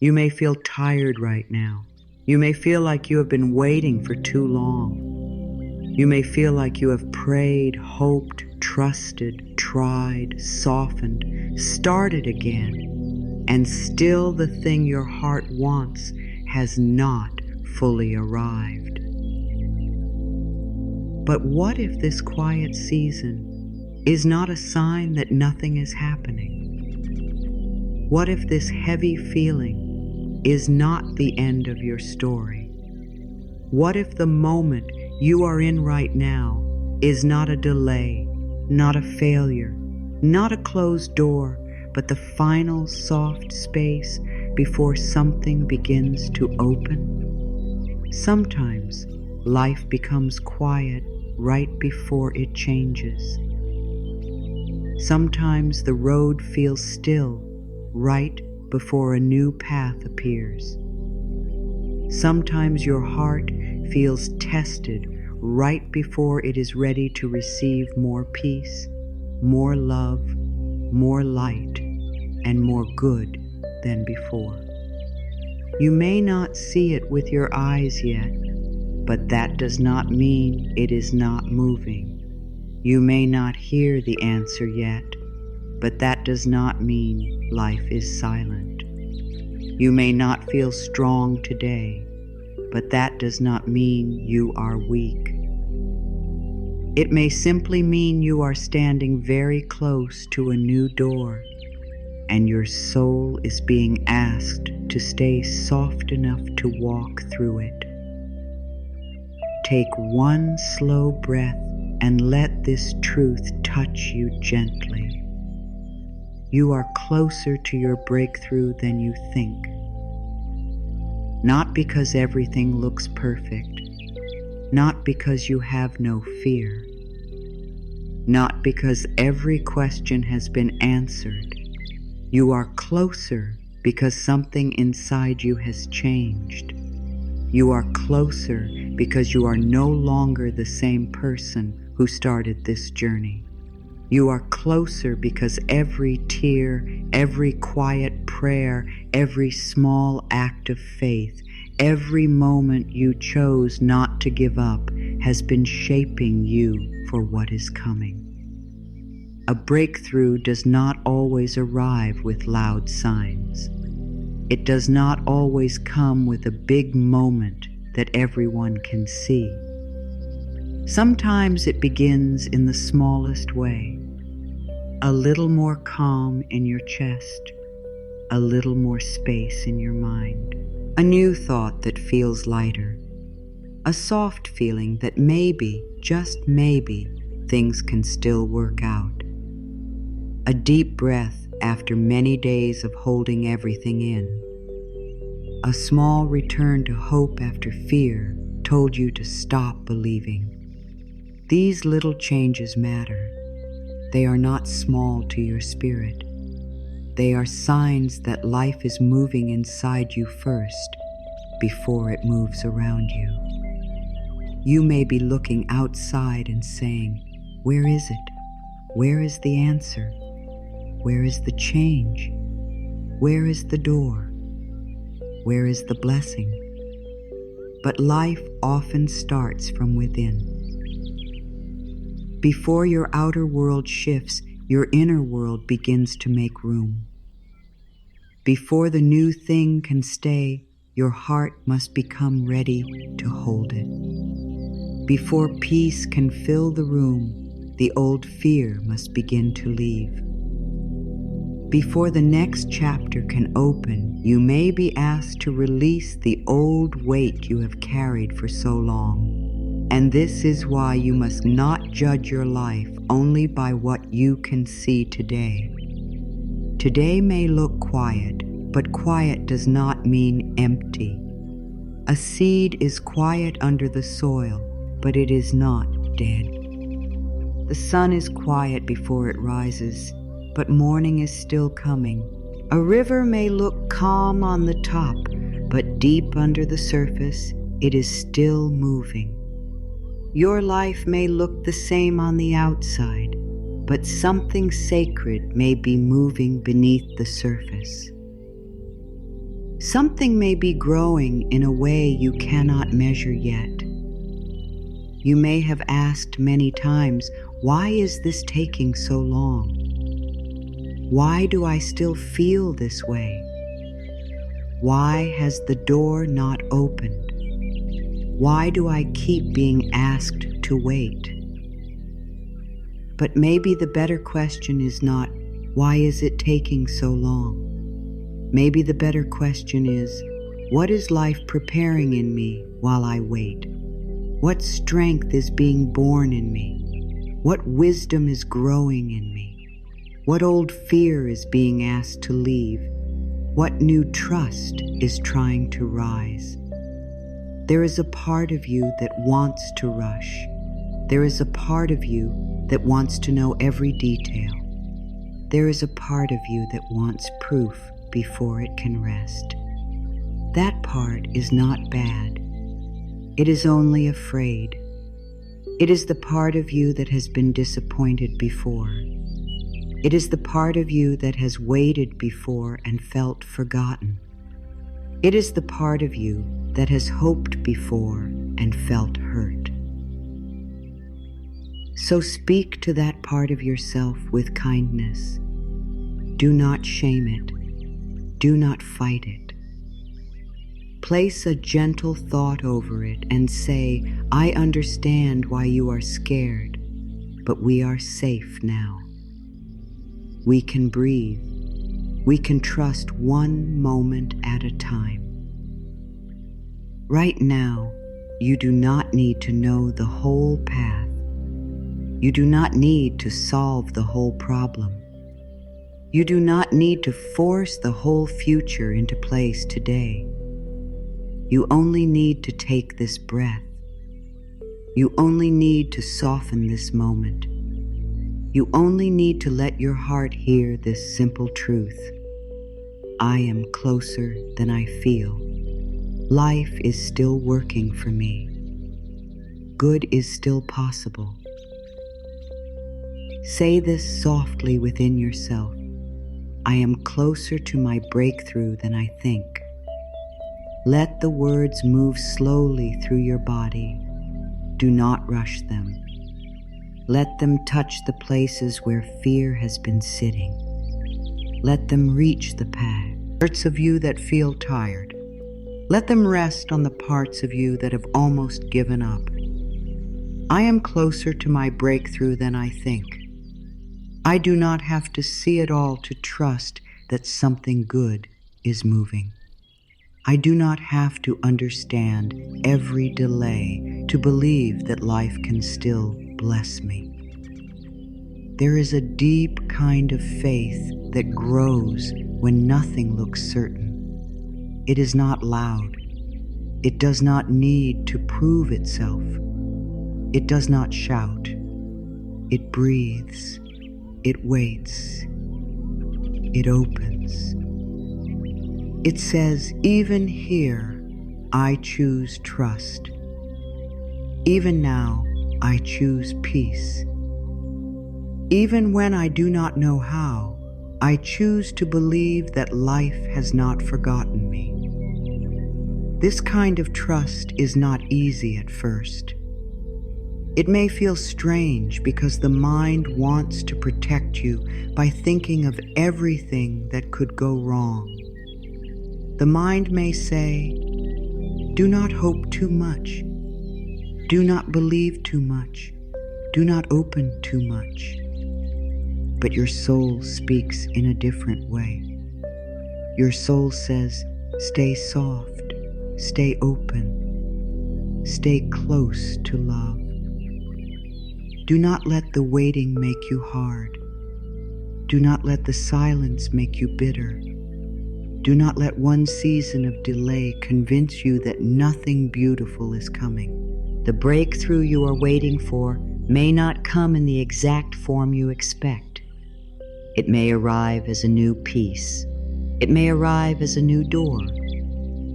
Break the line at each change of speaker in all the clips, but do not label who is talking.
You may feel tired right now. You may feel like you have been waiting for too long. You may feel like you have prayed, hoped, trusted, tried, softened, started again, and still the thing your heart wants has not fully arrived. But what if this quiet season is not a sign that nothing is happening? What if this heavy feeling is not the end of your story? What if the moment you are in right now is not a delay, not a failure, not a closed door, but the final soft space before something begins to open? Sometimes life becomes quiet right before it changes. Sometimes the road feels still right before a new path appears. Sometimes your heart feels tested right before it is ready to receive more peace, more love, more light, and more good than before. You may not see it with your eyes yet, but that does not mean it is not moving. You may not hear the answer yet, but that does not mean life is silent. You may not feel strong today, but that does not mean you are weak. It may simply mean you are standing very close to a new door, and your soul is being asked to stay soft enough to walk through it. Take one slow breath and let this truth touch you gently. You are closer to your breakthrough than you think. Not because everything looks perfect, not because you have no fear, not because every question has been answered. You are closer because something inside you has changed. You are closer because you are no longer the same person who started this journey. You are closer because every tear, every quiet prayer, every small act of faith, every moment you chose not to give up has been shaping you for what is coming. A breakthrough does not always arrive with loud signs. It does not always come with a big moment that everyone can see. Sometimes it begins in the smallest way. A little more calm in your chest, a little more space in your mind, a new thought that feels lighter, a soft feeling that maybe, just maybe, things can still work out. A deep breath after many days of holding everything in. A small return to hope after fear told you to stop believing. These little changes matter. They are not small to your spirit. They are signs that life is moving inside you first, before it moves around you. You may be looking outside and saying, "Where is it? Where is the answer? Where is the change? Where is the door? Where is the blessing?" But life often starts from within. Before your outer world shifts, your inner world begins to make room. Before the new thing can stay, your heart must become ready to hold it. Before peace can fill the room, the old fear must begin to leave. Before the next chapter can open, you may be asked to release the old weight you have carried for so long. And this is why you must not judge your life only by what you can see today. Today may look quiet, but quiet does not mean empty. A seed is quiet under the soil, but it is not dead. The sun is quiet before it rises, but morning is still coming. A river may look calm on the top, but deep under the surface, it is still moving. Your life may look the same on the outside, but something sacred may be moving beneath the surface. Something may be growing in a way you cannot measure yet. You may have asked many times, why is this taking so long? Why do I still feel this way? Why has the door not opened? Why do I keep being asked to wait? But maybe the better question is not, why is it taking so long? Maybe the better question is, what is life preparing in me while I wait? What strength is being born in me? What wisdom is growing in me? What old fear is being asked to leave? What new trust is trying to rise? There is a part of you that wants to rush. There is a part of you that wants to know every detail. There is a part of you that wants proof before it can rest. That part is not bad. It is only afraid. It is the part of you that has been disappointed before. It is the part of you that has waited before and felt forgotten. It is the part of you that has hoped before and felt hurt. So speak to that part of yourself with kindness. Do not shame it. Do not fight it. Place a gentle thought over it and say, I understand why you are scared, but we are safe now. We can breathe. We can trust one moment at a time. Right now, you do not need to know the whole path. You do not need to solve the whole problem. You do not need to force the whole future into place today. You only need to take this breath. You only need to soften this moment. You only need to let your heart hear this simple truth. I am closer than I feel. Life is still working for me. Good is still possible. Say this softly within yourself. I am closer to my breakthrough than I think. Let the words move slowly through your body. Do not rush them. Let them touch the places where fear has been sitting. Let them reach the parts of you that feel tired. Let them rest on the parts of you that have almost given up. I am closer to my breakthrough than I think. I do not have to see it all to trust that something good is moving. I do not have to understand every delay to believe that life can still bless me. There is a deep kind of faith that grows when nothing looks certain. It is not loud. It does not need to prove itself. It does not shout. It breathes. It waits. It opens. It says, even here, I choose trust. Even now, I choose peace. Even when I do not know how, I choose to believe that life has not forgotten me. This kind of trust is not easy at first. It may feel strange because the mind wants to protect you by thinking of everything that could go wrong. The mind may say, do not hope too much. Do not believe too much. Do not open too much. But your soul speaks in a different way. Your soul says, stay soft, stay open, stay close to love. Do not let the waiting make you hard. Do not let the silence make you bitter. Do not let one season of delay convince you that nothing beautiful is coming. The breakthrough you are waiting for may not come in the exact form you expect. It may arrive as a new peace. It may arrive as a new door.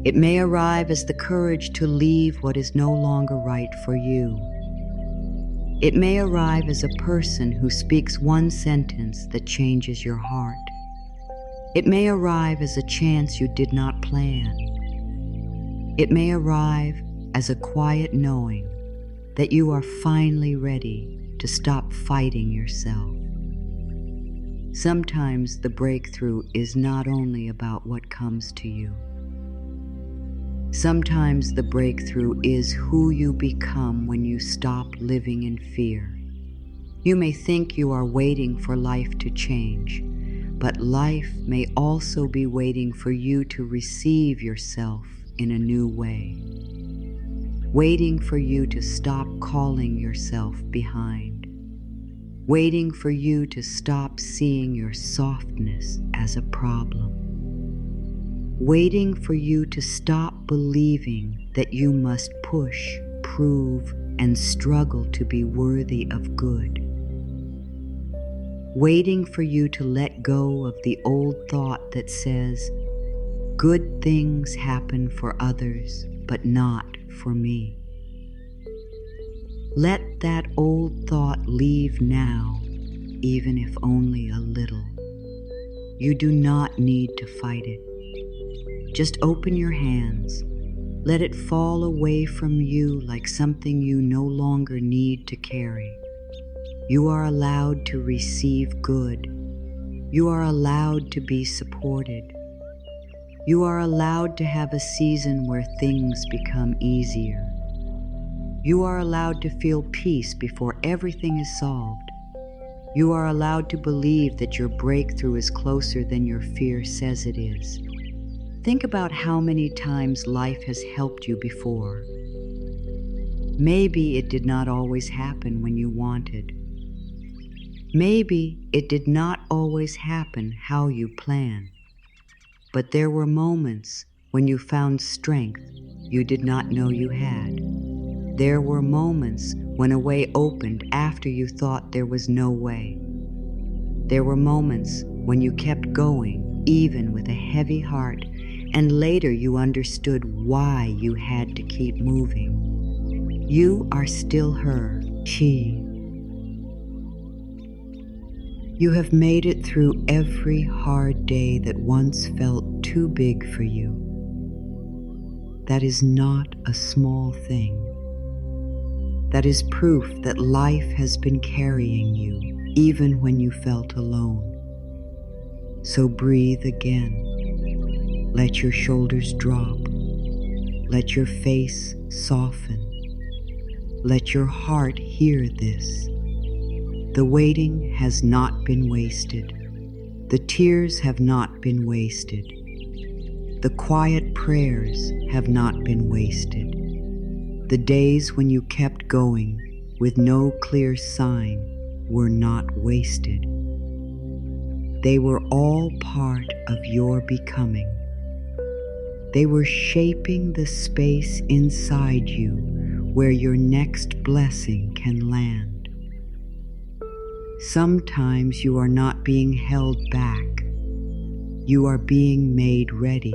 It may arrive as the courage to leave what is no longer right for you. It may arrive as a person who speaks one sentence that changes your heart. It may arrive as a chance you did not plan. It may arrive as a quiet knowing that you are finally ready to stop fighting yourself. Sometimes the breakthrough is not only about what comes to you. Sometimes the breakthrough is who you become when you stop living in fear. You may think you are waiting for life to change, but life may also be waiting for you to receive yourself in a new way. Waiting for you to stop calling yourself behind. Waiting for you to stop seeing your softness as a problem. Waiting for you to stop believing that you must push, prove, and struggle to be worthy of good. Waiting for you to let go of the old thought that says, good things happen for others, but not for me. Let that old thought leave now, even if only a little. You do not need to fight it. Just open your hands. Let it fall away from you like something you no longer need to carry. You are allowed to receive good. You are allowed to be supported. You are allowed to have a season where things become easier. You are allowed to feel peace before everything is solved. You are allowed to believe that your breakthrough is closer than your fear says it is. Think about how many times life has helped you before. Maybe it did not always happen when you wanted. Maybe it did not always happen how you planned. But there were moments when you found strength you did not know you had. There were moments when a way opened after you thought there was no way. There were moments when you kept going, even with a heavy heart, and later you understood why you had to keep moving. You are still her, she. You have made it through every hard day that once felt too big for you. That is not a small thing. That is proof that life has been carrying you, even when you felt alone. So breathe again. Let your shoulders drop. Let your face soften. Let your heart hear this. The waiting has not been wasted. The tears have not been wasted. The quiet prayers have not been wasted. The days when you kept going with no clear sign were not wasted. They were all part of your becoming. They were shaping the space inside you where your next blessing can land. Sometimes you are not being held back. You are being made ready.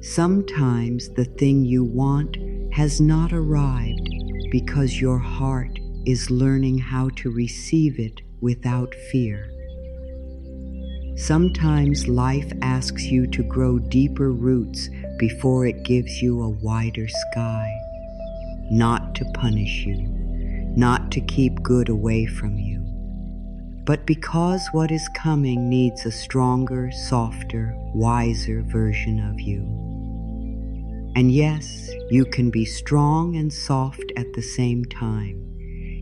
Sometimes the thing you want has not arrived because your heart is learning how to receive it without fear. Sometimes life asks you to grow deeper roots before it gives you a wider sky. Not to punish you, not to keep good away from you, but because what is coming needs a stronger, softer, wiser version of you. And yes, you can be strong and soft at the same time.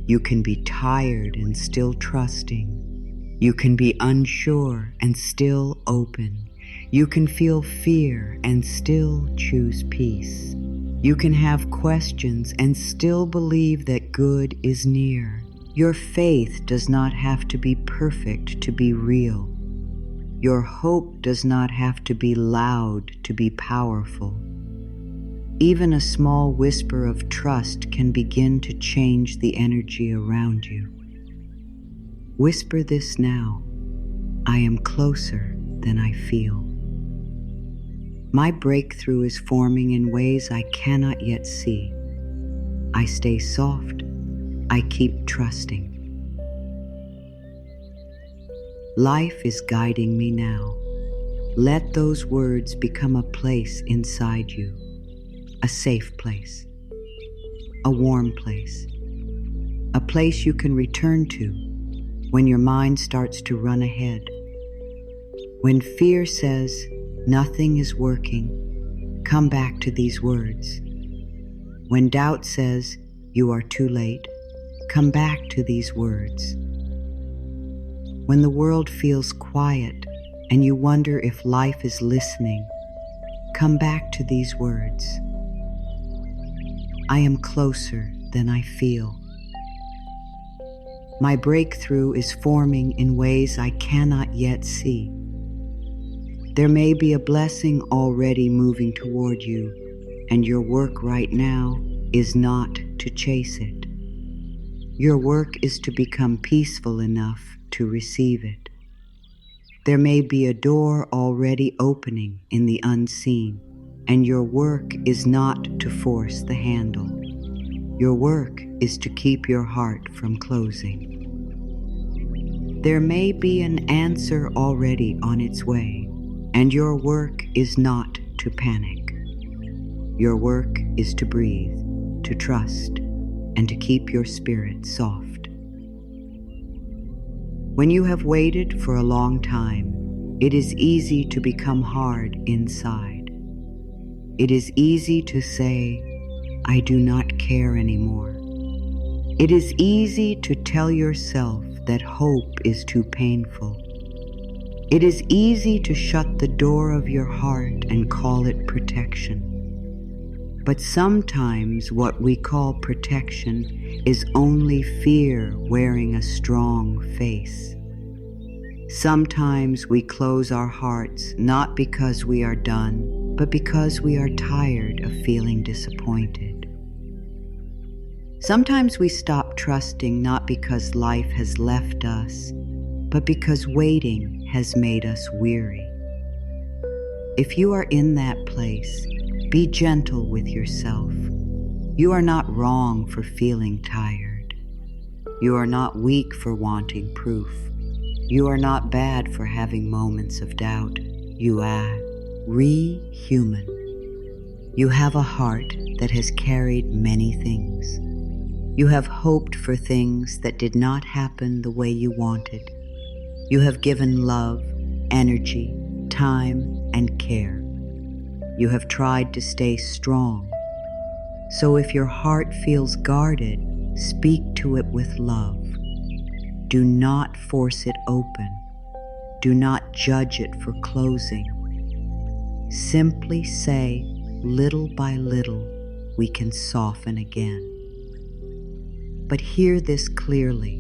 You can be tired and still trusting. You can be unsure and still open. You can feel fear and still choose peace. You can have questions and still believe that good is near. Your faith does not have to be perfect to be real. Your hope does not have to be loud to be powerful. Even a small whisper of trust can begin to change the energy around you. Whisper this now: I am closer than I feel. My breakthrough is forming in ways I cannot yet see. I stay soft. I keep trusting. Life is guiding me now. Let those words become a place inside you, a safe place, a warm place, a place you can return to when your mind starts to run ahead. When fear says nothing is working, come back to these words. When doubt says you are too late, come back to these words. When the world feels quiet and you wonder if life is listening, come back to these words. I am closer than I feel. My breakthrough is forming in ways I cannot yet see. There may be a blessing already moving toward you, and your work right now is not to chase it. Your work is to become peaceful enough to receive it. There may be a door already opening in the unseen, and your work is not to force the handle. Your work is to keep your heart from closing. There may be an answer already on its way, and your work is not to panic. Your work is to breathe, to trust, and to keep your spirit soft. When you have waited for a long time, it is easy to become hard inside. It is easy to say, I do not care anymore. It is easy to tell yourself that hope is too painful. It is easy to shut the door of your heart and call it protection. But sometimes what we call protection is only fear wearing a strong face. Sometimes we close our hearts not because we are done, but because we are tired of feeling disappointed. Sometimes we stop trusting not because life has left us, but because waiting has made us weary. If you are in that place, be gentle with yourself. You are not wrong for feeling tired. You are not weak for wanting proof. You are not bad for having moments of doubt. You are human. You have a heart that has carried many things. You have hoped for things that did not happen the way you wanted. You have given love, energy, time, and care. You have tried to stay strong. So if your heart feels guarded, speak to it with love. Do not force it open. Do not judge it for closing. Simply say, little by little, we can soften again. But hear this clearly.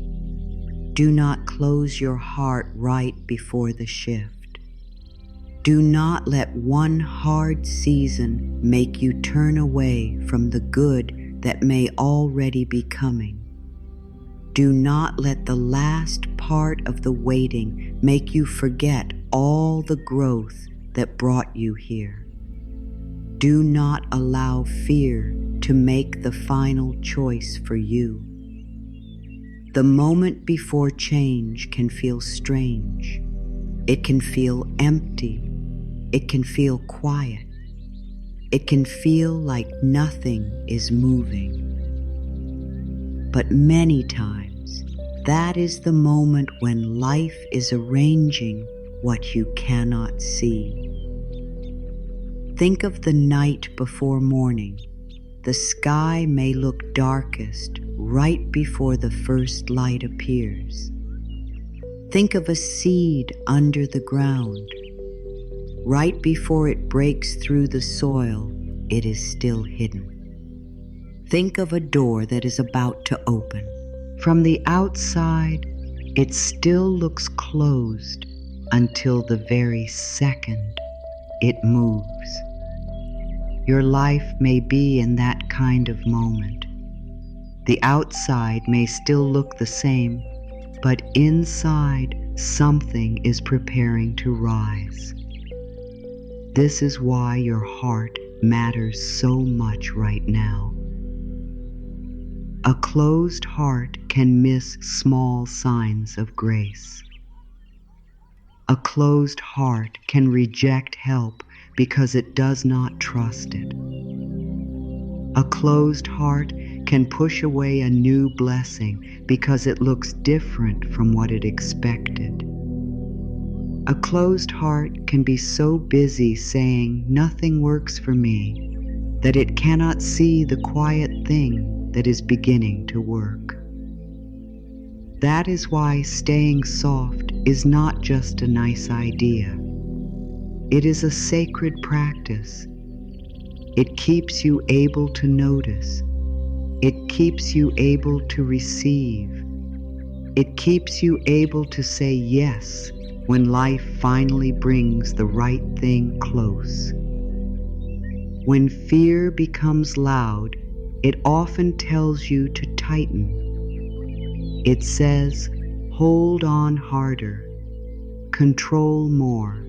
Do not close your heart right before the shift. Do not let one hard season make you turn away from the good that may already be coming. Do not let the last part of the waiting make you forget all the growth that brought you here. Do not allow fear to make the final choice for you. The moment before change can feel strange. It can feel empty. It can feel quiet. It can feel like nothing is moving. But many times, that is the moment when life is arranging what you cannot see. Think of the night before morning. The sky may look darkest right before the first light appears. Think of a seed under the ground. Right before it breaks through the soil, it is still hidden. Think of a door that is about to open. From the outside, it still looks closed until the very second it moves. Your life may be in that kind of moment. The outside may still look the same, but inside something is preparing to rise. This is why your heart matters so much right now. A closed heart can miss small signs of grace. A closed heart can reject help because it does not trust it. A closed heart can push away a new blessing because it looks different from what it expected. A closed heart can be so busy saying nothing works for me that it cannot see the quiet thing that is beginning to work. That is why staying soft is not just a nice idea. It is a sacred practice. It keeps you able to notice. It keeps you able to receive. It keeps you able to say yes when life finally brings the right thing close. When fear becomes loud, it often tells you to tighten. It says, hold on harder, control more,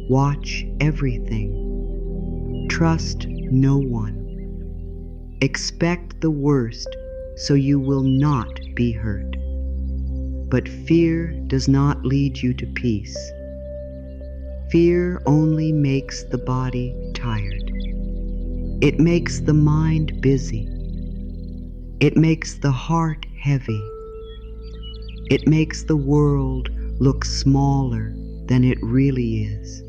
watch everything, trust no one. Expect the worst so you will not be hurt. But fear does not lead you to peace. Fear only makes the body tired. It makes the mind busy. It makes the heart heavy. It makes the world look smaller than it really is.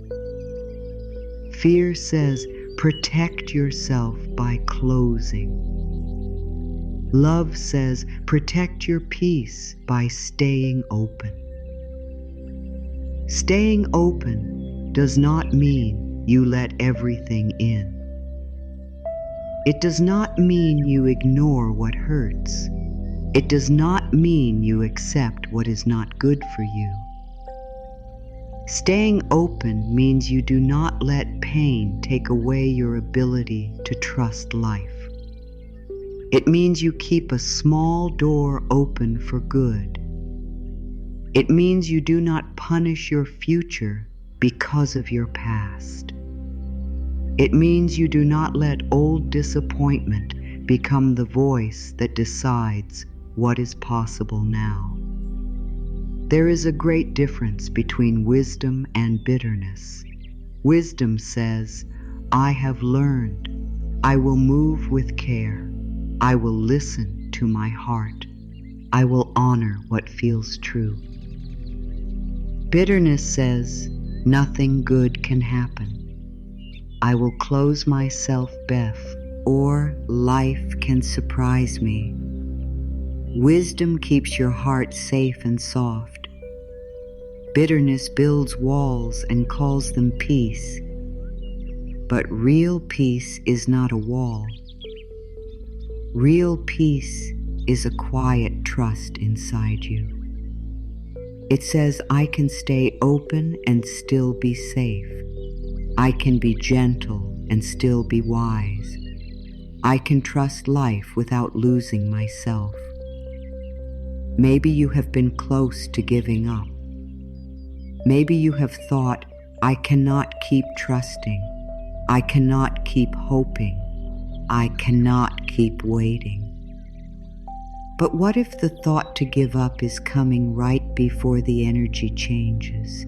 Fear says, protect yourself by closing. Love says, protect your peace by staying open. Staying open does not mean you let everything in. It does not mean you ignore what hurts. It does not mean you accept what is not good for you. Staying open means you do not let pain take away your ability to trust life. It means you keep a small door open for good. It means you do not punish your future because of your past. It means you do not let old disappointment become the voice that decides what is possible now. There is a great difference between wisdom and bitterness. Wisdom says, I have learned. I will move with care. I will listen to my heart. I will honor what feels true. Bitterness says, nothing good can happen. I will close myself, Beth, or life can surprise me. Wisdom keeps your heart safe and soft. Bitterness builds walls and calls them peace. But real peace is not a wall. Real peace is a quiet trust inside you. It says, I can stay open and still be safe. I can be gentle and still be wise. I can trust life without losing myself. Maybe you have been close to giving up. Maybe you have thought, I cannot keep trusting. I cannot keep hoping. I cannot keep waiting. But what if the thought to give up is coming right before the energy changes?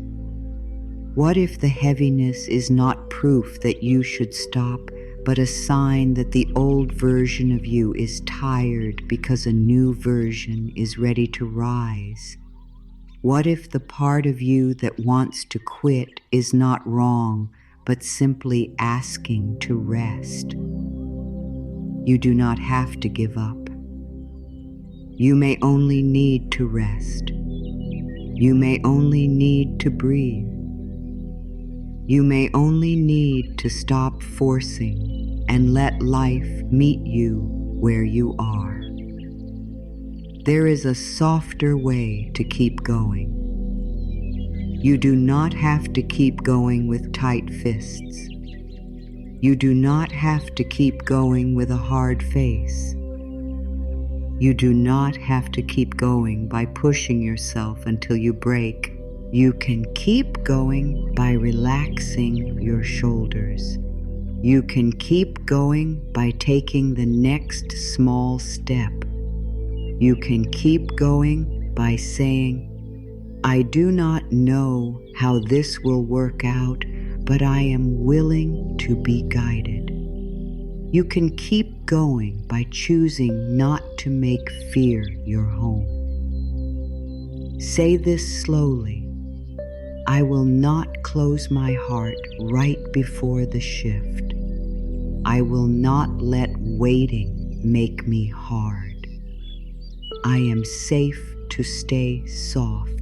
What if the heaviness is not proof that you should stop, but a sign that the old version of you is tired because a new version is ready to rise? What if the part of you that wants to quit is not wrong, but simply asking to rest? You do not have to give up. You may only need to rest. You may only need to breathe. You may only need to stop forcing and let life meet you where you are. There is a softer way to keep going. You do not have to keep going with tight fists. You do not have to keep going with a hard face. You do not have to keep going by pushing yourself until you break. You can keep going by relaxing your shoulders. You can keep going by taking the next small step. You can keep going by saying, I do not know how this will work out, but I am willing to be guided. You can keep going by choosing not to make fear your home. Say this slowly. I will not close my heart right before the shift. I will not let waiting make me hard. I am safe to stay soft.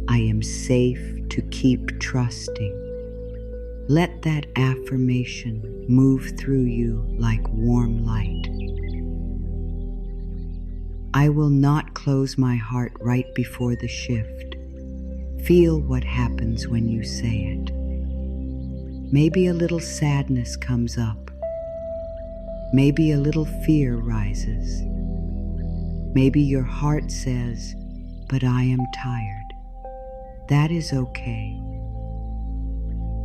I am safe to keep trusting. Let that affirmation move through you like warm light. I will not close my heart right before the shift. Feel what happens when you say it. Maybe a little sadness comes up. Maybe a little fear rises. Maybe your heart says, "But I am tired." That is okay.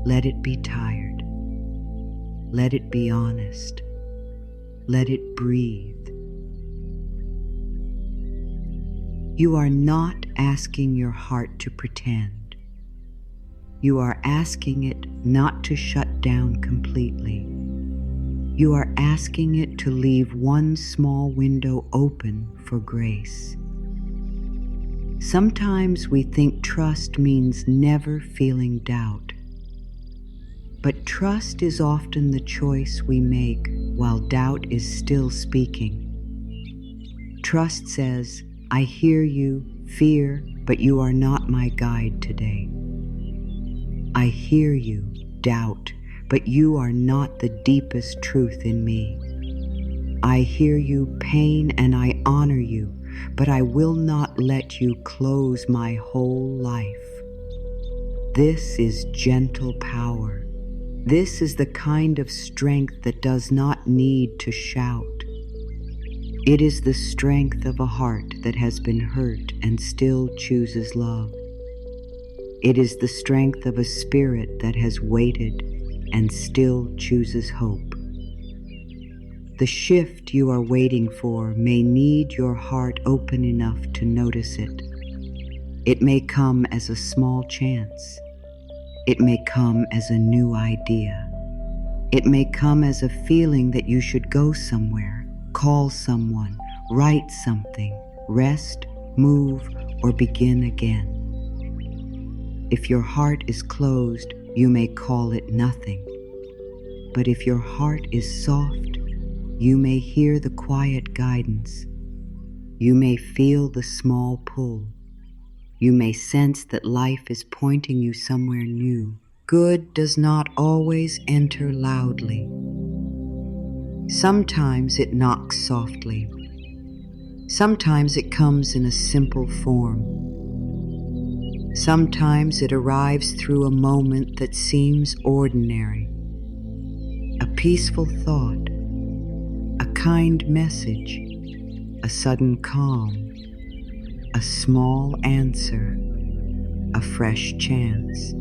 Let it be tired. Let it be honest. Let it breathe. You are not asking your heart to pretend. You are asking it not to shut down completely. You are asking it to leave one small window open for grace. Sometimes we think trust means never feeling doubt. But trust is often the choice we make while doubt is still speaking. Trust says, "I hear you, fear, but you are not my guide today. I hear you, doubt, but you are not the deepest truth in me. I hear you, pain, and I honor you, but I will not let you close my whole life." This is gentle power. This is the kind of strength that does not need to shout. It is the strength of a heart that has been hurt and still chooses love. It is the strength of a spirit that has waited and still chooses hope. The shift you are waiting for may need your heart open enough to notice it. It may come as a small chance. It may come as a new idea. It may come as a feeling that you should go somewhere, call someone, write something, rest, move, or begin again. If your heart is closed, you may call it nothing. But if your heart is soft, you may hear the quiet guidance. You may feel the small pull. You may sense that life is pointing you somewhere new. Good does not always enter loudly. Sometimes it knocks softly. Sometimes it comes in a simple form. Sometimes it arrives through a moment that seems ordinary. A peaceful thought, a kind message, a sudden calm, a small answer, a fresh chance,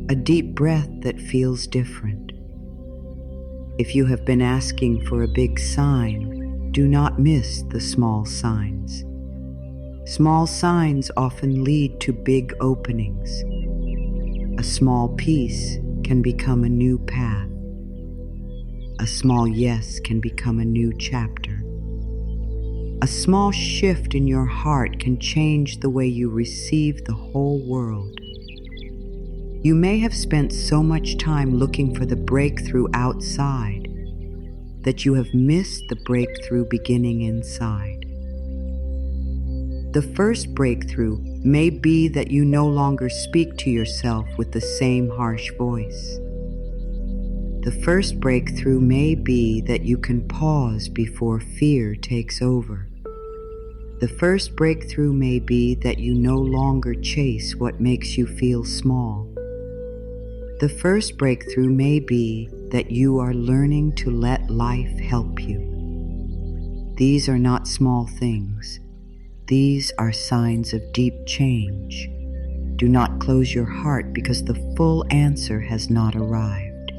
a deep breath that feels different. If you have been asking for a big sign, do not miss the small signs. Small signs often lead to big openings. A small piece can become a new path. A small yes can become a new chapter. A small shift in your heart can change the way you receive the whole world. You may have spent so much time looking for the breakthrough outside that you have missed the breakthrough beginning inside. The first breakthrough may be that you no longer speak to yourself with the same harsh voice. The first breakthrough may be that you can pause before fear takes over. The first breakthrough may be that you no longer chase what makes you feel small. The first breakthrough may be that you are learning to let life help you. These are not small things. These are signs of deep change. Do not close your heart because the full answer has not arrived.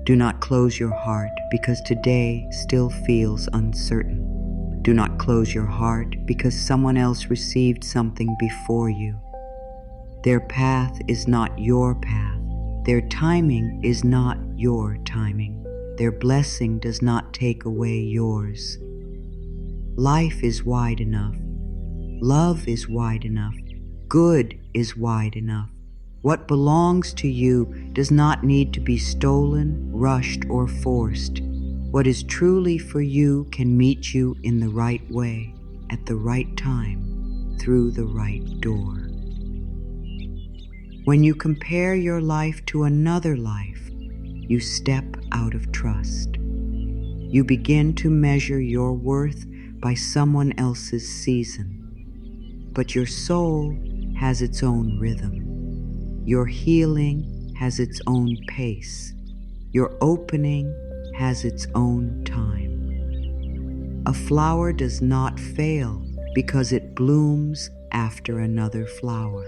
Do not close your heart because today still feels uncertain. Do not close your heart because someone else received something before you. Their path is not your path. Their timing is not your timing. Their blessing does not take away yours. Life is wide enough. Love is wide enough. Good is wide enough. What belongs to you does not need to be stolen, rushed, or forced. What is truly for you can meet you in the right way, at the right time, through the right door. When you compare your life to another life, you step out of trust. You begin to measure your worth by someone else's season. But your soul has its own rhythm. Your healing has its own pace. Your opening has its own time. A flower does not fail because it blooms after another flower.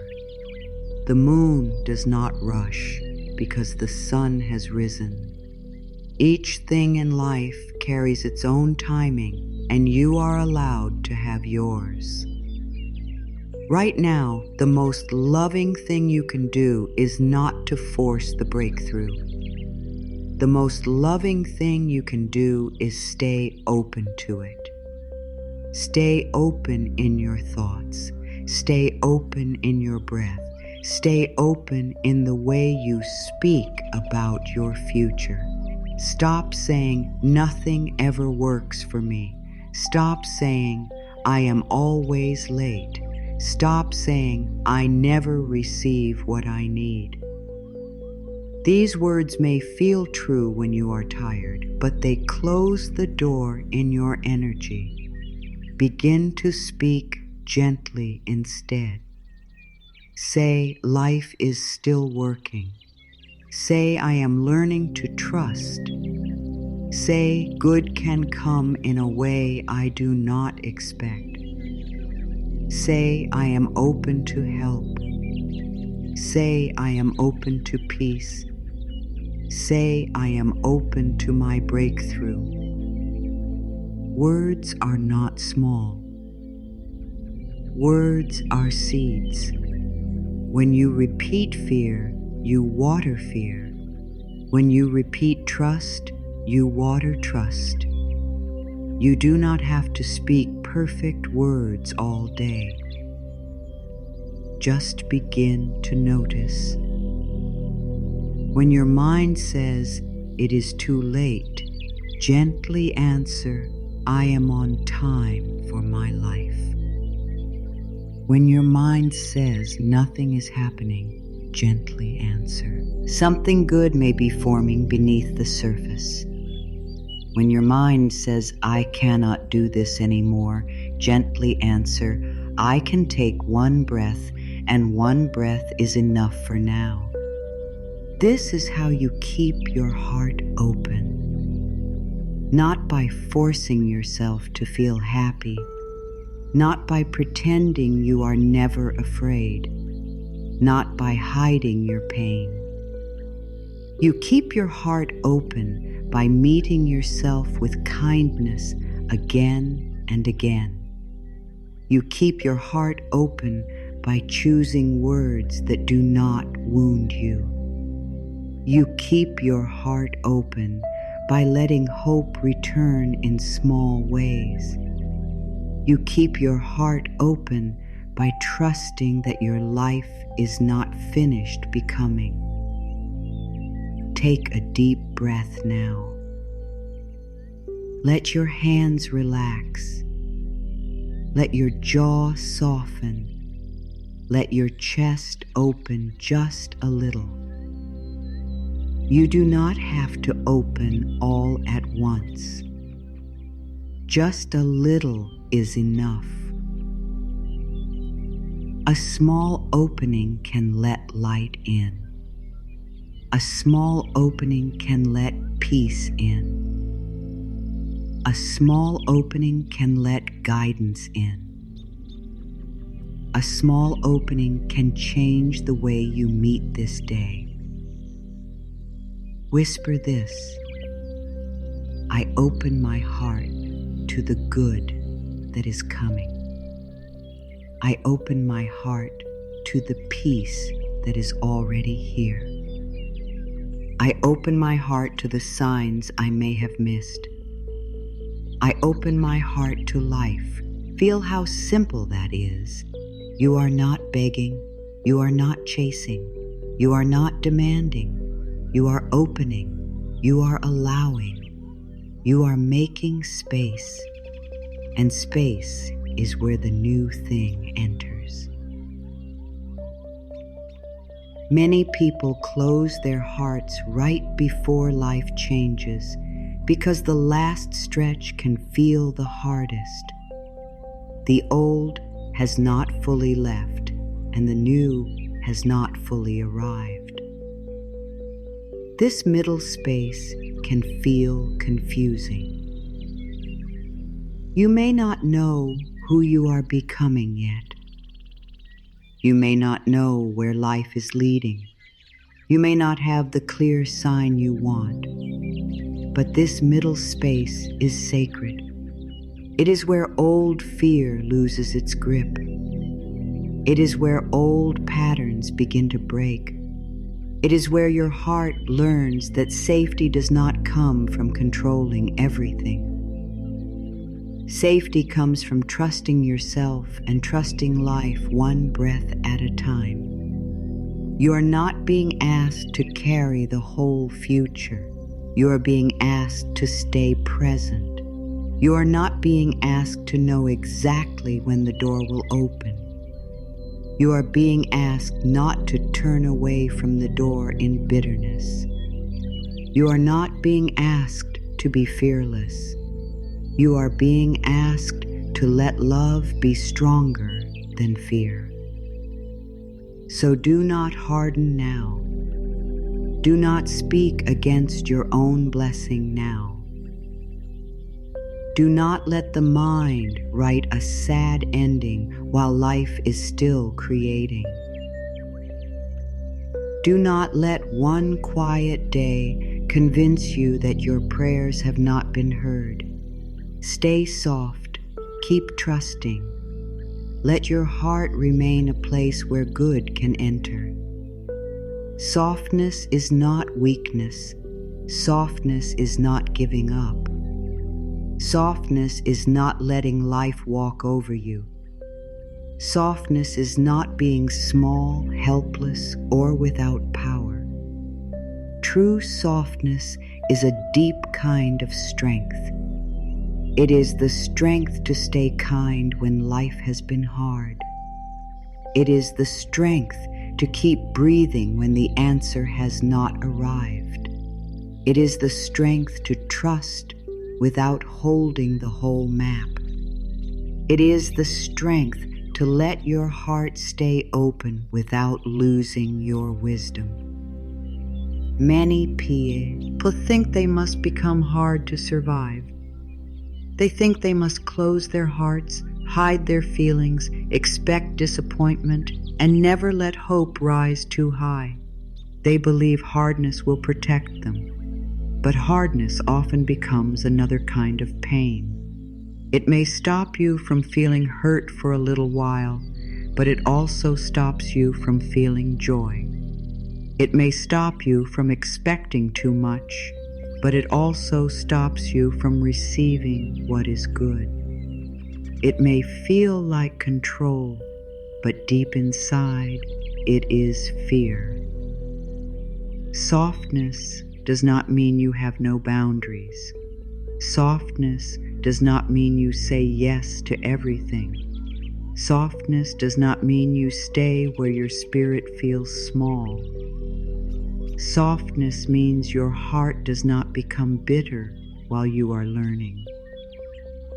The moon does not rush because the sun has risen. Each thing in life carries its own timing, and you are allowed to have yours. Right now, the most loving thing you can do is not to force the breakthrough. The most loving thing you can do is stay open to it. Stay open in your thoughts. Stay open in your breath. Stay open in the way you speak about your future. Stop saying, "Nothing ever works for me." Stop saying, "I am always late." Stop saying, "I never receive what I need." These words may feel true when you are tired, but they close the door in your energy. Begin to speak gently instead. Say, "Life is still working." Say, "I am learning to trust." Say, "Good can come in a way I do not expect." Say, "I am open to help." Say, "I am open to peace." Say, "I am open to my breakthrough." Words are not small. Words are seeds. When you repeat fear, you water fear. When you repeat trust, you water trust. You do not have to speak perfect words all day. Just begin to notice. When your mind says it is too late, gently answer, "I am on time for my life." When your mind says nothing is happening, gently answer, "Something good may be forming beneath the surface." When your mind says, "I cannot do this anymore," gently answer, "I can take one breath, and one breath is enough for now." This is how you keep your heart open. Not by forcing yourself to feel happy, not by pretending you are never afraid, not by hiding your pain. You keep your heart open by meeting yourself with kindness again and again. You keep your heart open by choosing words that do not wound you. You keep your heart open by letting hope return in small ways. You keep your heart open by trusting that your life is not finished becoming. Take a deep breath now. Let your hands relax. Let your jaw soften. Let your chest open just a little. You do not have to open all at once. Just a little is enough. A small opening can let light in. A small opening can let peace in. A small opening can let guidance in. A small opening can change the way you meet this day. Whisper this: "I open my heart to the good that is coming. I open my heart to the peace that is already here. I open my heart to the signs I may have missed. I open my heart to life. Feel how simple that is. You are not begging. You are not chasing. You are not demanding. You are opening. You are allowing. You are making space. And space is where the new thing enters. Many people close their hearts right before life changes because the last stretch can feel the hardest. The old has not fully left, and the new has not fully arrived. This middle space can feel confusing. You may not know who you are becoming yet. You may not know where life is leading. You may not have the clear sign you want. But this middle space is sacred. It is where old fear loses its grip. It is where old patterns begin to break. It is where your heart learns that safety does not come from controlling everything. Safety comes from trusting yourself and trusting life one breath at a time. You are not being asked to carry the whole future. You are being asked to stay present. You are not being asked to know exactly when the door will open. You are being asked not to turn away from the door in bitterness. You are not being asked to be fearless. You are being asked to let love be stronger than fear. So do not harden now. Do not speak against your own blessing now. Do not let the mind write a sad ending while life is still creating. Do not let one quiet day convince you that your prayers have not been heard. Stay soft, keep trusting. Let your heart remain a place where good can enter. Softness is not weakness. Softness is not giving up. Softness is not letting life walk over you. Softness is not being small, helpless, or without power. True softness is a deep kind of strength. It is the strength to stay kind when life has been hard. It is the strength to keep breathing when the answer has not arrived. It is the strength to trust without holding the whole map. It is the strength to let your heart stay open without losing your wisdom. Many people think they must become hard to survive. They think they must close their hearts, hide their feelings, expect disappointment, and never let hope rise too high. They believe hardness will protect them, but hardness often becomes another kind of pain. It may stop you from feeling hurt for a little while, but it also stops you from feeling joy. It may stop you from expecting too much, but it also stops you from receiving what is good. It may feel like control, but deep inside, it is fear. Softness does not mean you have no boundaries. Softness does not mean you say yes to everything. Softness does not mean you stay where your spirit feels small. Softness means your heart does not become bitter while you are learning.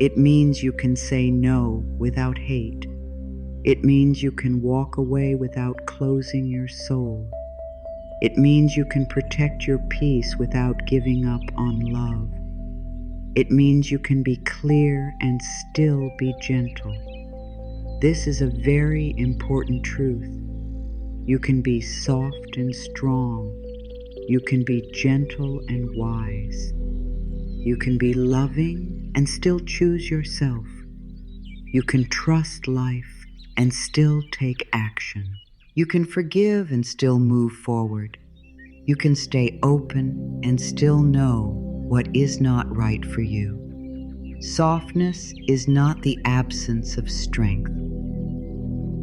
It means you can say no without hate. It means you can walk away without closing your soul. It means you can protect your peace without giving up on love. It means you can be clear and still be gentle. This is a very important truth. You can be soft and strong. You can be gentle and wise. You can be loving and still choose yourself. You can trust life and still take action. You can forgive and still move forward. You can stay open and still know what is not right for you. Softness is not the absence of strength.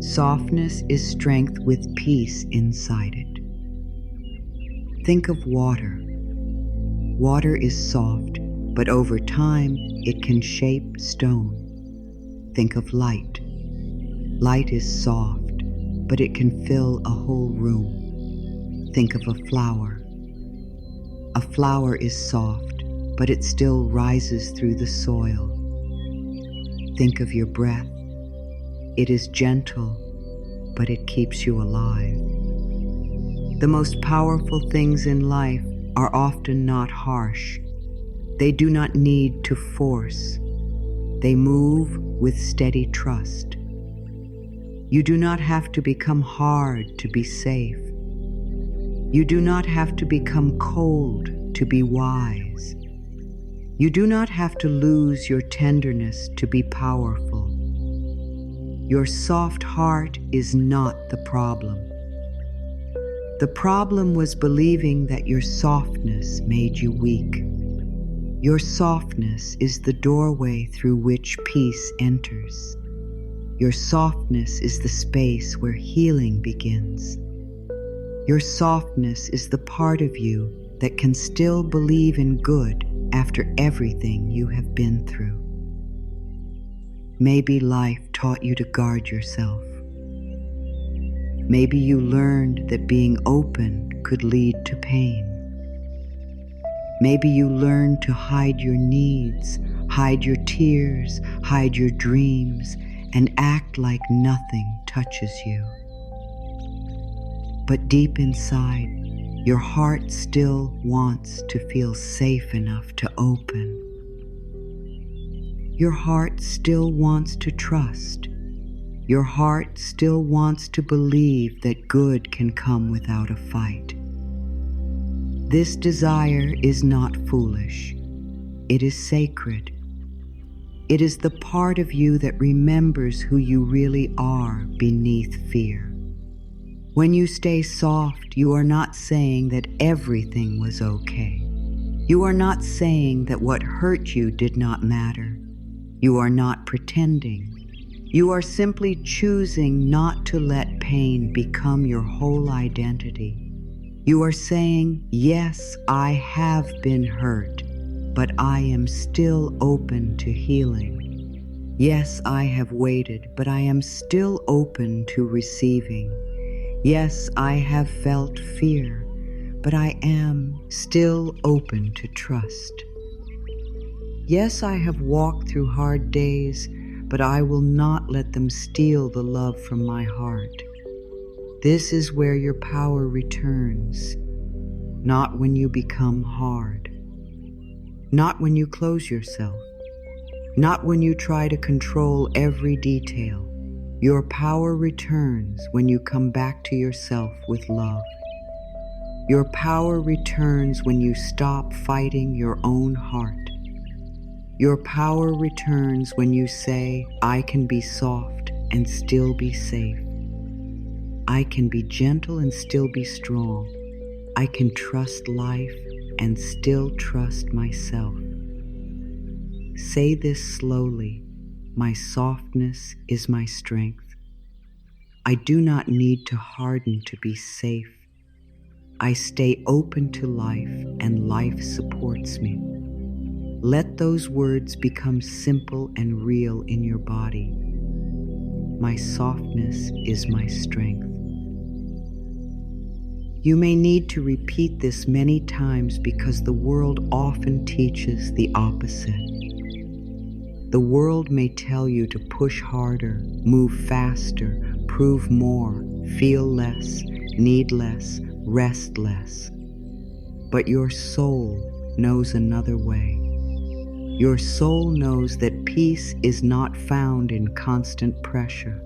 Softness is strength with peace inside it. Think of water. Water is soft, but over time it can shape stone. Think of light. Light is soft, but it can fill a whole room. Think of a flower. A flower is soft, but it still rises through the soil. Think of your breath. It is gentle, but it keeps you alive. The most powerful things in life are often not harsh. They do not need to force. They move with steady trust. You do not have to become hard to be safe. You do not have to become cold to be wise. You do not have to lose your tenderness to be powerful. Your soft heart is not the problem. The problem was believing that your softness made you weak. Your softness is the doorway through which peace enters. Your softness is the space where healing begins. Your softness is the part of you that can still believe in good after everything you have been through. Maybe life taught you to guard yourself. Maybe you learned that being open could lead to pain. Maybe you learned to hide your needs, hide your tears, hide your dreams, and act like nothing touches you. But deep inside, your heart still wants to feel safe enough to open. Your heart still wants to trust. Your heart still wants to believe that good can come without a fight. This desire is not foolish. It is sacred. It is the part of you that remembers who you really are beneath fear. When you stay soft, you are not saying that everything was okay. You are not saying that what hurt you did not matter. You are not pretending. You are simply choosing not to let pain become your whole identity. You are saying, yes, I have been hurt, but I am still open to healing. Yes, I have waited, but I am still open to receiving. Yes, I have felt fear, but I am still open to trust. Yes, I have walked through hard days, but I will not let them steal the love from my heart. This is where your power returns, not when you become hard, not when you close yourself, not when you try to control every detail. Your power returns when you come back to yourself with love. Your power returns when you stop fighting your own heart. Your power returns when you say, I can be soft and still be safe. I can be gentle and still be strong. I can trust life and still trust myself. Say this slowly. My softness is my strength. I do not need to harden to be safe. I stay open to life and life supports me. Let those words become simple and real in your body. My softness is my strength. You may need to repeat this many times because the world often teaches the opposite. The world may tell you to push harder, move faster, prove more, feel less, need less, rest less. But your soul knows another way. Your soul knows that peace is not found in constant pressure.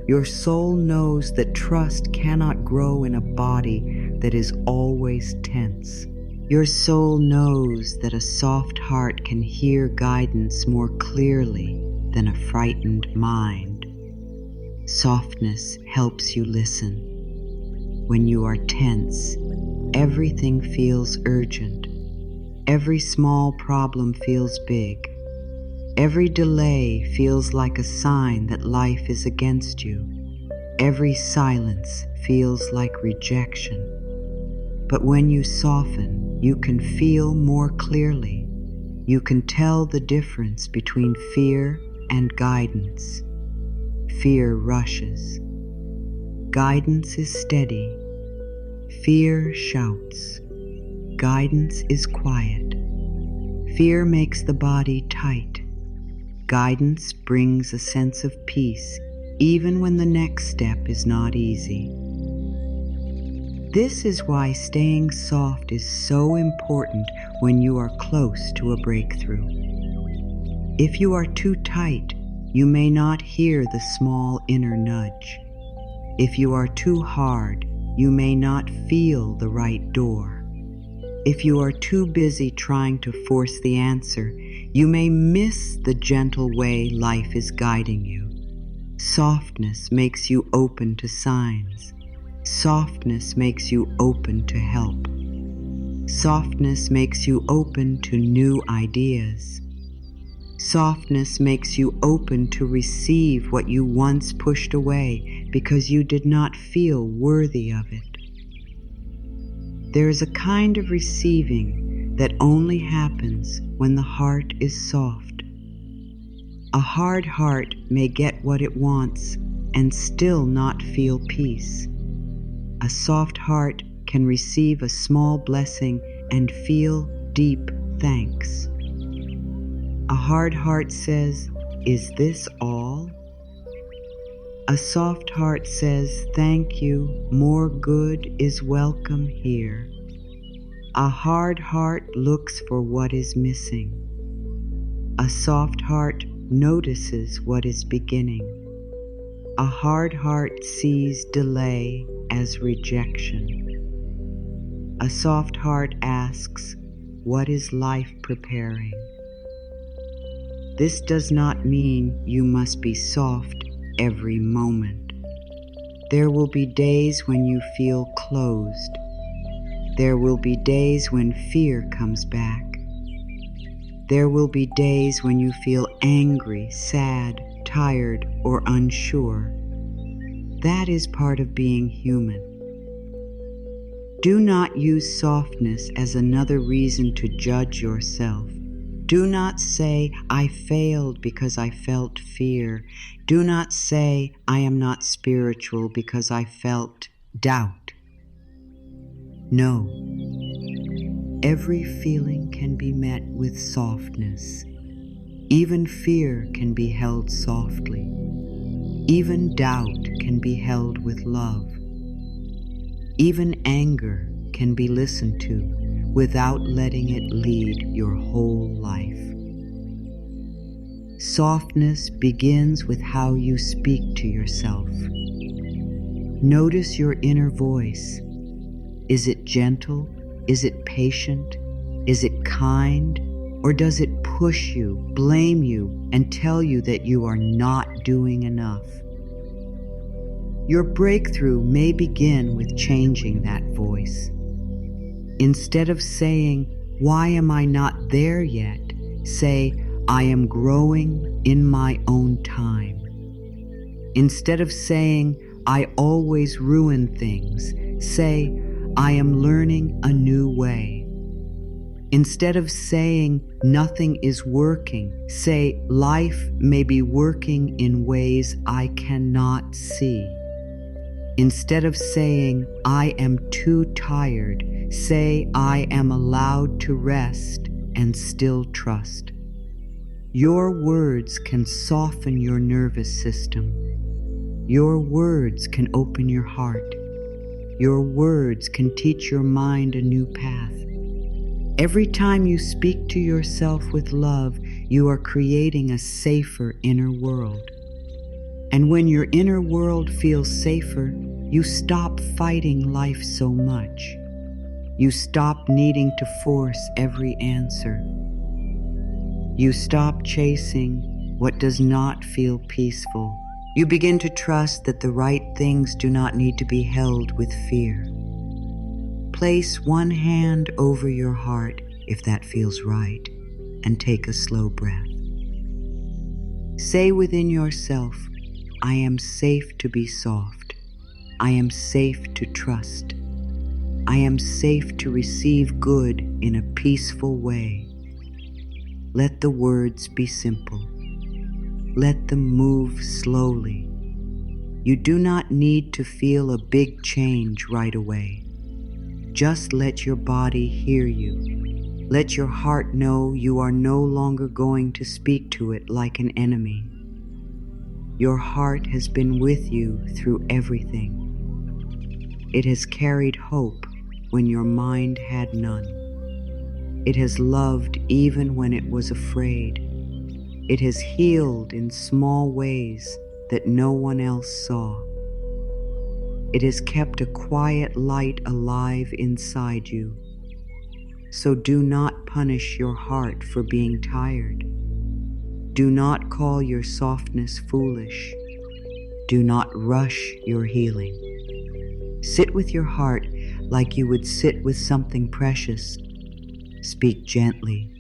Your soul knows that trust cannot grow in a body that is always tense. Your soul knows that a soft heart can hear guidance more clearly than a frightened mind. Softness helps you listen. When you are tense, everything feels urgent. Every small problem feels big. Every delay feels like a sign that life is against you. Every silence feels like rejection. But when you soften, you can feel more clearly. You can tell the difference between fear and guidance. Fear rushes. Guidance is steady. Fear shouts. Guidance is quiet. Fear makes the body tight. Guidance brings a sense of peace, even when the next step is not easy. This is why staying soft is so important when you are close to a breakthrough. If you are too tight, you may not hear the small inner nudge. If you are too hard, you may not feel the right door. If you are too busy trying to force the answer, you may miss the gentle way life is guiding you. Softness makes you open to signs. Softness makes you open to help. Softness makes you open to new ideas. Softness makes you open to receive what you once pushed away because you did not feel worthy of it. There is a kind of receiving that only happens when the heart is soft. A hard heart may get what it wants and still not feel peace. A soft heart can receive a small blessing and feel deep thanks. A hard heart says, "Is this all?" A soft heart says, "Thank you, more good is welcome here." A hard heart looks for what is missing. A soft heart notices what is beginning. A hard heart sees delay as rejection. A soft heart asks, "What is life preparing?" This does not mean you must be soft every moment. There will be days when you feel closed. There will be days when fear comes back. There will be days when you feel angry, sad, tired, or unsure. That is part of being human. Do not use softness as another reason to judge yourself. Do not say, "I failed because I felt fear." Do not say, "I am not spiritual because I felt doubt." No. Every feeling can be met with softness. Even fear can be held softly. Even doubt can be held with love. Even anger can be listened to without letting it lead your whole life. Softness begins with how you speak to yourself. Notice your inner voice. Is it gentle? Is it patient? Is it kind? Or does it push you, blame you, and tell you that you are not doing enough? Your breakthrough may begin with changing that voice. Instead of saying, "Why am I not there yet?" say, "I am growing in my own time." Instead of saying, "I always ruin things," say, "I am learning a new way." Instead of saying, "Nothing is working," say, "Life may be working in ways I cannot see." Instead of saying, "I am too tired," say, "I am allowed to rest and still trust." Your words can soften your nervous system. Your words can open your heart. Your words can teach your mind a new path. Every time you speak to yourself with love, you are creating a safer inner world. And when your inner world feels safer, you stop fighting life so much. You stop needing to force every answer. You stop chasing what does not feel peaceful You begin to trust that the right things do not need to be held with fear. Place one hand over your heart if that feels right, and take a slow breath. Say within yourself, I am safe to be soft. I am safe to trust. I am safe to receive good in a peaceful way. Let the words be simple. Let them move slowly. You do not need to feel a big change right away. Just let your body hear you. Let your heart know you are no longer going to speak to it like an enemy. Your heart has been with you through everything. It has carried hope when your mind had none. It has loved even when it was afraid. It has healed in small ways that no one else saw. It has kept a quiet light alive inside you. So do not punish your heart for being tired. Do not call your softness foolish. Do not rush your healing. Sit with your heart like you would sit with something precious. Speak gently.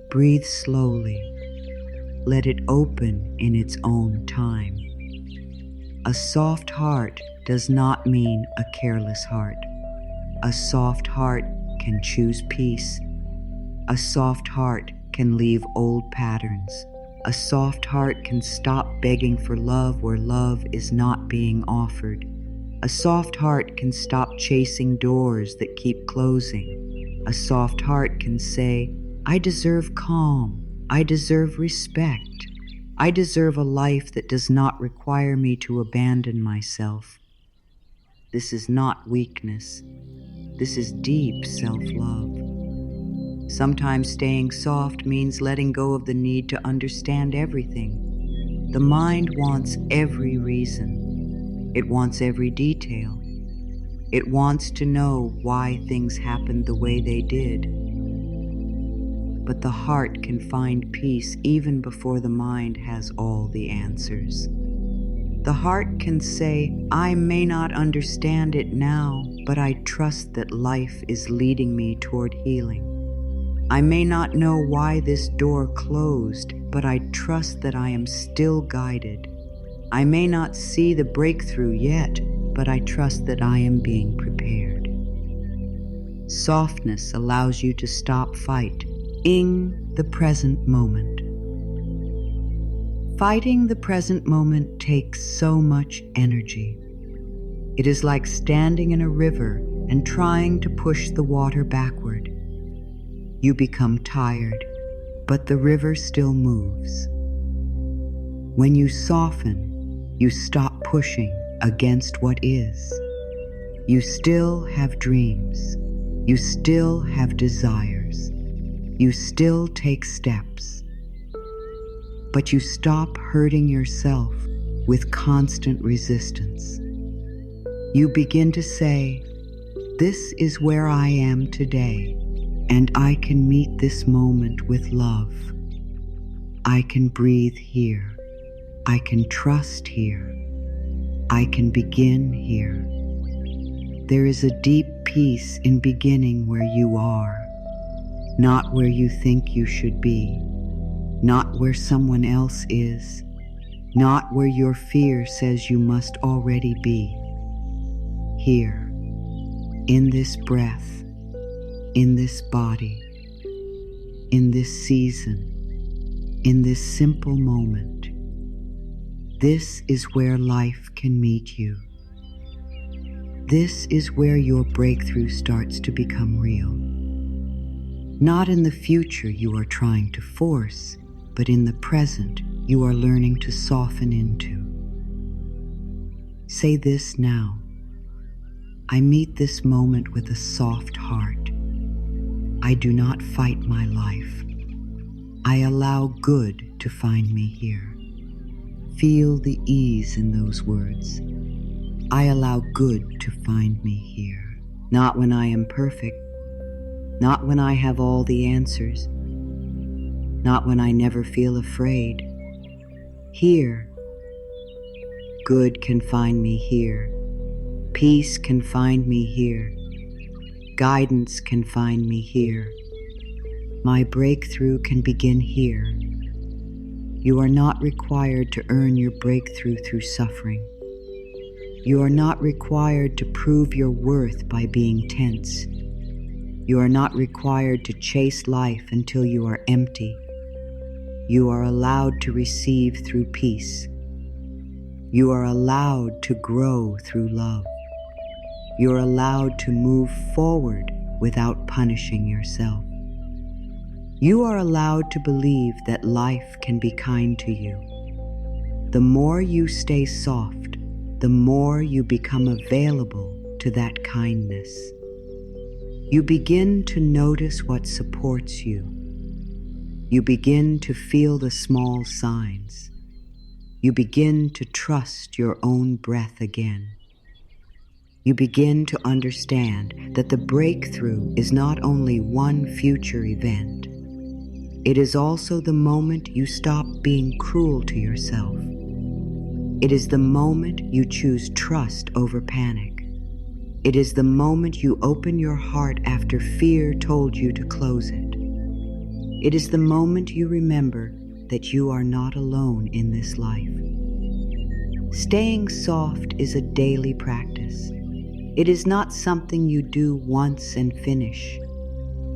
Breathe slowly. Let it open in its own time. A soft heart does not mean a careless heart. A soft heart can choose peace. A soft heart can leave old patterns. A soft heart can stop begging for love where love is not being offered. A soft heart can stop chasing doors that keep closing. A soft heart can say, I deserve calm. I deserve respect. I deserve a life that does not require me to abandon myself. This is not weakness. This is deep self-love. Sometimes staying soft means letting go of the need to understand everything. The mind wants every reason. It wants every detail. It wants to know why things happened the way they did. But the heart can find peace even before the mind has all the answers. The heart can say, I may not understand it now, but I trust that life is leading me toward healing. I may not know why this door closed, but I trust that I am still guided. I may not see the breakthrough yet, but I trust that I am being prepared. Softness allows you to stop fighting the present moment. Fighting the present moment takes so much energy. It is like standing in a river and trying to push the water backward. You become tired, but the river still moves. When you soften, you stop pushing against what is. You still have dreams. You still have desires. You still take steps. But you stop hurting yourself with constant resistance. You begin to say, this is where I am today, and I can meet this moment with love. I can breathe here. I can trust here. I can begin here. There is a deep peace in beginning where you are, not where you think you should be. Not where someone else is, not where your fear says you must already be. Here, in this breath, in this body, in this season, in this simple moment, this is where life can meet you. This is where your breakthrough starts to become real. Not in the future you are trying to force, but in the present, you are learning to soften into. Say this now. I meet this moment with a soft heart. I do not fight my life. I allow good to find me here. Feel the ease in those words. I allow good to find me here. Not when I am perfect. Not when I have all the answers. Not when I never feel afraid. Here, Good can find me here. Peace can find me here. Guidance can find me here. My breakthrough can begin here. You are not required to earn your breakthrough through suffering. You are not required to prove your worth by being tense. You are not required to chase life until you are empty. You are allowed to receive through peace. You are allowed to grow through love. You are allowed to move forward without punishing yourself. You are allowed to believe that life can be kind to you. The more you stay soft, the more you become available to that kindness. You begin to notice what supports you. You begin to feel the small signs. You begin to trust your own breath again. You begin to understand that the breakthrough is not only one future event. It is also the moment you stop being cruel to yourself. It is the moment you choose trust over panic. It is the moment you open your heart after fear told you to close it. It is the moment you remember that you are not alone in this life. Staying soft is a daily practice. It is not something you do once and finish.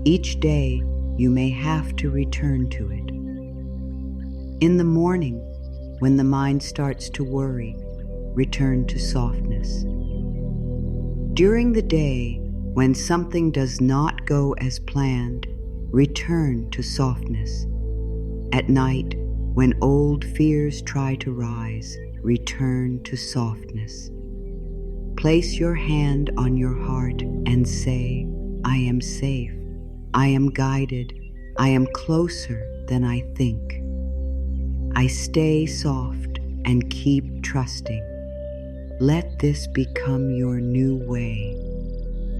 Each day, you may have to return to it. In the morning, when the mind starts to worry, return to softness. During the day, when something does not go as planned, return to softness. At night, when old fears try to rise, return to softness. Place your hand on your heart and say, I am safe, I am guided, I am closer than I think. I stay soft and keep trusting. Let this become your new way.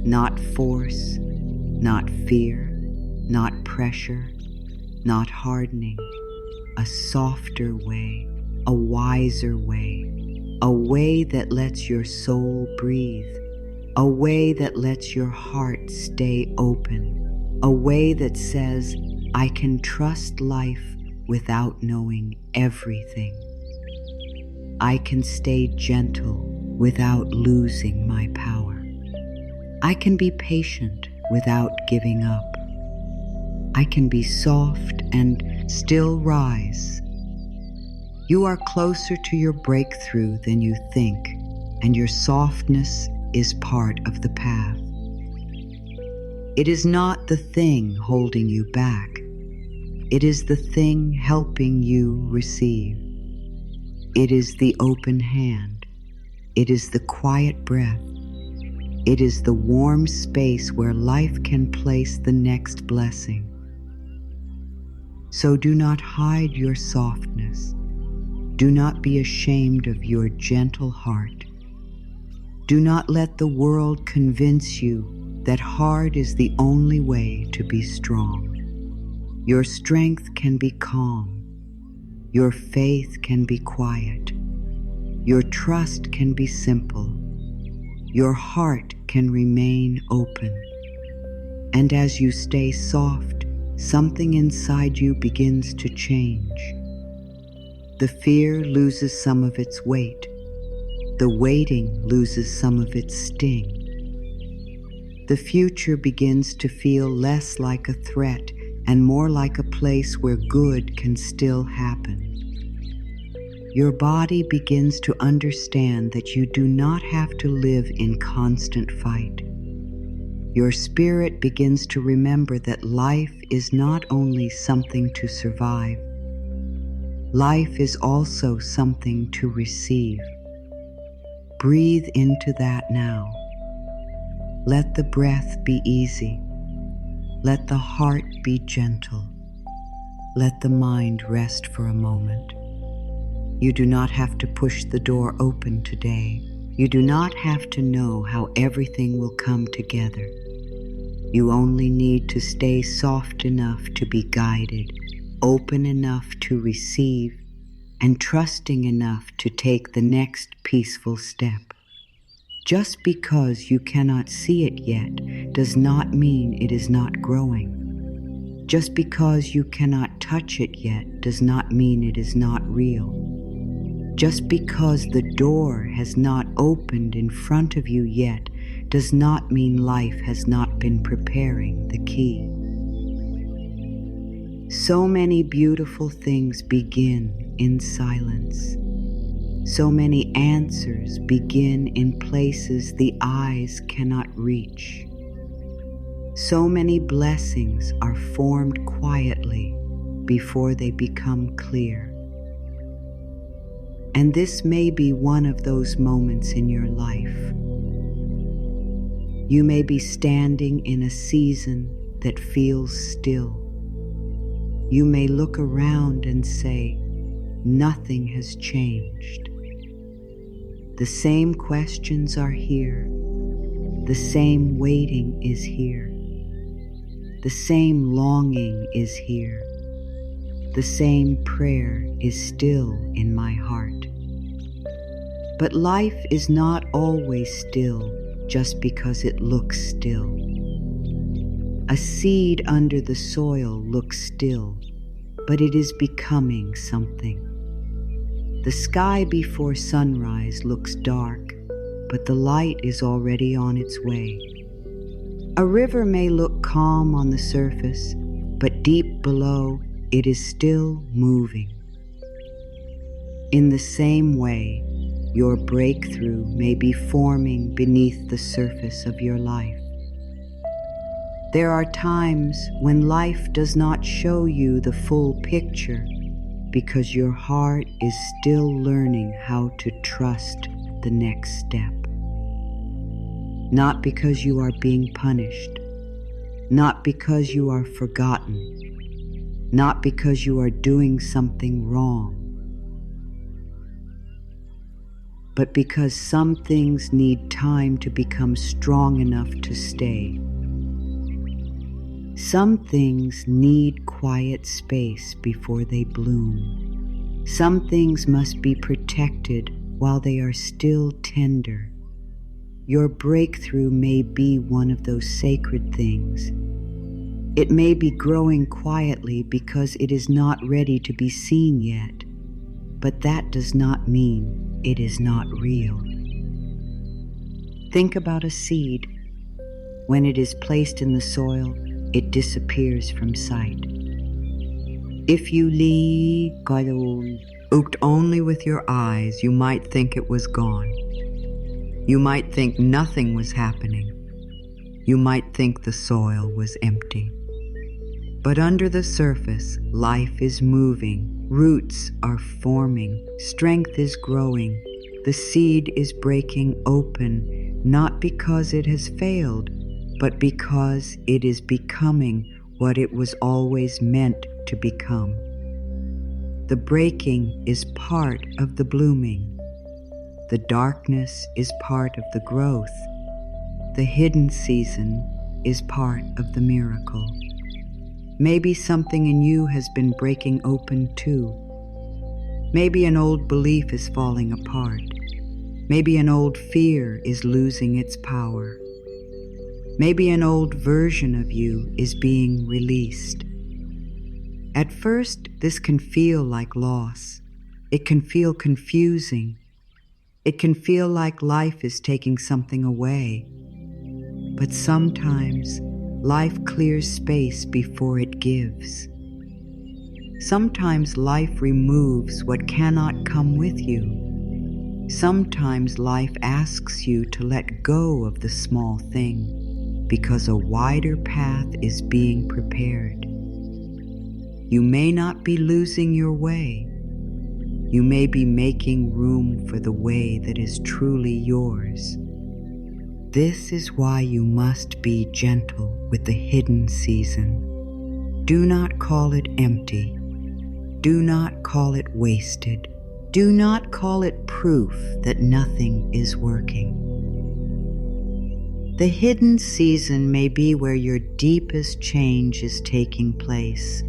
Not force, not fear, not pressure, not hardening. A softer way, a wiser way, a way that lets your soul breathe, a way that lets your heart stay open, a way that says, I can trust life without knowing everything. I can stay gentle without losing my power. I can be patient without giving up. I can be soft and still rise. You are closer to your breakthrough than you think, and your softness is part of the path. It is not the thing holding you back. It is the thing helping you receive. It is the open hand. It is the quiet breath. It is the warm space where life can place the next blessing. So do not hide your softness. Do not be ashamed of your gentle heart. Do not let the world convince you that hard is the only way to be strong. Your strength can be calm. Your faith can be quiet. Your trust can be simple. Your heart can remain open. And as you stay soft, something inside you begins to change. The fear loses some of its weight. The waiting loses some of its sting. The future begins to feel less like a threat and more like a place where good can still happen. Your body begins to understand that you do not have to live in constant fight. Your spirit begins to remember that life is not only something to survive, life is also something to receive. Breathe into that now. Let the breath be easy. Let the heart be gentle. Let the mind rest for a moment. You do not have to push the door open today. You do not have to know how everything will come together. You only need to stay soft enough to be guided, open enough to receive, and trusting enough to take the next peaceful step. Just because you cannot see it yet does not mean it is not growing. Just because you cannot touch it yet does not mean it is not real. Just because the door has not opened in front of you yet does not mean life has not been preparing the key. So many beautiful things begin in silence. So many answers begin in places the eyes cannot reach. So many blessings are formed quietly before they become clear. And this may be one of those moments in your life. You may be standing in a season that feels still. You may look around and say, nothing has changed. The same questions are here. The same waiting is here. The same longing is here. The same prayer is still in my heart. But life is not always still just because it looks still. A seed under the soil looks still, but it is becoming something. The sky before sunrise looks dark, but the light is already on its way. A river may look calm on the surface, but deep below, it is still moving. In the same way, your breakthrough may be forming beneath the surface of your life. There are times when life does not show you the full picture because your heart is still learning how to trust the next step. Not because you are being punished, not because you are forgotten, not because you are doing something wrong, but because some things need time to become strong enough to stay. Some things need quiet space before they bloom. Some things must be protected while they are still tender. Your breakthrough may be one of those sacred things. It may be growing quietly because it is not ready to be seen yet, but that does not mean it is not real. Think about a seed. When it is placed in the soil, it disappears from sight. If you looked only with your eyes, you might think it was gone. You might think nothing was happening. You might think the soil was empty. But under the surface, life is moving, roots are forming, strength is growing. The seed is breaking open, not because it has failed, but because it is becoming what it was always meant to become. The breaking is part of the blooming. The darkness is part of the growth. The hidden season is part of the miracle. Maybe something in you has been breaking open too. Maybe an old belief is falling apart. Maybe an old fear is losing its power. Maybe an old version of you is being released. At first, this can feel like loss. It can feel confusing. It can feel like life is taking something away. But sometimes, life clears space before it gives. Sometimes life removes what cannot come with you. Sometimes life asks you to let go of the small thing because a wider path is being prepared. You may not be losing your way. You may be making room for the way that is truly yours. This is why you must be gentle with the hidden season. Do not call it empty. Do not call it wasted. Do not call it proof that nothing is working. The hidden season may be where your deepest change is taking place.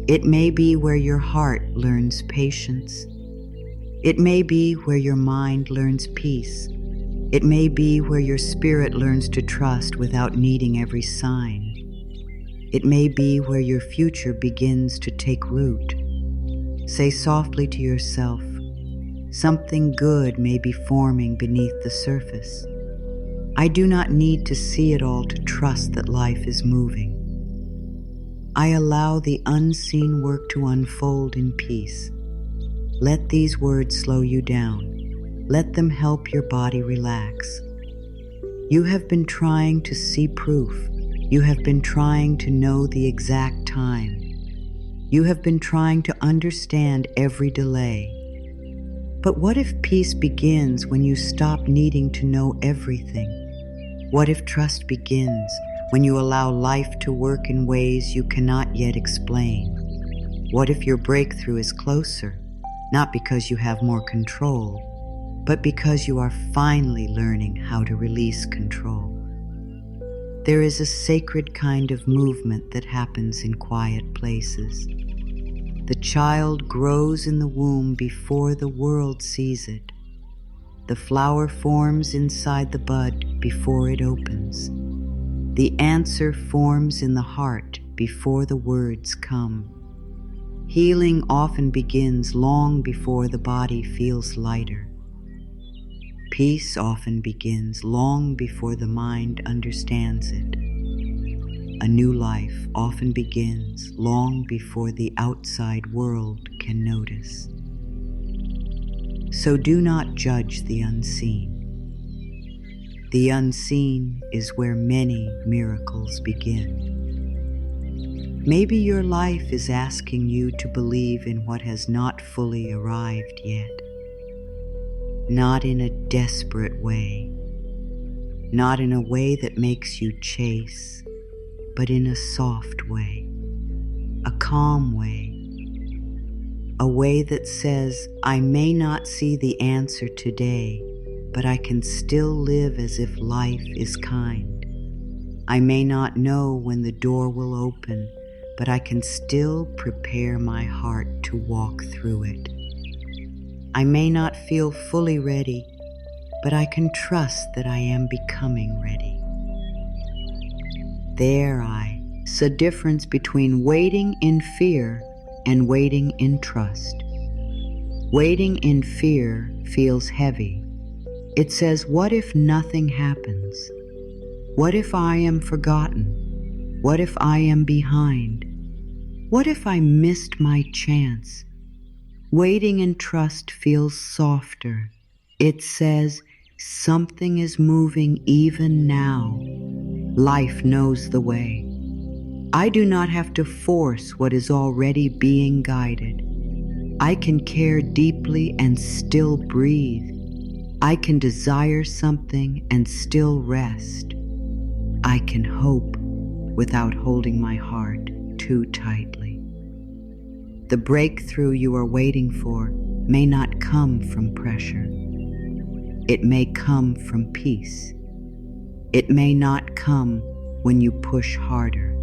It may be where your heart learns patience. It may be where your mind learns peace. It may be where your spirit learns to trust without needing every sign. It may be where your future begins to take root. Say softly to yourself, something good may be forming beneath the surface. I do not need to see it all to trust that life is moving. I allow the unseen work to unfold in peace. Let these words slow you down. Let them help your body relax. You have been trying to see proof. You have been trying to know the exact time. You have been trying to understand every delay. But what if peace begins when you stop needing to know everything? What if trust begins when you allow life to work in ways you cannot yet explain? What if your breakthrough is closer, not because you have more control, but because you are finally learning how to release control? There is a sacred kind of movement that happens in quiet places. The child grows in the womb before the world sees it. The flower forms inside the bud before it opens. The answer forms in the heart before the words come. Healing often begins long before the body feels lighter. Peace often begins long before the mind understands it. A new life often begins long before the outside world can notice. So do not judge the unseen. The unseen is where many miracles begin. Maybe your life is asking you to believe in what has not fully arrived yet. Not in a desperate way, not in a way that makes you chase, but in a soft way, a calm way, a way that says, I may not see the answer today, but I can still live as if life is kind. I may not know when the door will open, but I can still prepare my heart to walk through it. I may not feel fully ready, but I can trust that I am becoming ready. There's a difference between waiting in fear and waiting in trust. Waiting in fear feels heavy. It says, what if nothing happens? What if I am forgotten? What if I am behind? What if I missed my chance? Waiting in trust feels softer. It says, something is moving even now. Life knows the way. I do not have to force what is already being guided. I can care deeply and still breathe. I can desire something and still rest. I can hope without holding my heart too tightly. The breakthrough you are waiting for may not come from pressure. It may come from peace. It may not come when you push harder.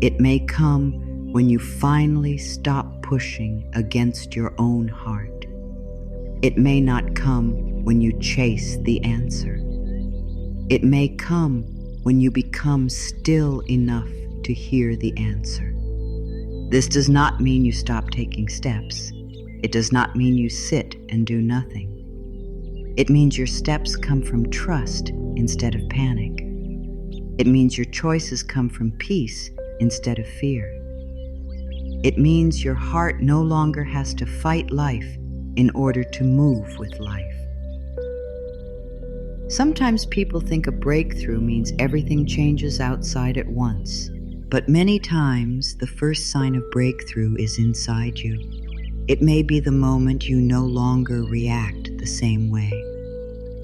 It may come when you finally stop pushing against your own heart. It may not come when you chase the answer. It may come when you become still enough to hear the answer. This does not mean you stop taking steps. It does not mean you sit and do nothing. It means your steps come from trust instead of panic. It means your choices come from peace instead of fear. It means your heart no longer has to fight life in order to move with life. Sometimes people think a breakthrough means everything changes outside at once. But many times, the first sign of breakthrough is inside you. It may be the moment you no longer react the same way.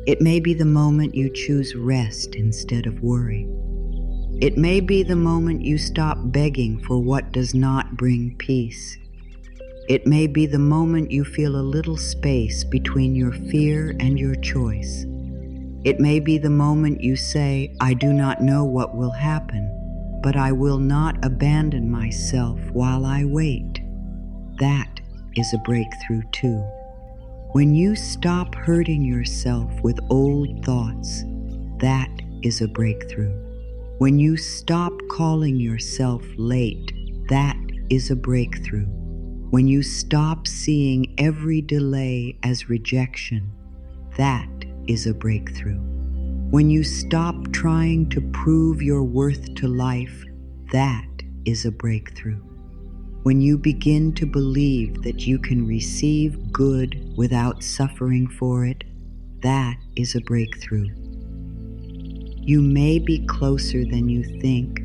It may be the moment you choose rest instead of worry. It may be the moment you stop begging for what does not bring peace. It may be the moment you feel a little space between your fear and your choice. It may be the moment you say, I do not know what will happen, but I will not abandon myself while I wait. That is a breakthrough too. When you stop hurting yourself with old thoughts, that is a breakthrough. When you stop calling yourself late, that is a breakthrough. When you stop seeing every delay as rejection, that is a breakthrough. When you stop trying to prove your worth to life, that is a breakthrough. When you begin to believe that you can receive good without suffering for it, that is a breakthrough. You may be closer than you think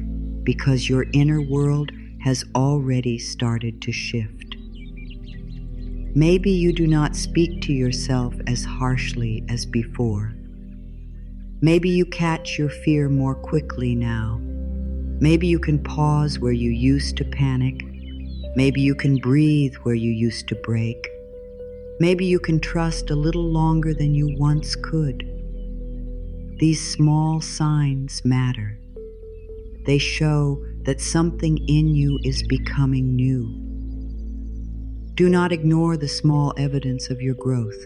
because your inner world has already started to shift. Maybe you do not speak to yourself as harshly as before. Maybe you catch your fear more quickly now. Maybe you can pause where you used to panic. Maybe you can breathe where you used to break. Maybe you can trust a little longer than you once could. These small signs matter. They show that something in you is becoming new. Do not ignore the small evidence of your growth.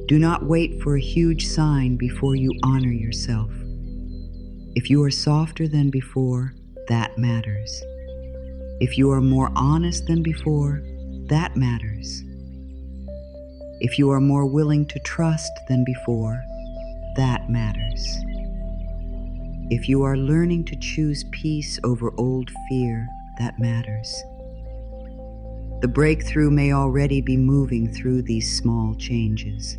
Do not wait for a huge sign before you honor yourself. If you are softer than before, that matters. If you are more honest than before, that matters. If you are more willing to trust than before, that matters. If you are learning to choose peace over old fear, that matters. The breakthrough may already be moving through these small changes.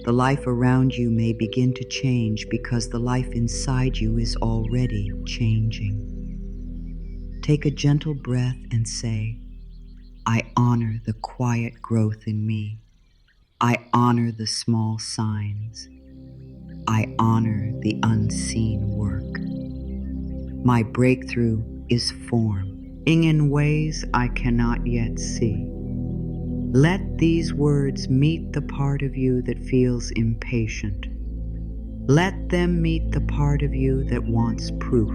The life around you may begin to change because the life inside you is already changing. Take a gentle breath and say, I honor the quiet growth in me. I honor the small signs. I honor the unseen work. My breakthrough is forming in ways I cannot yet see. Let these words meet the part of you that feels impatient. Let them meet the part of you that wants proof.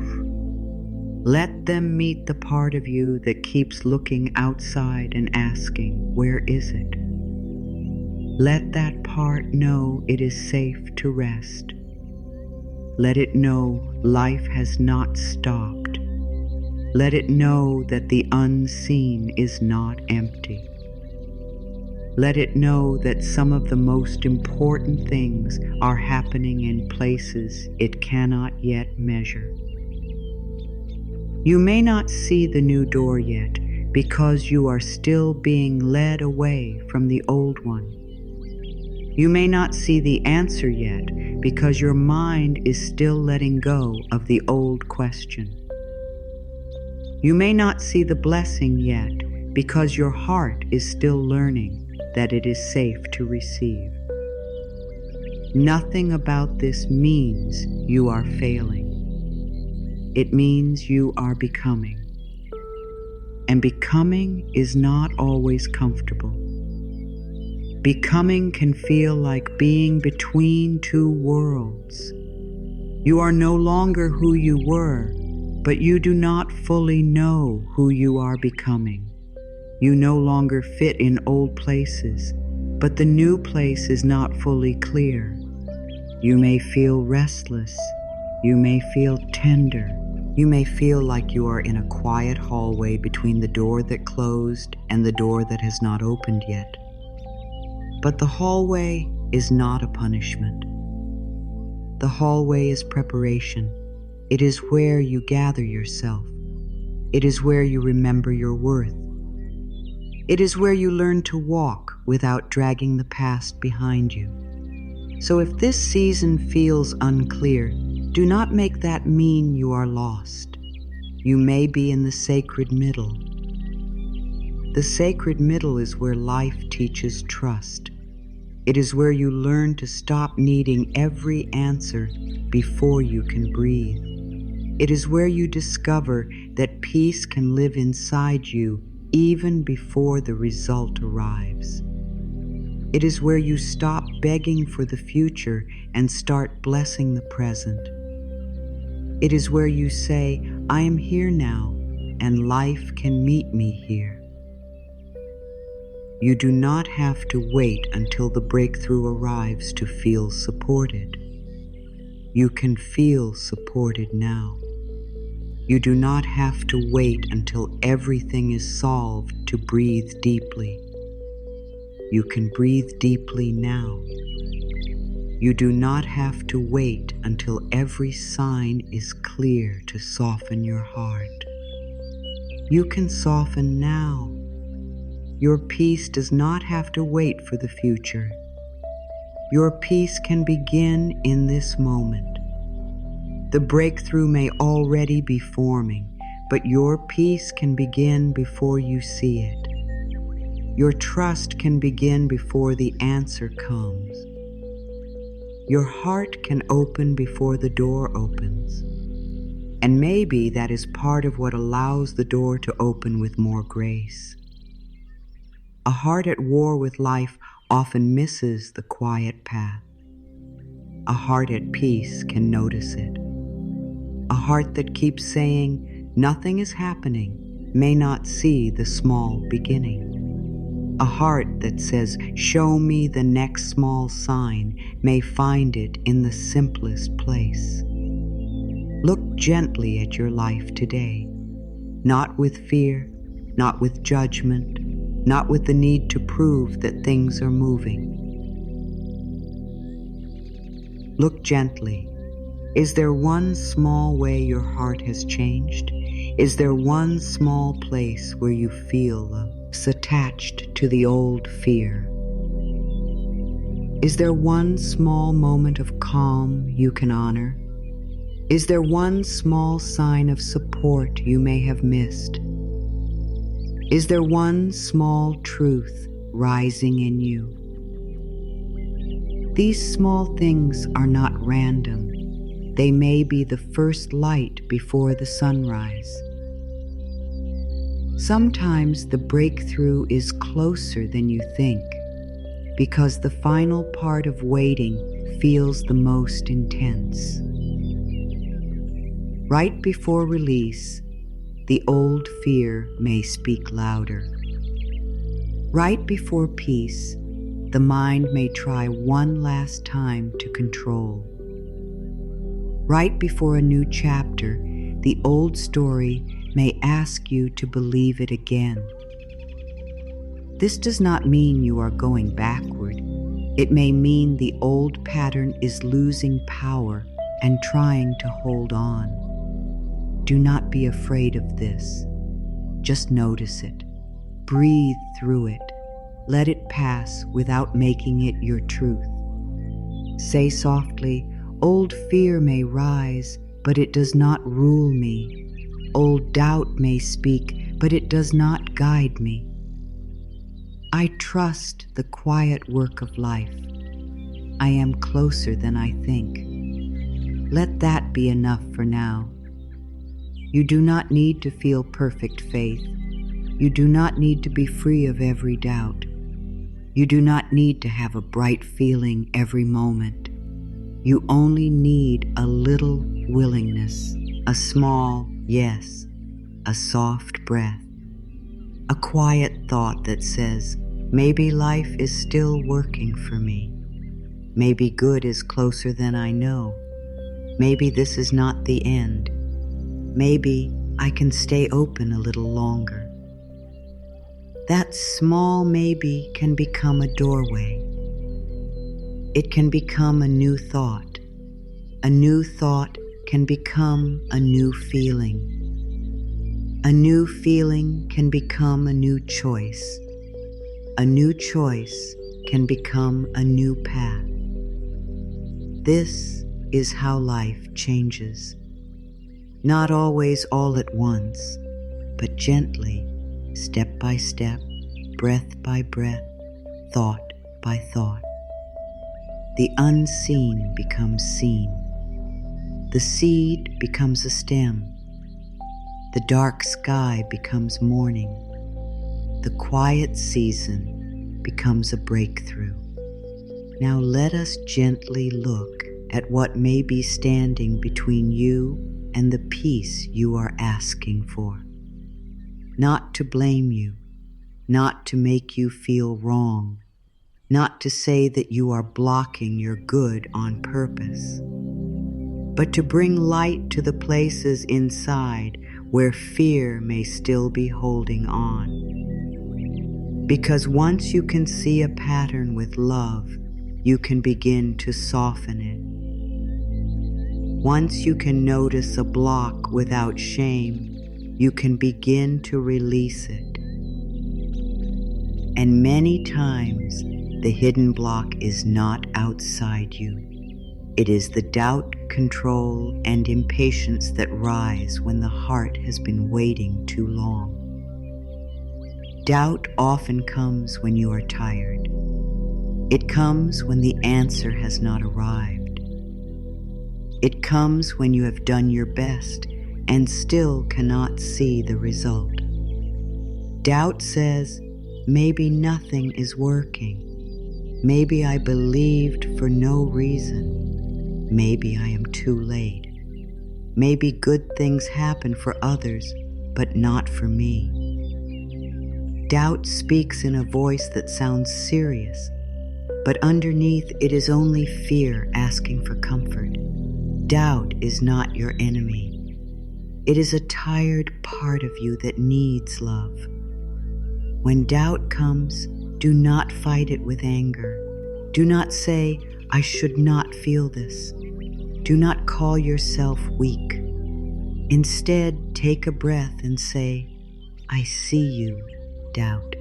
Let them meet the part of you that keeps looking outside and asking, where is it? Let that part know it is safe to rest. Let it know life has not stopped. Let it know that the unseen is not empty. Let it know that some of the most important things are happening in places it cannot yet measure. You may not see the new door yet because you are still being led away from the old one. You may not see the answer yet because your mind is still letting go of the old question. You may not see the blessing yet because your heart is still learning that it is safe to receive. Nothing about this means you are failing. It means you are becoming. And becoming is not always comfortable. Becoming can feel like being between two worlds. You are no longer who you were, but you do not fully know who you are becoming. You no longer fit in old places, but the new place is not fully clear. You may feel restless. You may feel tender. You may feel like you are in a quiet hallway between the door that closed and the door that has not opened yet. But the hallway is not a punishment. The hallway is preparation. It is where you gather yourself. It is where you remember your worth. It is where you learn to walk without dragging the past behind you. So if this season feels unclear, do not make that mean you are lost. You may be in the sacred middle. The sacred middle is where life teaches trust. It is where you learn to stop needing every answer before you can breathe. It is where you discover that peace can live inside you even before the result arrives. It is where you stop begging for the future and start blessing the present. It is where you say, I am here now, and life can meet me here. You do not have to wait until the breakthrough arrives to feel supported. You can feel supported now. You do not have to wait until everything is solved to breathe deeply. You can breathe deeply now. You do not have to wait until every sign is clear to soften your heart. You can soften now. Your peace does not have to wait for the future. Your peace can begin in this moment. The breakthrough may already be forming, but your peace can begin before you see it. Your trust can begin before the answer comes. Your heart can open before the door opens. And maybe that is part of what allows the door to open with more grace. A heart at war with life often misses the quiet path. A heart at peace can notice it. A heart that keeps saying, "Nothing is happening," may not see the small beginning. A heart that says, "Show me the next small sign," may find it in the simplest place. Look gently at your life today, not with fear, not with judgment, not with the need to prove that things are moving. Look gently. Is there one small way your heart has changed? Is there one small place where you feel attached to the old fear? Is there one small moment of calm you can honor? Is there one small sign of support you may have missed? Is there one small truth rising in you? These small things are not random. They may be the first light before the sunrise. Sometimes the breakthrough is closer than you think, because the final part of waiting feels the most intense. Right before release, the old fear may speak louder. Right before peace, the mind may try one last time to control. Right before a new chapter, the old story may ask you to believe it again. This does not mean you are going backward. It may mean the old pattern is losing power and trying to hold on. Do not be afraid of this. Just notice it. Breathe through it. Let it pass without making it your truth. Say softly, "Old fear may rise, but it does not rule me. Old doubt may speak, but it does not guide me. I trust the quiet work of life. I am closer than I think." Let that be enough for now. You do not need to feel perfect faith. You do not need to be free of every doubt. You do not need to have a bright feeling every moment. You only need a little willingness, a small yes, a soft breath, a quiet thought that says, "Maybe life is still working for me. Maybe good is closer than I know. Maybe this is not the end. Maybe I can stay open a little longer." That small maybe can become a doorway. It can become a new thought. A new thought can become a new feeling. A new feeling can become a new choice. A new choice can become a new path. This is how life changes. Not always all at once, but gently, step by step, breath by breath, thought by thought. The unseen becomes seen. The seed becomes a stem. The dark sky becomes morning. The quiet season becomes a breakthrough. Now let us gently look at what may be standing between you and the peace you are asking for. Not to blame you, not to make you feel wrong, not to say that you are blocking your good on purpose, but to bring light to the places inside where fear may still be holding on. Because once you can see a pattern with love, you can begin to soften it. Once you can notice a block without shame, you can begin to release it. And many times, the hidden block is not outside you. It is the doubt, control, and impatience that rise when the heart has been waiting too long. Doubt often comes when you are tired. It comes when the answer has not arrived. It comes when you have done your best and still cannot see the result. Doubt says, maybe nothing is working. Maybe I believed for no reason. Maybe I am too late. Maybe good things happen for others, but not for me. Doubt speaks in a voice that sounds serious, but underneath it is only fear asking for comfort. Doubt is not your enemy. It is a tired part of you that needs love. When doubt comes, do not fight it with anger. Do not say, I should not feel this. Do not call yourself weak. Instead, take a breath and say, I see you, doubt.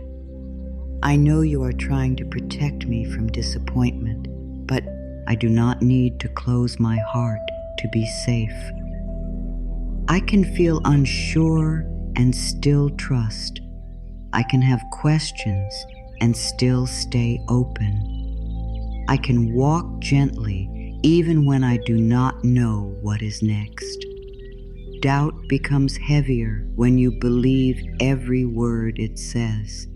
I know you are trying to protect me from disappointment, but I do not need to close my heart to be safe. I can feel unsure and still trust. I can have questions and still stay open. I can walk gently even when I do not know what is next. Doubt becomes heavier when you believe every word it says.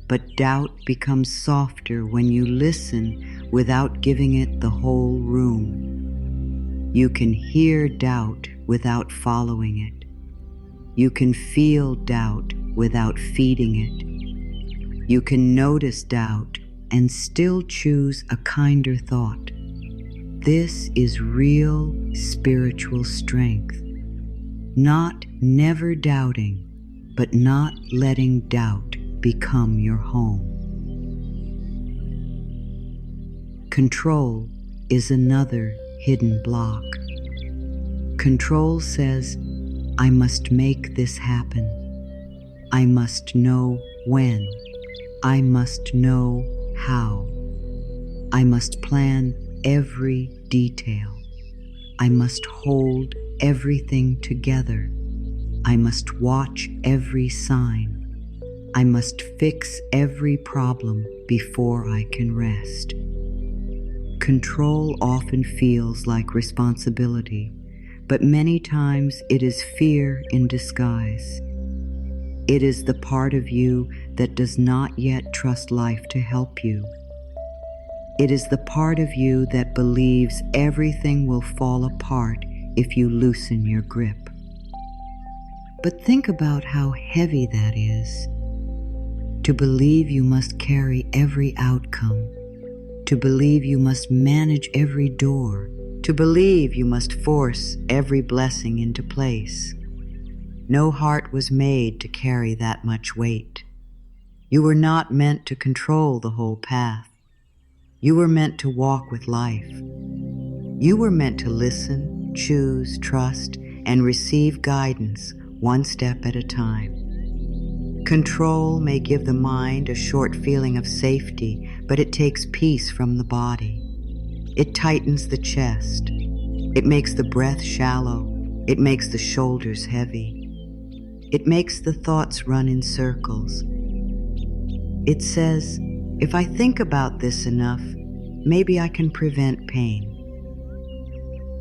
But doubt becomes softer when you listen without giving it the whole room. You can hear doubt without following it. You can feel doubt without feeding it. You can notice doubt and still choose a kinder thought. This is real spiritual strength. Not never doubting, but not letting doubt become your home. Control is another hidden block. Control says, I must make this happen. I must know when. I must know how. I must plan every detail. I must hold everything together. I must watch every sign. I must fix every problem before I can rest. Control often feels like responsibility, but many times it is fear in disguise. It is the part of you that does not yet trust life to help you. It is the part of you that believes everything will fall apart if you loosen your grip. But think about how heavy that is. To believe you must carry every outcome, to believe you must manage every door, to believe you must force every blessing into place. No heart was made to carry that much weight. You were not meant to control the whole path. You were meant to walk with life. You were meant to listen, choose, trust, and receive guidance one step at a time. Control may give the mind a short feeling of safety, but it takes peace from the body. It tightens the chest. It makes the breath shallow. It makes the shoulders heavy. It makes the thoughts run in circles. It says, if I think about this enough, maybe I can prevent pain.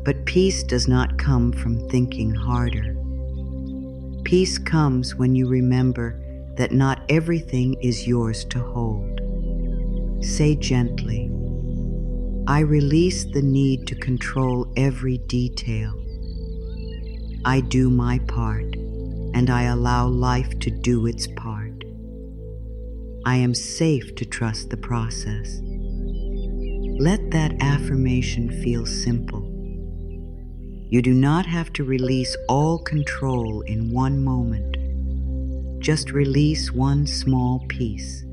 But peace does not come from thinking harder. Peace comes when you remember that not everything is yours to hold. Say gently, I release the need to control every detail. I do my part, and I allow life to do its part. I am safe to trust the process. Let that affirmation feel simple. You do not have to release all control in one moment. Just release one small piece.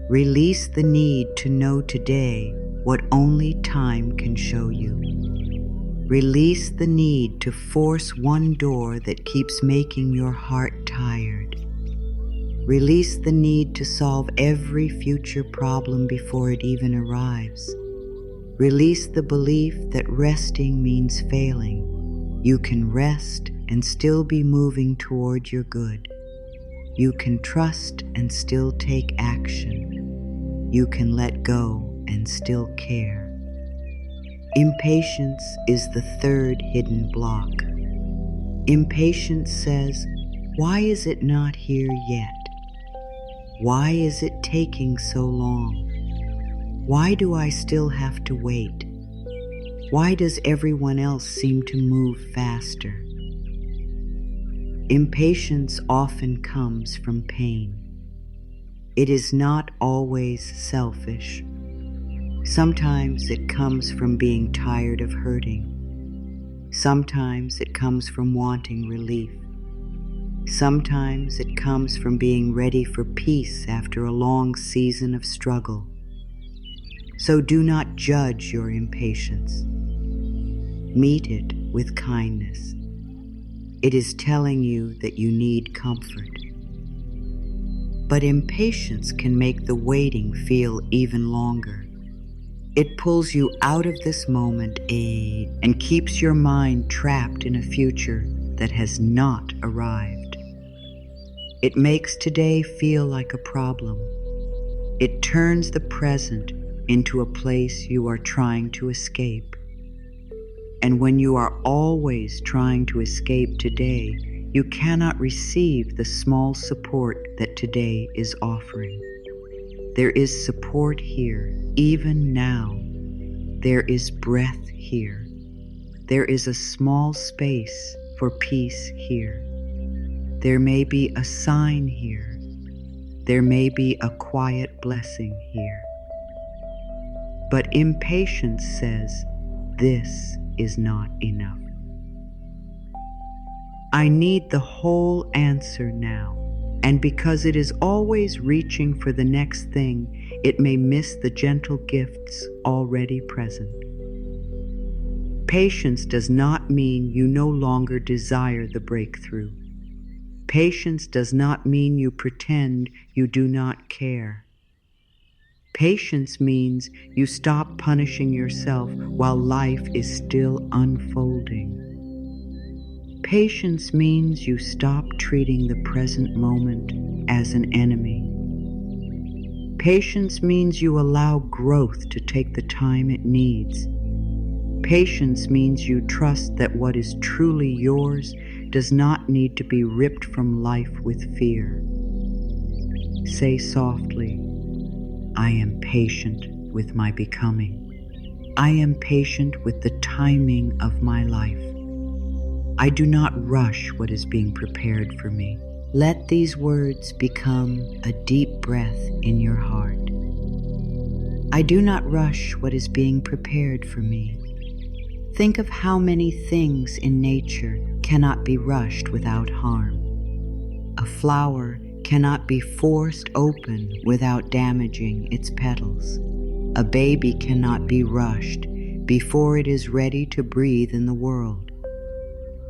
Release the need to know today what only time can show you. Release the need to force one door that keeps making your heart tired. Release the need to solve every future problem before it even arrives. Release the belief that resting means failing. You can rest and still be moving toward your good. You can trust and still take action. You can let go and still care. Impatience is the third hidden block. Impatience says, "Why is it not here yet? Why is it taking so long? Why do I still have to wait? Why does everyone else seem to move faster?" Impatience often comes from pain. It is not always selfish. Sometimes it comes from being tired of hurting. Sometimes it comes from wanting relief. Sometimes it comes from being ready for peace after a long season of struggle. So do not judge your impatience. Meet it with kindness. It is telling you that you need comfort. But impatience can make the waiting feel even longer. It pulls you out of this moment and keeps your mind trapped in a future that has not arrived. It makes today feel like a problem. It turns the present into a place you are trying to escape. And when you are always trying to escape today, you cannot receive the small support that today is offering. There is support here, even now. There is breath here. There is a small space for peace here. There may be a sign here. There may be a quiet blessing here. But impatience says, this is not enough. I need the whole answer now, and because it is always reaching for the next thing, it may miss the gentle gifts already present. Patience does not mean you no longer desire the breakthrough. Patience does not mean you pretend you do not care. Patience means you stop punishing yourself while life is still unfolding. Patience means you stop treating the present moment as an enemy. Patience means you allow growth to take the time it needs. Patience means you trust that what is truly yours does not need to be ripped from life with fear. Say softly, I am patient with my becoming. I am patient with the timing of my life. I do not rush what is being prepared for me. Let these words become a deep breath in your heart. I do not rush what is being prepared for me. Think of how many things in nature cannot be rushed without harm. A flower cannot be forced open without damaging its petals. A baby cannot be rushed before it is ready to breathe in the world.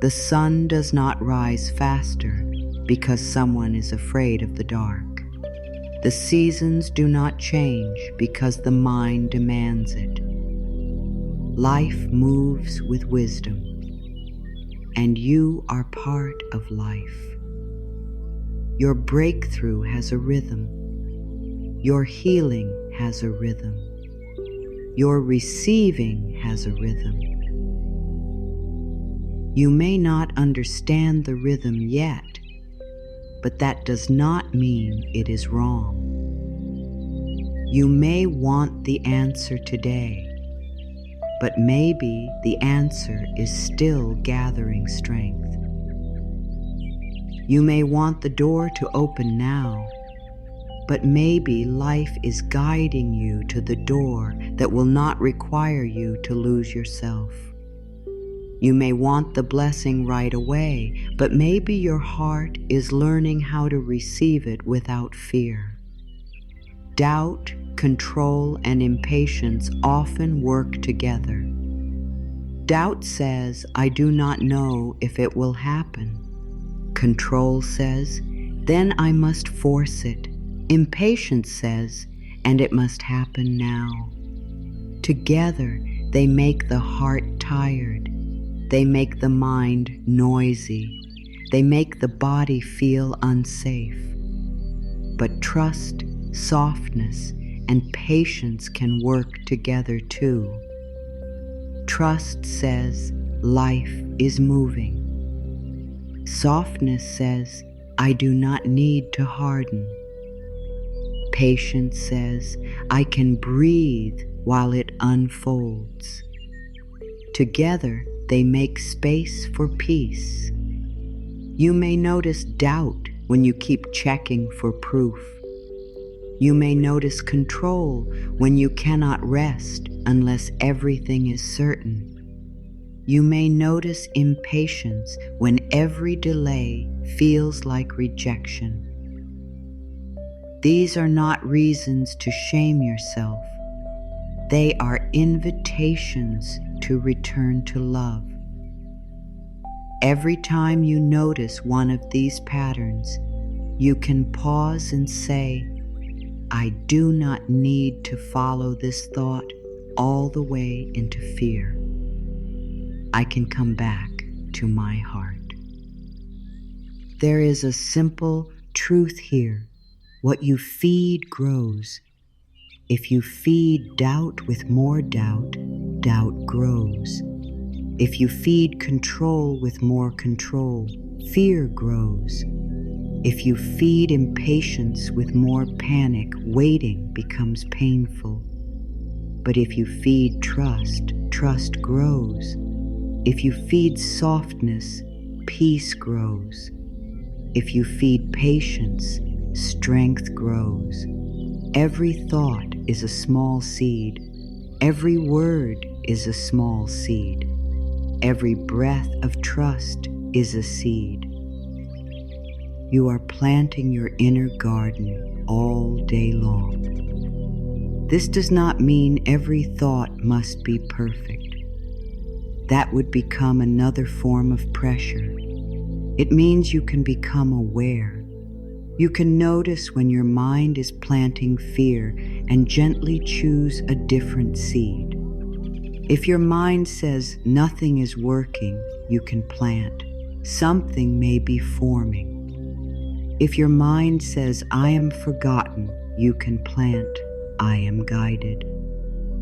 The sun does not rise faster because someone is afraid of the dark. The seasons do not change because the mind demands it. Life moves with wisdom, and you are part of life. Your breakthrough has a rhythm. Your healing has a rhythm. Your receiving has a rhythm. You may not understand the rhythm yet, but that does not mean it is wrong. You may want the answer today, but maybe the answer is still gathering strength. You may want the door to open now, but maybe life is guiding you to the door that will not require you to lose yourself. You may want the blessing right away, but maybe your heart is learning how to receive it without fear. Doubt, control, and impatience often work together. Doubt says, I do not know if it will happen. Control says, then I must force it. Impatience says, and it must happen now. Together, they make the heart tired. They make the mind noisy. They make the body feel unsafe. But trust, softness, and patience can work together too. Trust says, life is moving. Softness says, I do not need to harden. Patience says, I can breathe while it unfolds. Together, they make space for peace. You may notice doubt when you keep checking for proof. You may notice control when you cannot rest unless everything is certain. You may notice impatience when every delay feels like rejection. These are not reasons to shame yourself. They are invitations to return to love. Every time you notice one of these patterns, you can pause and say, I do not need to follow this thought all the way into fear. I can come back to my heart. There is a simple truth here. What you feed grows. If you feed doubt with more doubt, doubt grows. If you feed control with more control, fear grows. If you feed impatience with more panic, waiting becomes painful. But if you feed trust, trust grows. If you feed softness, peace grows. If you feed patience, strength grows. Every thought is a small seed. Every word is a small seed. Every breath of trust is a seed. You are planting your inner garden all day long. This does not mean every thought must be perfect. That would become another form of pressure. It means you can become aware. You can notice when your mind is planting fear and gently choose a different seed. If your mind says nothing is working, you can plant. Something may be forming. If your mind says, I am forgotten, you can plant, I am guided.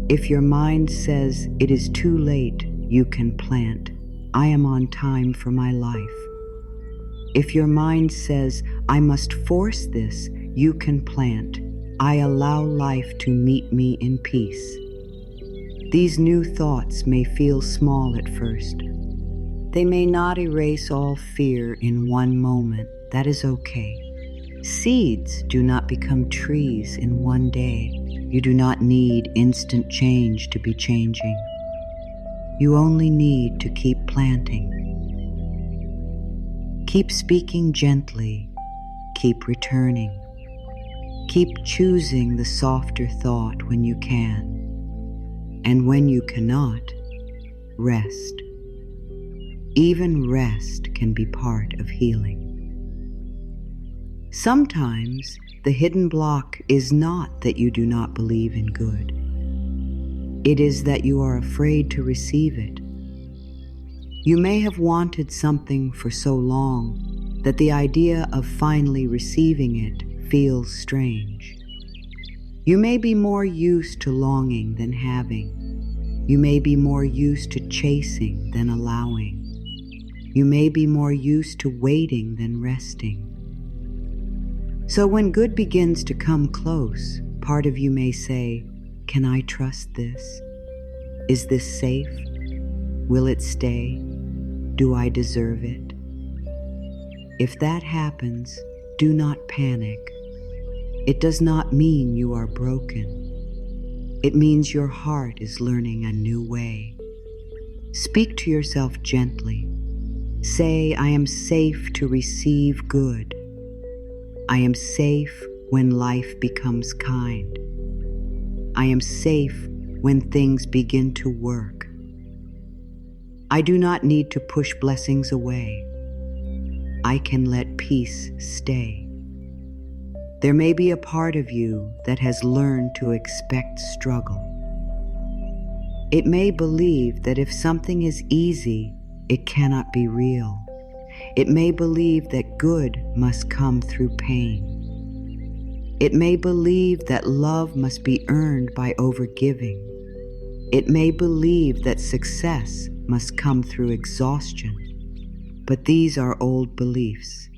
If your mind says, it is too late, you can plant, I am on time for my life. If your mind says, I must force this, you can plant, I allow life to meet me in peace. These new thoughts may feel small at first. They may not erase all fear in one moment. That is okay. Seeds do not become trees in one day. You do not need instant change to be changing. You only need to keep planting. Keep speaking gently. Keep returning. Keep choosing the softer thought when you can. And when you cannot, rest. Even rest can be part of healing. Sometimes the hidden block is not that you do not believe in good. It is that you are afraid to receive it. You may have wanted something for so long that the idea of finally receiving it feels strange. You may be more used to longing than having. You may be more used to chasing than allowing. You may be more used to waiting than resting. So when good begins to come close, part of you may say, can I trust this? Is this safe? Will it stay? Do I deserve it? If that happens, do not panic. It does not mean you are broken. It means your heart is learning a new way. Speak to yourself gently. Say, I am safe to receive good. I am safe when life becomes kind. I am safe when things begin to work. I do not need to push blessings away. I can let peace stay. There may be a part of you that has learned to expect struggle. It may believe that if something is easy, it cannot be real. It may believe that good must come through pain. It may believe that love must be earned by overgiving. It may believe that success must come through exhaustion. But these are old beliefs.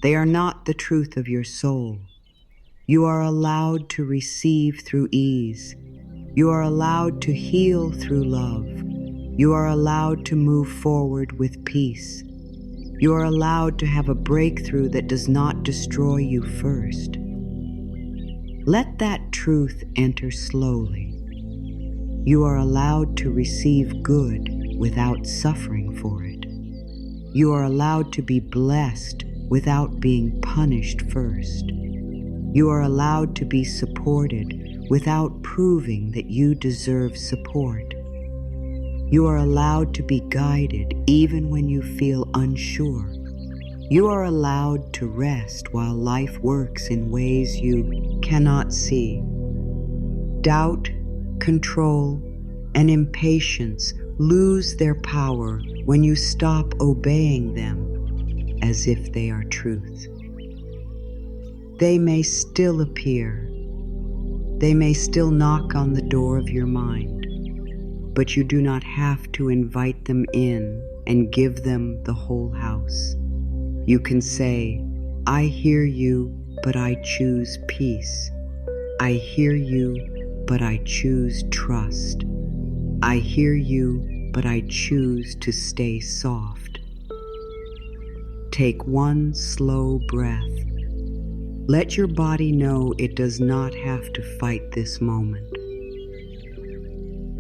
They are not the truth of your soul. You are allowed to receive through ease. You are allowed to heal through love. You are allowed to move forward with peace. You are allowed to have a breakthrough that does not destroy you first. Let that truth enter slowly. You are allowed to receive good without suffering for it. You are allowed to be blessed without being punished first. You are allowed to be supported without proving that you deserve support. You are allowed to be guided even when you feel unsure. You are allowed to rest while life works in ways you cannot see. Doubt, control, and impatience lose their power when you stop obeying them as if they are truth. They may still appear. They may still knock on the door of your mind, but you do not have to invite them in and give them the whole house. You can say, I hear you, but I choose peace. I hear you, but I choose trust. I hear you, but I choose to stay soft. Take one slow breath. Let your body know it does not have to fight this moment.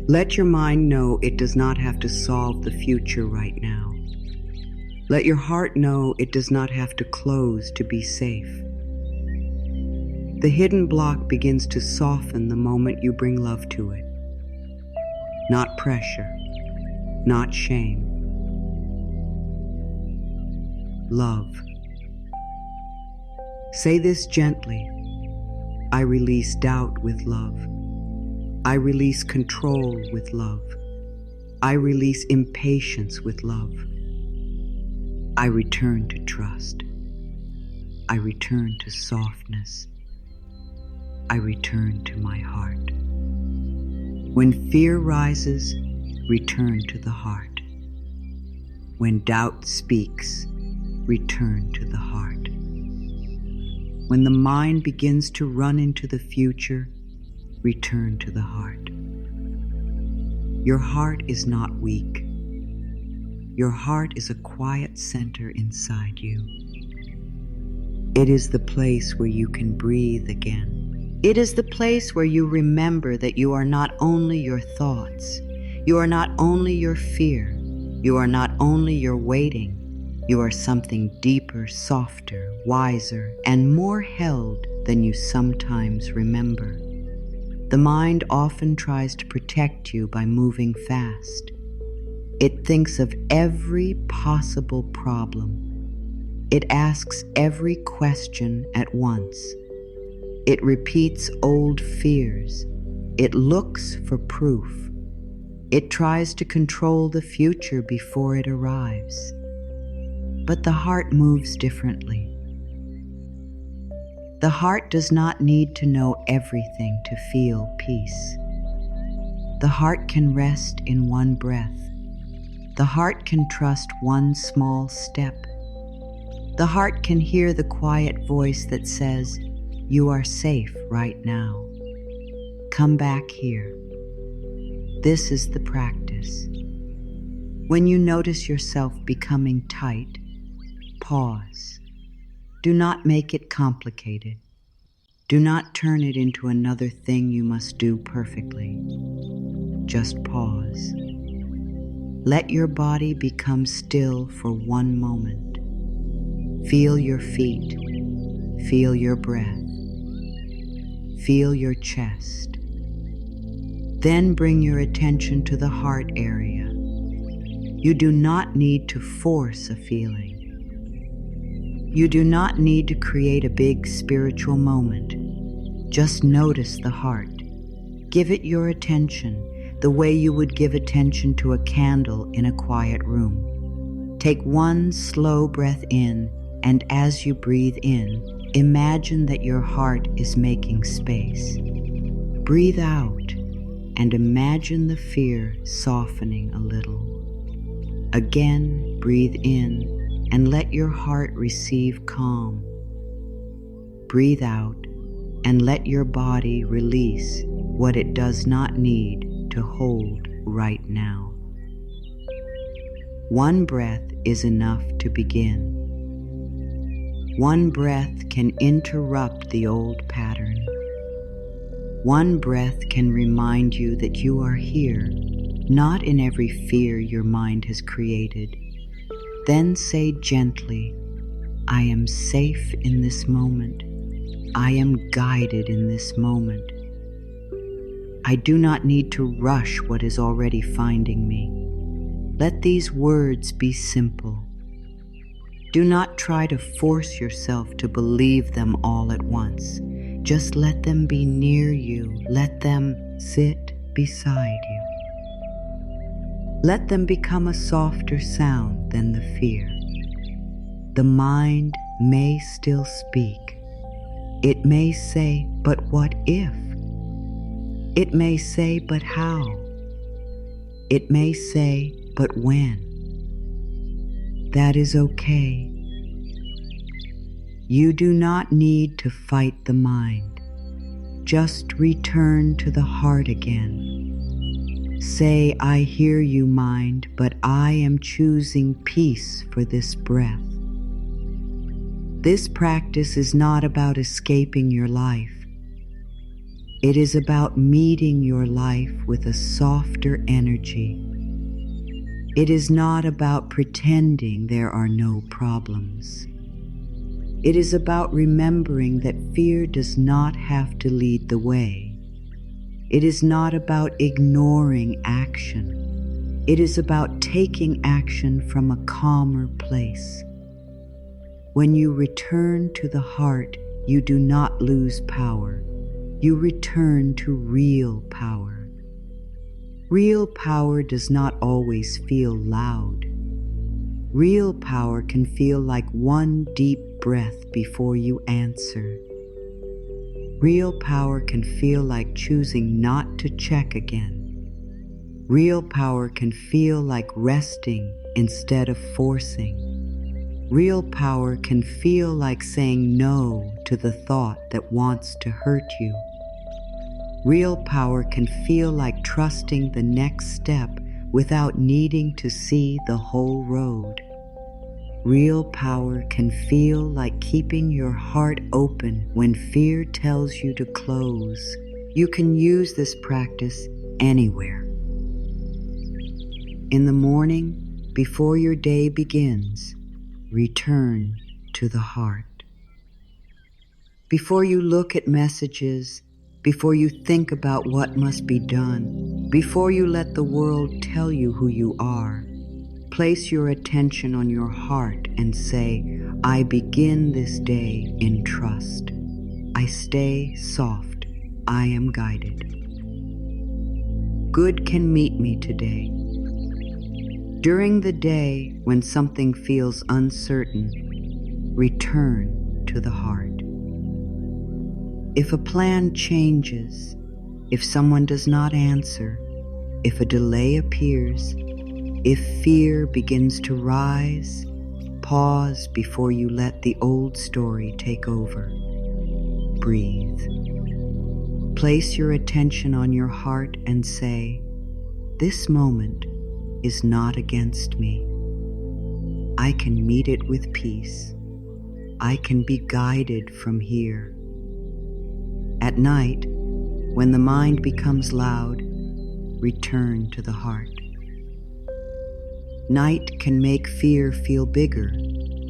Let your mind know it does not have to solve the future right now. Let your heart know it does not have to close to be safe. The hidden block begins to soften the moment you bring love to it. Not pressure, not shame. Love. Say this gently. I release doubt with love. I release control with love. I release impatience with love. I return to trust. I return to softness. I return to my heart. When fear rises, return to the heart. When doubt speaks, return to the heart. When the mind begins to run into the future, return to the heart. Your heart is not weak. Your heart is a quiet center inside you. It is the place where you can breathe again. It is the place where you remember that you are not only your thoughts, you are not only your fear, you are not only your waiting, you are something deeper, softer, wiser, and more held than you sometimes remember. The mind often tries to protect you by moving fast. It thinks of every possible problem. It asks every question at once. It repeats old fears. It looks for proof. It tries to control the future before it arrives. But the heart moves differently. The heart does not need to know everything to feel peace. The heart can rest in one breath. The heart can trust one small step. The heart can hear the quiet voice that says, "You are safe right now. Come back here." This is the practice. When you notice yourself becoming tight, pause. Do not make it complicated. Do not turn it into another thing you must do perfectly. Just pause. Let your body become still for one moment. Feel your feet. Feel your breath. Feel your chest. Then bring your attention to the heart area. You do not need to force a feeling. You do not need to create a big spiritual moment. Just notice the heart. Give it your attention the way you would give attention to a candle in a quiet room. Take one slow breath in, and as you breathe in, imagine that your heart is making space. Breathe out and imagine the fear softening a little. Again, breathe in and let your heart receive calm. Breathe out and let your body release what it does not need to hold right now. One breath is enough to begin. One breath can interrupt the old pattern. One breath can remind you that you are here, not in every fear your mind has created. Then say gently, I am safe in this moment. I am guided in this moment. I do not need to rush what is already finding me. Let these words be simple. Do not try to force yourself to believe them all at once. Just let them be near you. Let them sit beside you. Let them become a softer sound than the fear. The mind may still speak. It may say, but what if? It may say, but how? It may say, but when? That is okay. You do not need to fight the mind. Just return to the heart again. Say, I hear you, mind, but I am choosing peace for this breath. This practice is not about escaping your life. It is about meeting your life with a softer energy. It is not about pretending there are no problems. It is about remembering that fear does not have to lead the way. It is not about ignoring action. It is about taking action from a calmer place. When you return to the heart, you do not lose power. You return to real power. Real power does not always feel loud. Real power can feel like one deep breath before you answer. Real power can feel like choosing not to check again. Real power can feel like resting instead of forcing. Real power can feel like saying no to the thought that wants to hurt you. Real power can feel like trusting the next step without needing to see the whole road. Real power can feel like keeping your heart open when fear tells you to close. You can use this practice anywhere. In the morning, before your day begins, return to the heart. Before you look at messages, before you think about what must be done, before you let the world tell you who you are, place your attention on your heart and say, I begin this day in trust. I stay soft. I am guided. Good can meet me today. During the day, when something feels uncertain, return to the heart. If a plan changes, if someone does not answer, if a delay appears, if fear begins to rise, pause before you let the old story take over. Breathe. Place your attention on your heart and say, This moment is not against me. I can meet it with peace. I can be guided from here. At night, when the mind becomes loud, return to the heart. Night can make fear feel bigger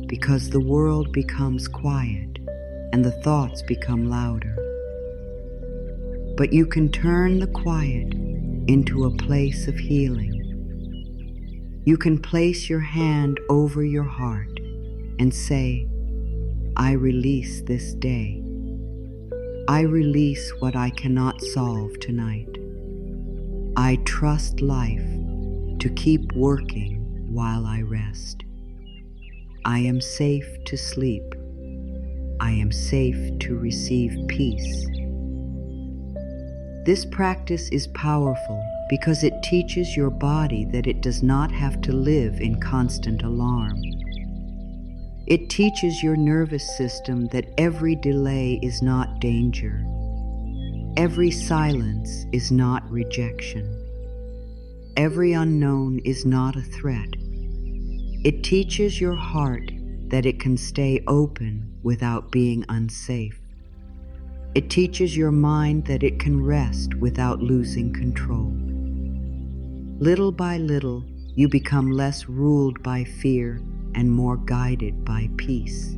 because the world becomes quiet and the thoughts become louder. But you can turn the quiet into a place of healing. You can place your hand over your heart and say, I release this day. I release what I cannot solve tonight. I trust life to keep working while I rest. I am safe to sleep. I am safe to receive peace. This practice is powerful because it teaches your body that it does not have to live in constant alarm. It teaches your nervous system that every delay is not danger. Every silence is not rejection. Every unknown is not a threat. It teaches your heart that it can stay open without being unsafe. It teaches your mind that it can rest without losing control. Little by little, you become less ruled by fear and more guided by peace.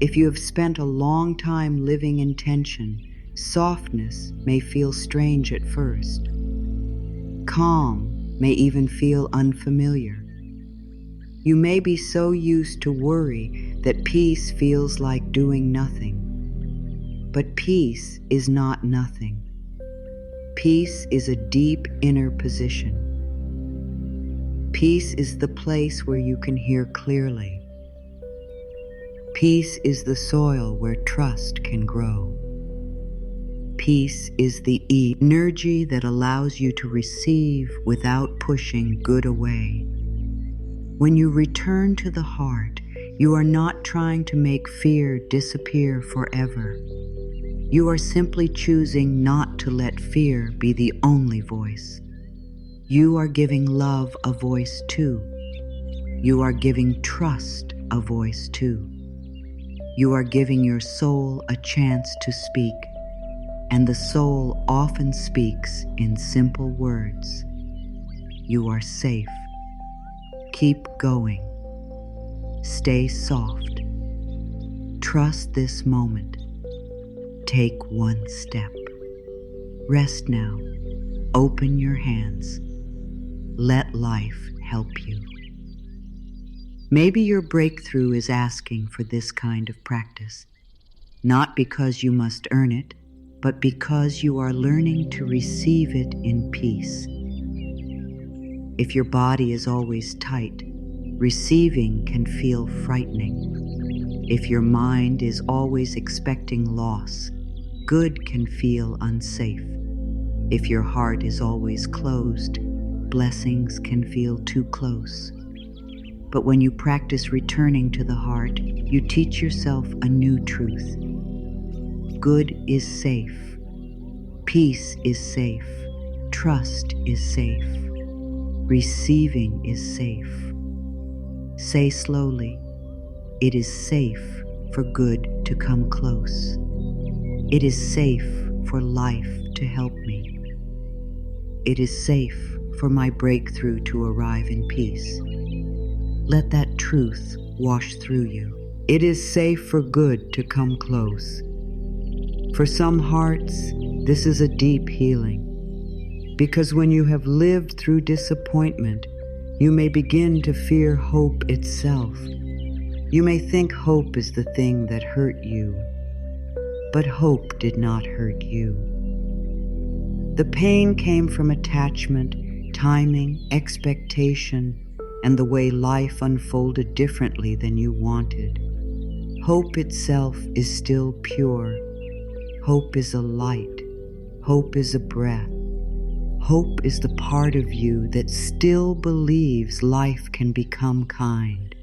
If you have spent a long time living in tension, softness may feel strange at first. Calm may even feel unfamiliar. You may be so used to worry that peace feels like doing nothing. But peace is not nothing. Peace is a deep inner position. Peace is the place where you can hear clearly. Peace is the soil where trust can grow. Peace is the energy that allows you to receive without pushing good away. When you return to the heart, you are not trying to make fear disappear forever. You are simply choosing not to let fear be the only voice. You are giving love a voice too. You are giving trust a voice too. You are giving your soul a chance to speak, and the soul often speaks in simple words. You are safe. Keep going. Stay soft. Trust this moment. Take one step. Rest now. Open your hands. Let life help you. Maybe your breakthrough is asking for this kind of practice, not because you must earn it, but because you are learning to receive it in peace. If your body is always tight, receiving can feel frightening. If your mind is always expecting loss, good can feel unsafe. If your heart is always closed, blessings can feel too close. But when you practice returning to the heart, you teach yourself a new truth. Good is safe. Peace is safe. Trust is safe. Receiving is safe. Say slowly, it is safe for good to come close. It is safe for life to help me. It is safe for my breakthrough to arrive in peace. Let that truth wash through you. It is safe for good to come close. For some hearts, this is a deep healing, because when you have lived through disappointment, you may begin to fear hope itself. You may think hope is the thing that hurt you, but hope did not hurt you. The pain came from attachment, timing, expectation, and the way life unfolded differently than you wanted. Hope itself is still pure. Hope is a light. Hope is a breath. Hope is the part of you that still believes life can become kind.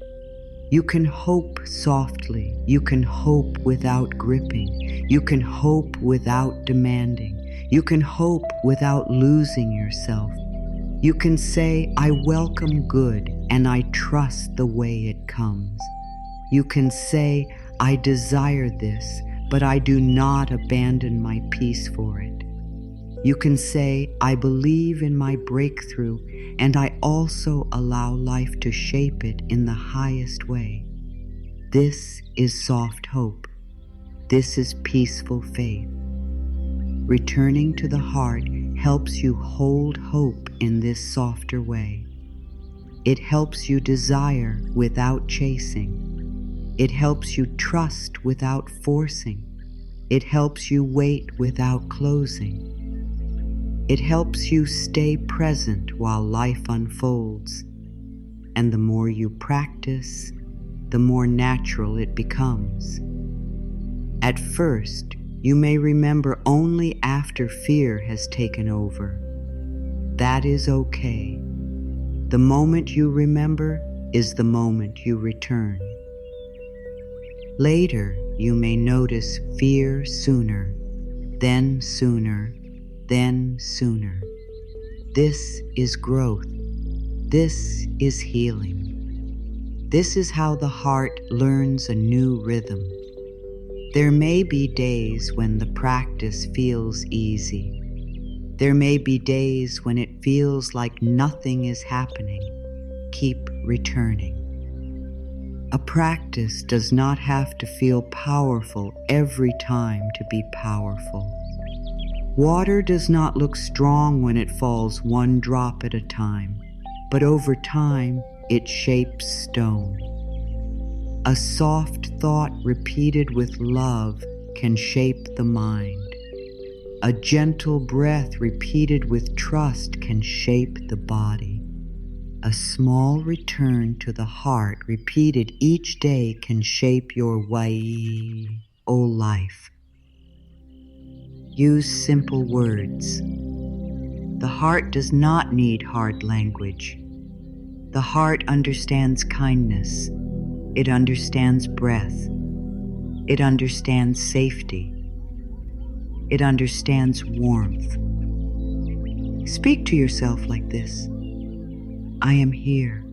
You can hope softly. You can hope without gripping. You can hope without demanding. You can hope without losing yourself. You can say, I welcome good and I trust the way it comes. You can say, I desire this, but I do not abandon my peace for it. You can say, I believe in my breakthrough and I also allow life to shape it in the highest way. This is soft hope. This is peaceful faith. Returning to the heart helps you hold hope in this softer way. It helps you desire without chasing. It helps you trust without forcing. It helps you wait without closing. It helps you stay present while life unfolds. And the more you practice, the more natural it becomes. At first, you may remember only after fear has taken over. That is okay. The moment you remember is the moment you return. Later, you may notice fear sooner, then sooner, then sooner. This is growth. This is healing. This is how the heart learns a new rhythm. There may be days when the practice feels easy. There may be days when it feels like nothing is happening. Keep returning. A practice does not have to feel powerful every time to be powerful. Water does not look strong when it falls one drop at a time, but over time it shapes stone. A soft thought repeated with love can shape the mind. A gentle breath repeated with trust can shape the body. A small return to the heart repeated each day can shape your life. Use simple words. The heart does not need hard language. The heart understands kindness. It understands breath. It understands safety. It understands warmth. Speak to yourself like this. I am here.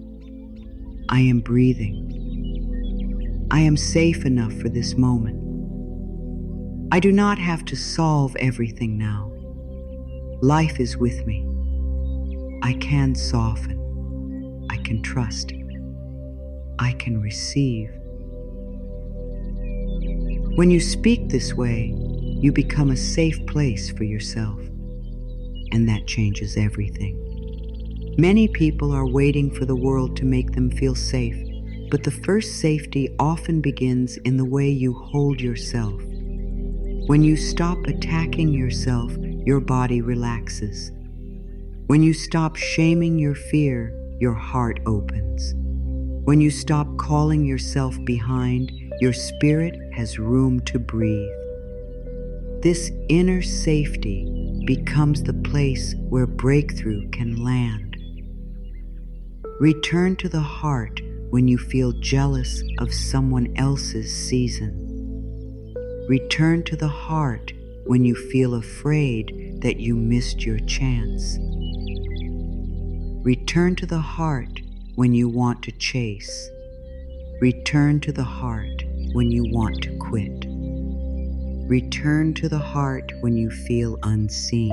I am breathing. I am safe enough for this moment. I do not have to solve everything now. Life is with me. I can soften. I can trust. I can receive. When you speak this way, you become a safe place for yourself, and that changes everything. Many people are waiting for the world to make them feel safe, but the first safety often begins in the way you hold yourself. When you stop attacking yourself, your body relaxes. When you stop shaming your fear, your heart opens. When you stop calling yourself behind, your spirit has room to breathe. This inner safety becomes the place where breakthrough can land. Return to the heart when you feel jealous of someone else's season. Return to the heart when you feel afraid that you missed your chance. Return to the heart when you want to chase. Return to the heart when you want to quit. Return to the heart when you feel unseen.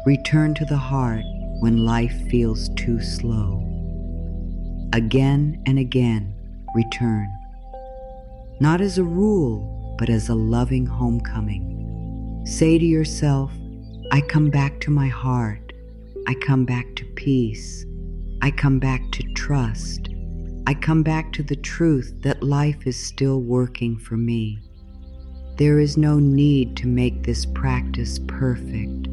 Return to the heart when life feels too slow. Again and again, return. Not as a rule, but as a loving homecoming. Say to yourself, I come back to my heart. I come back to peace. I come back to trust. I come back to the truth that life is still working for me. There is no need to make this practice perfect.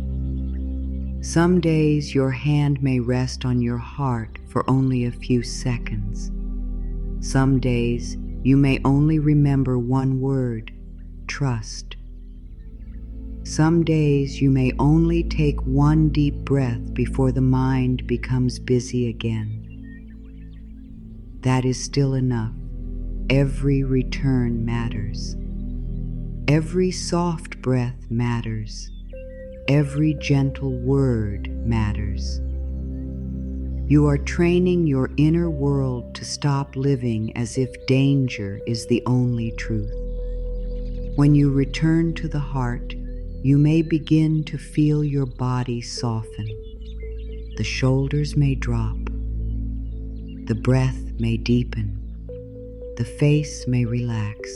Some days your hand may rest on your heart for only a few seconds. Some days you may only remember one word, trust. Some days you may only take one deep breath before the mind becomes busy again. That is still enough. Every return matters. Every soft breath matters. every gentle word matters. You are training your inner world to stop living as if danger is the only truth. When you return to the heart, you may begin to feel your body soften. The shoulders may drop. The breath may deepen. The face may relax.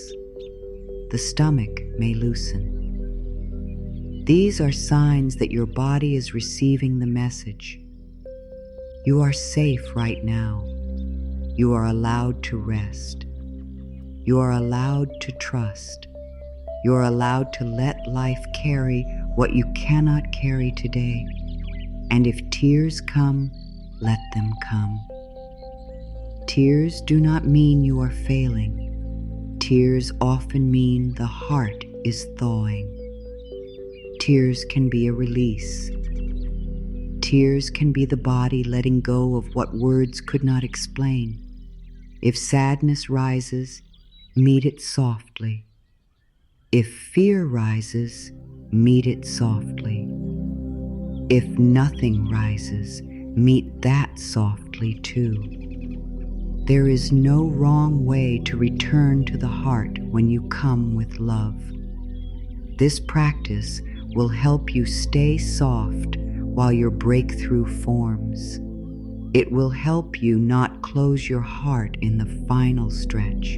The stomach may loosen. These are signs that your body is receiving the message. You are safe right now. You are allowed to rest. You are allowed to trust. You are allowed to let life carry what you cannot carry today. And if tears come, let them come. Tears do not mean you are failing. Tears often mean the heart is thawing. Tears can be a release. Tears can be the body letting go of what words could not explain. If sadness rises, meet it softly. If fear rises, meet it softly. If nothing rises, meet that softly too. There is no wrong way to return to the heart when you come with love. This practice will help you stay soft while your breakthrough forms. It will help you not close your heart in the final stretch.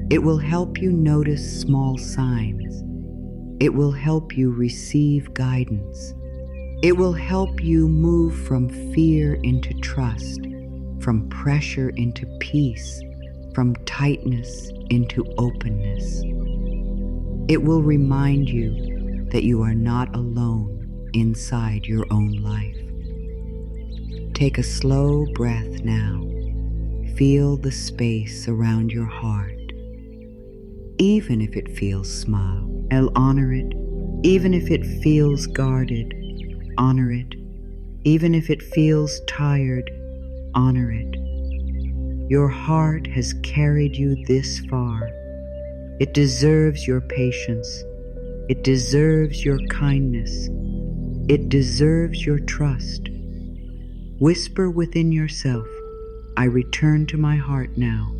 It will help you notice small signs. It will help you receive guidance. It will help you move from fear into trust, from pressure into peace, from tightness into openness. It will remind you that you are not alone inside your own life. Take a slow breath now. Feel the space around your heart. Even if it feels small, I'll honor it. Even if it feels guarded, honor it. Even if it feels tired, honor it. Your heart has carried you this far. It deserves your patience. It deserves your kindness. It deserves your trust. Whisper within yourself, I return to my heart now.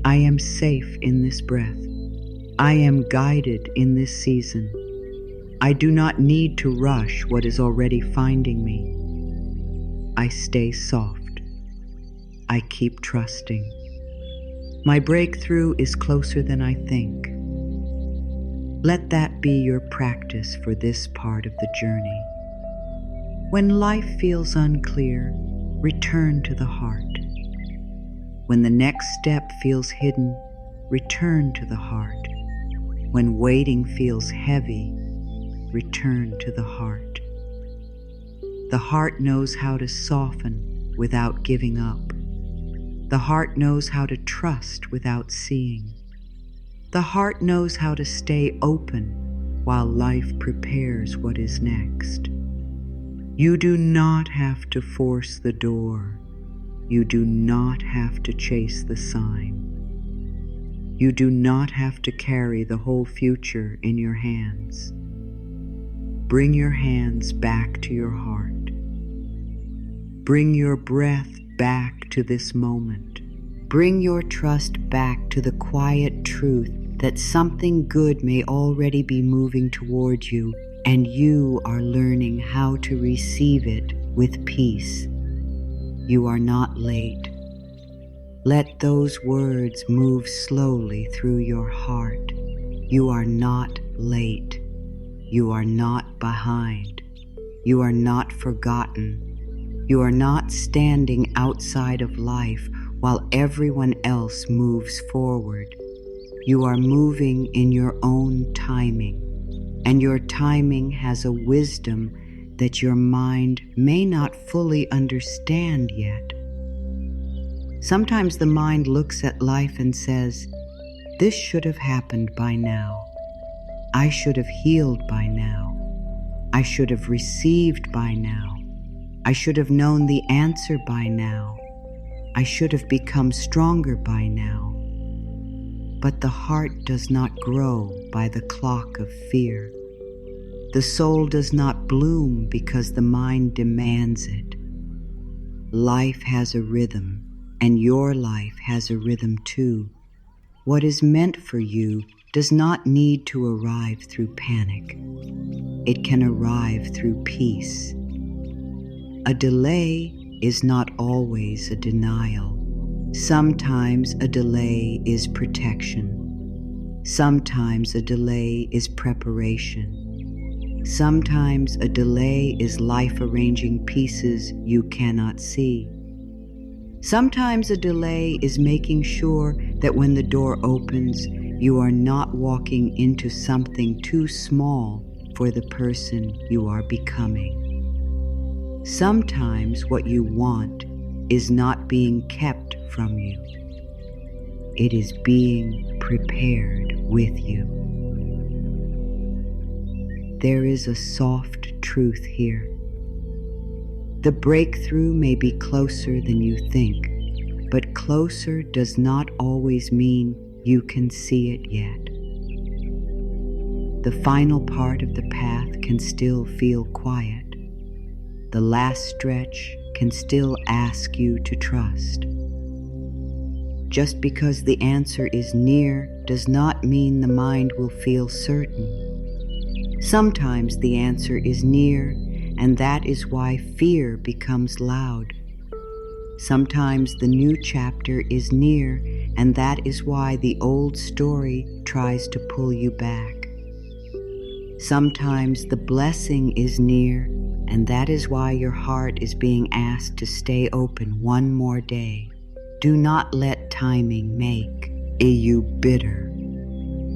I am safe in this breath. I am guided in this season. I do not need to rush what is already finding me. I stay soft. I keep trusting. My breakthrough is closer than I think. Let that be your practice for this part of the journey. When life feels unclear, return to the heart. When the next step feels hidden, return to the heart. When waiting feels heavy, return to the heart. The heart knows how to soften without giving up. The heart knows how to trust without seeing. The heart knows how to stay open while life prepares what is next. You do not have to force the door. You do not have to chase the sign. You do not have to carry the whole future in your hands. Bring your hands back to your heart. Bring your breath back to this moment. Bring your trust back to the quiet truth that something good may already be moving towards you, and you are learning how to receive it with peace. You are not late. Let those words move slowly through your heart. You are not late. You are not behind. You are not forgotten. You are not standing outside of life while everyone else moves forward. You are moving in your own timing, and your timing has a wisdom that your mind may not fully understand yet. Sometimes the mind looks at life and says, this should have happened by now. I should have healed by now. I should have received by now. I should have known the answer by now. I should have become stronger by now. But the heart does not grow by the clock of fear. The soul does not bloom because the mind demands it. Life has a rhythm, and your life has a rhythm too. What is meant for you does not need to arrive through panic. It can arrive through peace. A delay is not always a denial. Sometimes a delay is protection. Sometimes a delay is preparation. Sometimes a delay is life arranging pieces you cannot see. Sometimes a delay is making sure that when the door opens, you are not walking into something too small for the person you are becoming. Sometimes what you want is not being kept from you. It is being prepared with you. There is a soft truth here. The breakthrough may be closer than you think, but closer does not always mean you can see it yet. The final part of the path can still feel quiet. The last stretch can still ask you to trust. Just because the answer is near does not mean the mind will feel certain. Sometimes the answer is near, and that is why fear becomes loud. Sometimes the new chapter is near, and that is why the old story tries to pull you back. Sometimes the blessing is near, and that is why your heart is being asked to stay open one more day. Do not let timing make you bitter.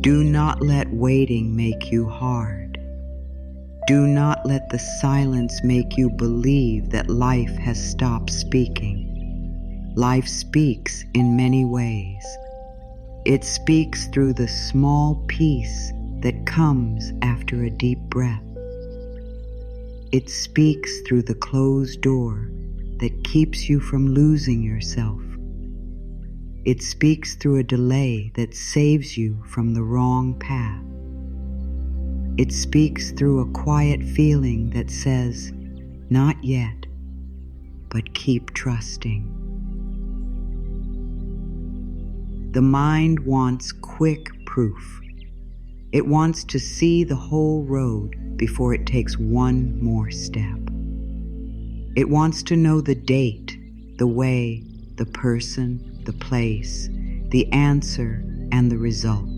Do not let waiting make you hard. Do not let the silence make you believe that life has stopped speaking. Life speaks in many ways. It speaks through the small peace that comes after a deep breath. It speaks through the closed door that keeps you from losing yourself. It speaks through a delay that saves you from the wrong path. It speaks through a quiet feeling that says, not yet, but keep trusting. The mind wants quick proof. It wants to see the whole road before it takes one more step. It wants to know the date, the way, the person, the place, the answer, and the result.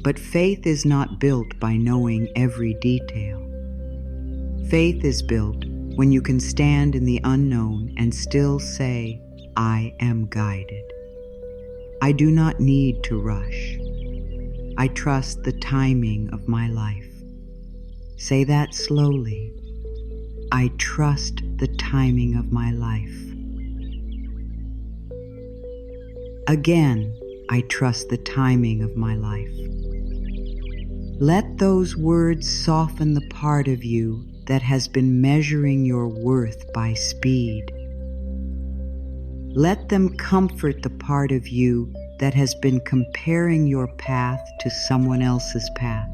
But faith is not built by knowing every detail. Faith is built when you can stand in the unknown and still say, I am guided. I do not need to rush. I trust the timing of my life. Say that slowly. I trust the timing of my life. Again, I trust the timing of my life. Let those words soften the part of you that has been measuring your worth by speed. Let them comfort the part of you that has been comparing your path to someone else's path.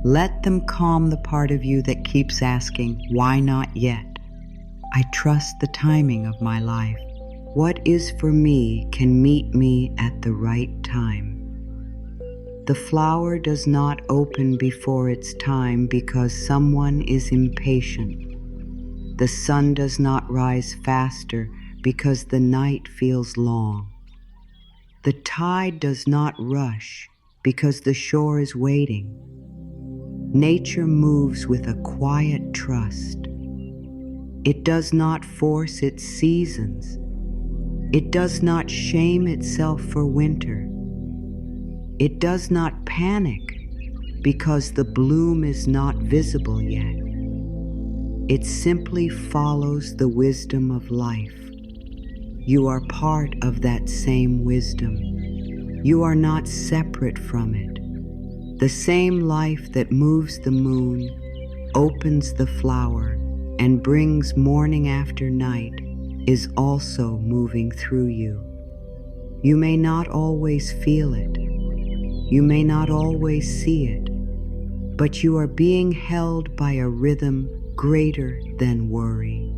Let them calm the part of you that keeps asking, why not yet? I trust the timing of my life. What is for me can meet me at the right time. The flower does not open before its time because someone is impatient. The sun does not rise faster because the night feels long. The tide does not rush because the shore is waiting. Nature moves with a quiet trust. It does not force its seasons. It does not shame itself for winter. It does not panic because the bloom is not visible yet. It simply follows the wisdom of life. You are part of that same wisdom. You are not separate from it. The same life that moves the moon, opens the flower, and brings morning after night is also moving through you. You may not always feel it. You may not always see it, but you are being held by a rhythm greater than worry.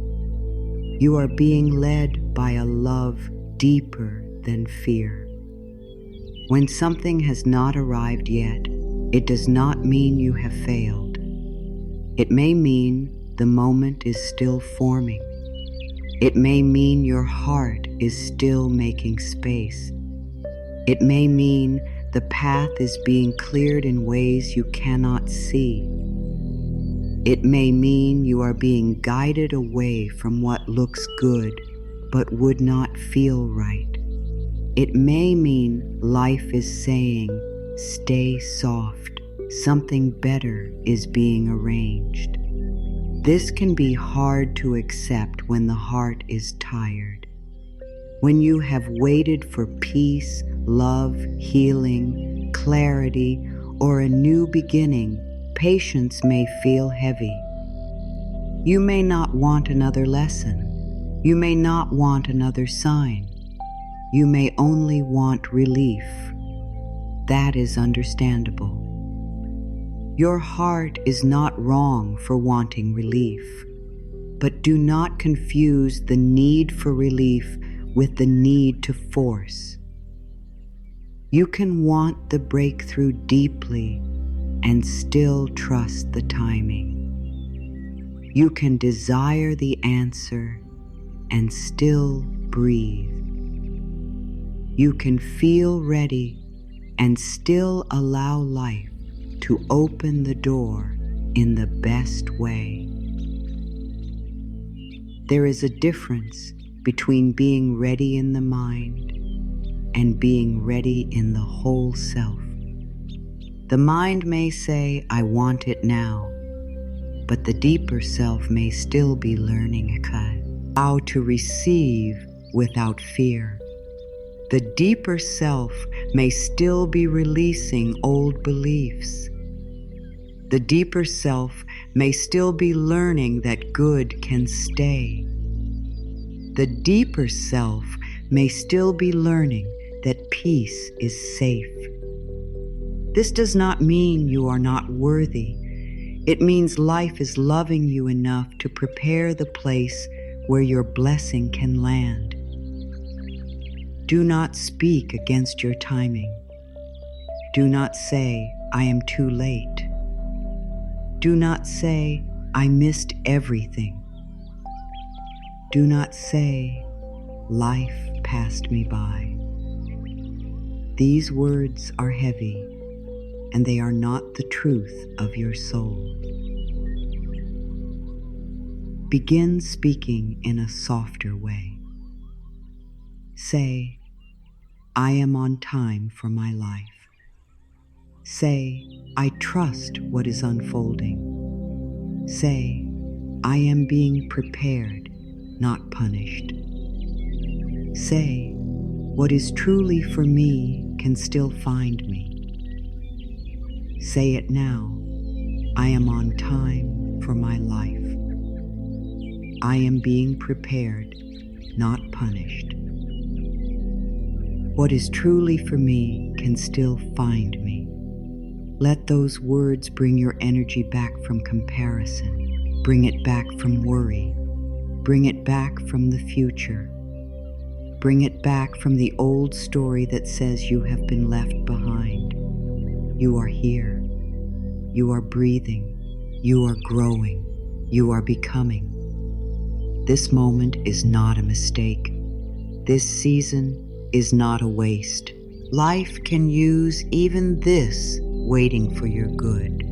You are being led by a love deeper than fear. When something has not arrived yet, it does not mean you have failed. It may mean the moment is still forming. It may mean your heart is still making space. It may mean the path is being cleared in ways you cannot see. It may mean you are being guided away from what looks good but would not feel right. It may mean life is saying, stay soft, something better is being arranged. This can be hard to accept when the heart is tired. When you have waited for peace, love, healing, clarity, or a new beginning, patience may feel heavy. You may not want another lesson. You may not want another sign. You may only want relief. That is understandable. Your heart is not wrong for wanting relief, but do not confuse the need for relief with the need to force. You can want the breakthrough deeply and still trust the timing. You can desire the answer and still breathe. You can feel ready and still allow life to open the door in the best way. There is a difference between being ready in the mind and being ready in the whole self. The mind may say, I want it now, but the deeper self may still be learning how to receive without fear. The deeper self may still be releasing old beliefs. The deeper self may still be learning that good can stay. The deeper self may still be learning that peace is safe. This does not mean you are not worthy. It means life is loving you enough to prepare the place where your blessing can land. Do not speak against your timing. Do not say, I am too late. Do not say, I missed everything. Do not say, life passed me by. These words are heavy, and they are not the truth of your soul. Begin speaking in a softer way. Say, I am on time for my life. Say, I trust what is unfolding. Say, I am being prepared, not punished. Say, what is truly for me can still find me. Say it now, I am on time for my life. I am being prepared, not punished. What is truly for me can still find me. Let those words bring your energy back from comparison. Bring it back from worry. Bring it back from the future. Bring it back from the old story that says you have been left behind. You are here. You are breathing. You are growing. You are becoming. This moment is not a mistake. This season is not a waste. Life can use even this waiting for your good.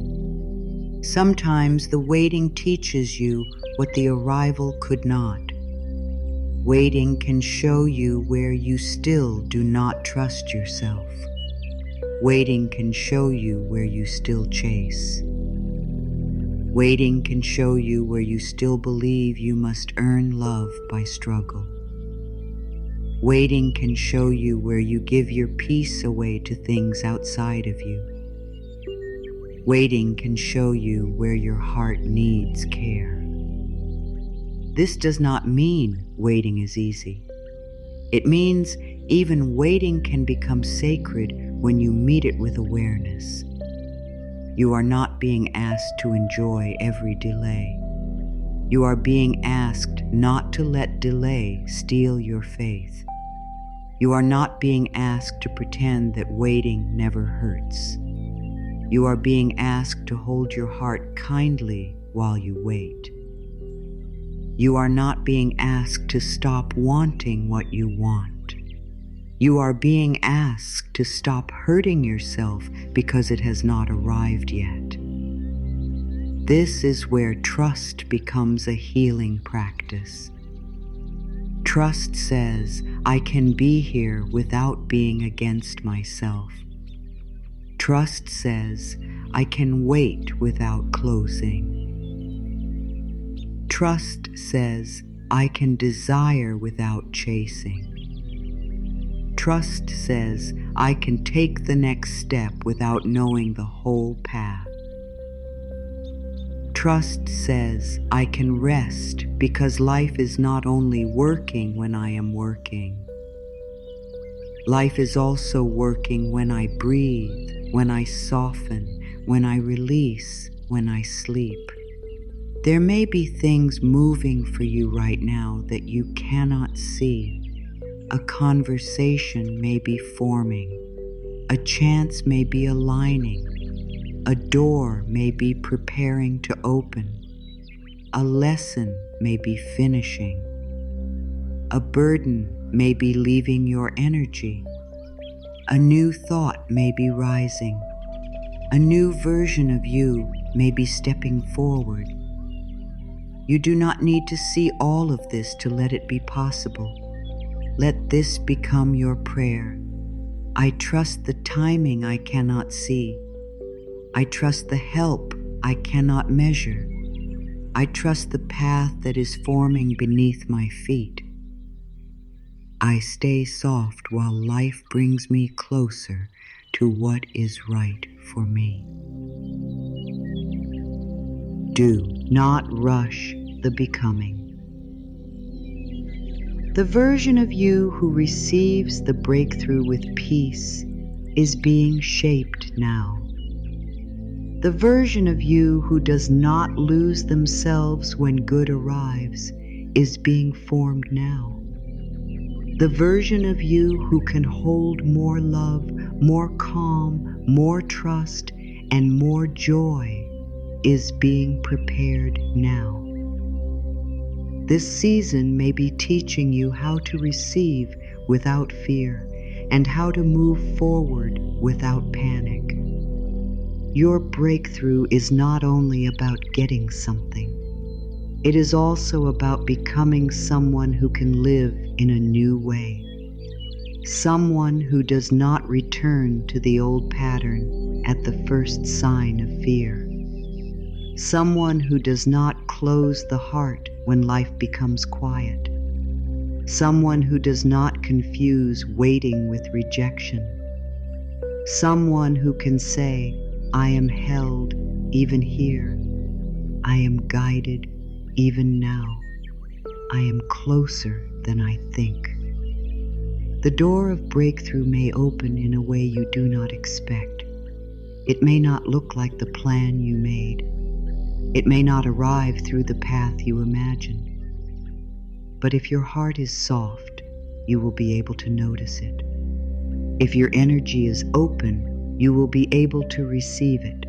Sometimes the waiting teaches you what the arrival could not. Waiting can show you where you still do not trust yourself. Waiting can show you where you still chase. Waiting can show you where you still believe you must earn love by struggle. Waiting can show you where you give your peace away to things outside of you. Waiting can show you where your heart needs care. This does not mean waiting is easy. It means even waiting can become sacred when you meet it with awareness. You are not being asked to enjoy every delay. You are being asked not to let delay steal your faith. You are not being asked to pretend that waiting never hurts. You are being asked to hold your heart kindly while you wait. You are not being asked to stop wanting what you want. You are being asked to stop hurting yourself because it has not arrived yet. This is where trust becomes a healing practice. Trust says, I can be here without being against myself. Trust says, I can wait without closing. Trust says, I can desire without chasing. Trust says, I can take the next step without knowing the whole path. Trust says, I can rest because life is not only working when I am working. Life is also working when I breathe, when I soften, when I release, when I sleep. There may be things moving for you right now that you cannot see. A conversation may be forming. A chance may be aligning. A door may be preparing to open. A lesson may be finishing. A burden may be leaving your energy. A new thought may be rising. A new version of you may be stepping forward. You do not need to see all of this to let it be possible. Let this become your prayer. I trust the timing I cannot see. I trust the help I cannot measure. I trust the path that is forming beneath my feet. I stay soft while life brings me closer to what is right for me. Do not rush the becoming. The version of you who receives the breakthrough with peace is being shaped now. The version of you who does not lose themselves when good arrives is being formed now. The version of you who can hold more love, more calm, more trust, and more joy is being prepared now. This season may be teaching you how to receive without fear and how to move forward without panic. Your breakthrough is not only about getting something. It is also about becoming someone who can live in a new way. Someone who does not return to the old pattern at the first sign of fear. Someone who does not close the heart when life becomes quiet. Someone who does not confuse waiting with rejection. Someone who can say, I am held even here. I am guided even now. I am closer than I think. The door of breakthrough may open in a way you do not expect. It may not look like the plan you made. It may not arrive through the path you imagined. But if your heart is soft, you will be able to notice it. If your energy is open, you will be able to receive it.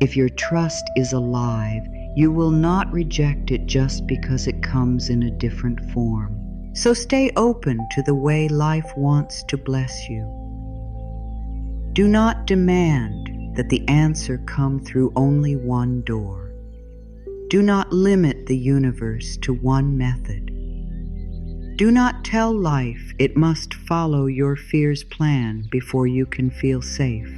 If your trust is alive, you will not reject it just because it comes in a different form. So stay open to the way life wants to bless you. Do not demand that the answer come through only one door. Do not limit the universe to one method. Do not tell life it must follow your fear's plan before you can feel safe.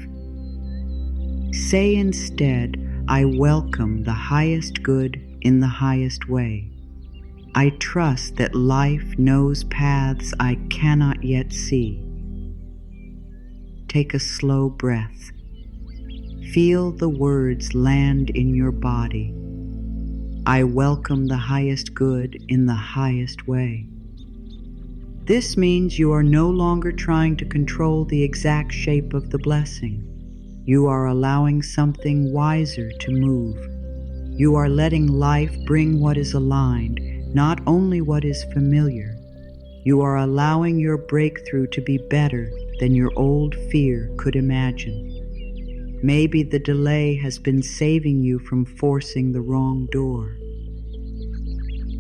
Say instead, I welcome the highest good in the highest way. I trust that life knows paths I cannot yet see. Take a slow breath. Feel the words land in your body. I welcome the highest good in the highest way. This means you are no longer trying to control the exact shape of the blessing. You are allowing something wiser to move. You are letting life bring what is aligned, not only what is familiar. You are allowing your breakthrough to be better than your old fear could imagine. Maybe the delay has been saving you from forcing the wrong door.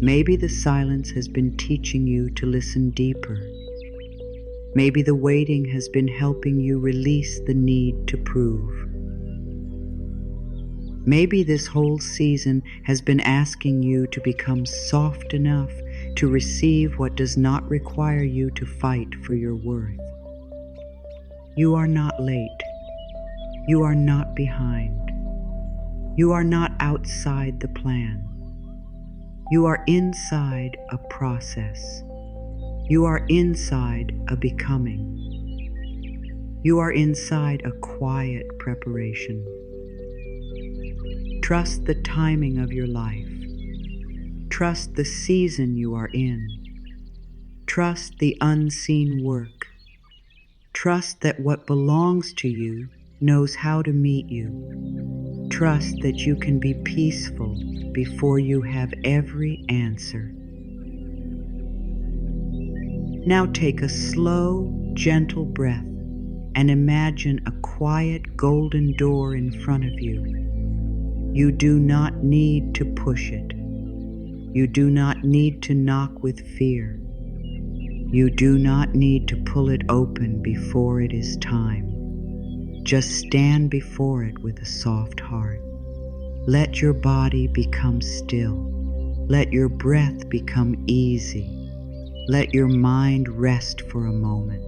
Maybe the silence has been teaching you to listen deeper. Maybe the waiting has been helping you release the need to prove. Maybe this whole season has been asking you to become soft enough to receive what does not require you to fight for your worth. You are not late. You are not behind. You are not outside the plan. You are inside a process. You are inside a becoming. You are inside a quiet preparation. Trust the timing of your life. Trust the season you are in. Trust the unseen work. Trust that what belongs to you knows how to meet you. Trust that you can be peaceful before you have every answer. Now take a slow, gentle breath and imagine a quiet golden door in front of you. You do not need to push it. You do not need to knock with fear. You do not need to pull it open before it is time. Just stand before it with a soft heart. Let your body become still. Let your breath become easy. Let your mind rest for a moment.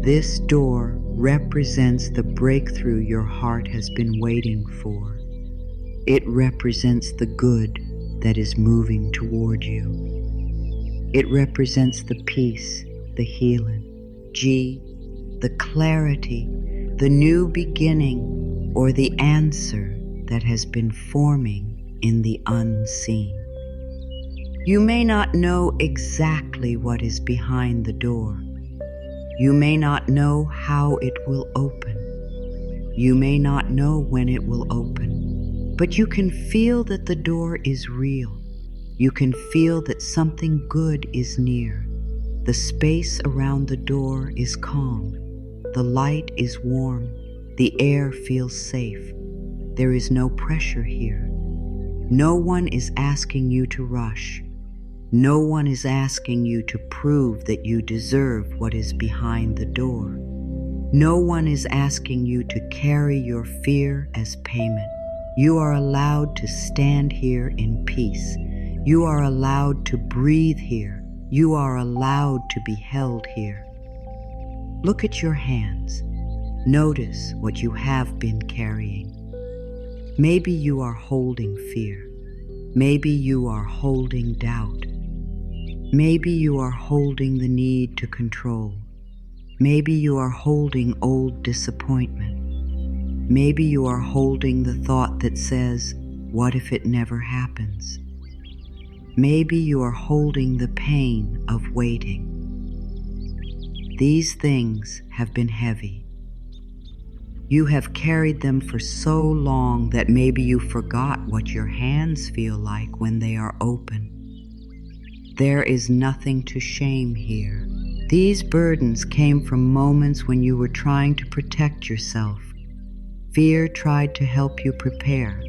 This door represents the breakthrough your heart has been waiting for. It represents the good that is moving toward you. It represents the peace, the healing, the clarity, the new beginning, or the answer that has been forming in the unseen. You may not know exactly what is behind the door. You may not know how it will open. You may not know when it will open. But you can feel that the door is real. You can feel that something good is near. The space around the door is calm. The light is warm. The air feels safe. There is no pressure here. No one is asking you to rush. No one is asking you to prove that you deserve what is behind the door. No one is asking you to carry your fear as payment. You are allowed to stand here in peace. You are allowed to breathe here. You are allowed to be held here. Look at your hands. Notice what you have been carrying. Maybe you are holding fear. Maybe you are holding doubt. Maybe you are holding the need to control. Maybe you are holding old disappointment. Maybe you are holding the thought that says, "What if it never happens?" Maybe you are holding the pain of waiting. These things have been heavy. You have carried them for so long that maybe you forgot what your hands feel like when they are open. There is nothing to shame here. These burdens came from moments when you were trying to protect yourself. Fear tried to help you prepare.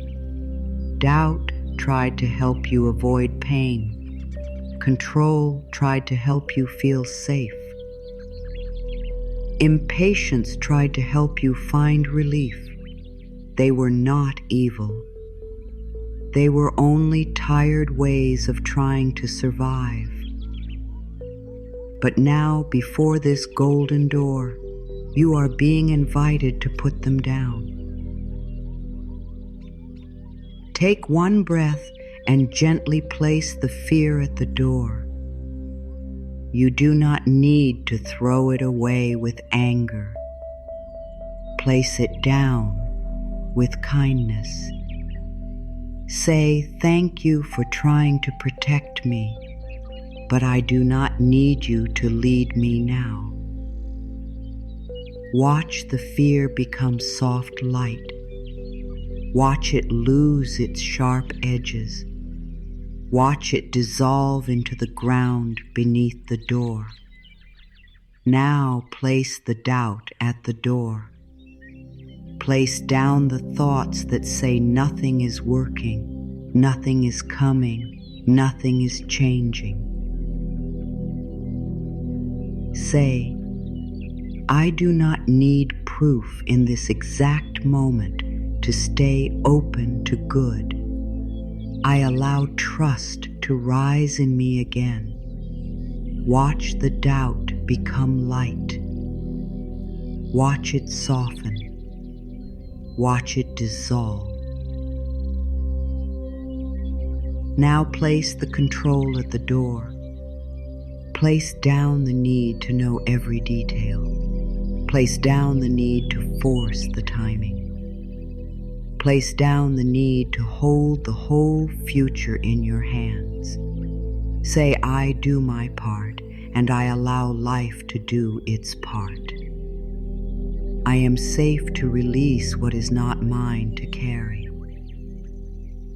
Doubt tried to help you avoid pain. Control tried to help you feel safe. Impatience tried to help you find relief. They were not evil. They were only tired ways of trying to survive. But now, before this golden door, you are being invited to put them down. Take one breath and gently place the fear at the door. You do not need to throw it away with anger. Place it down with kindness. Say, "Thank you for trying to protect me, but I do not need you to lead me now." Watch the fear become soft light. Watch it lose its sharp edges. Watch it dissolve into the ground beneath the door. Now place the doubt at the door. Place down the thoughts that say nothing is working, nothing is coming, nothing is changing. Say, I do not need proof in this exact moment to stay open to good. I allow trust to rise in me again. Watch the doubt become light. Watch it soften. Watch it dissolve. Now place the control at the door. Place down the need to know every detail. Place down the need to force the timing. Place down the need to hold the whole future in your hands. Say, I do my part, and I allow life to do its part. I am safe to release what is not mine to carry.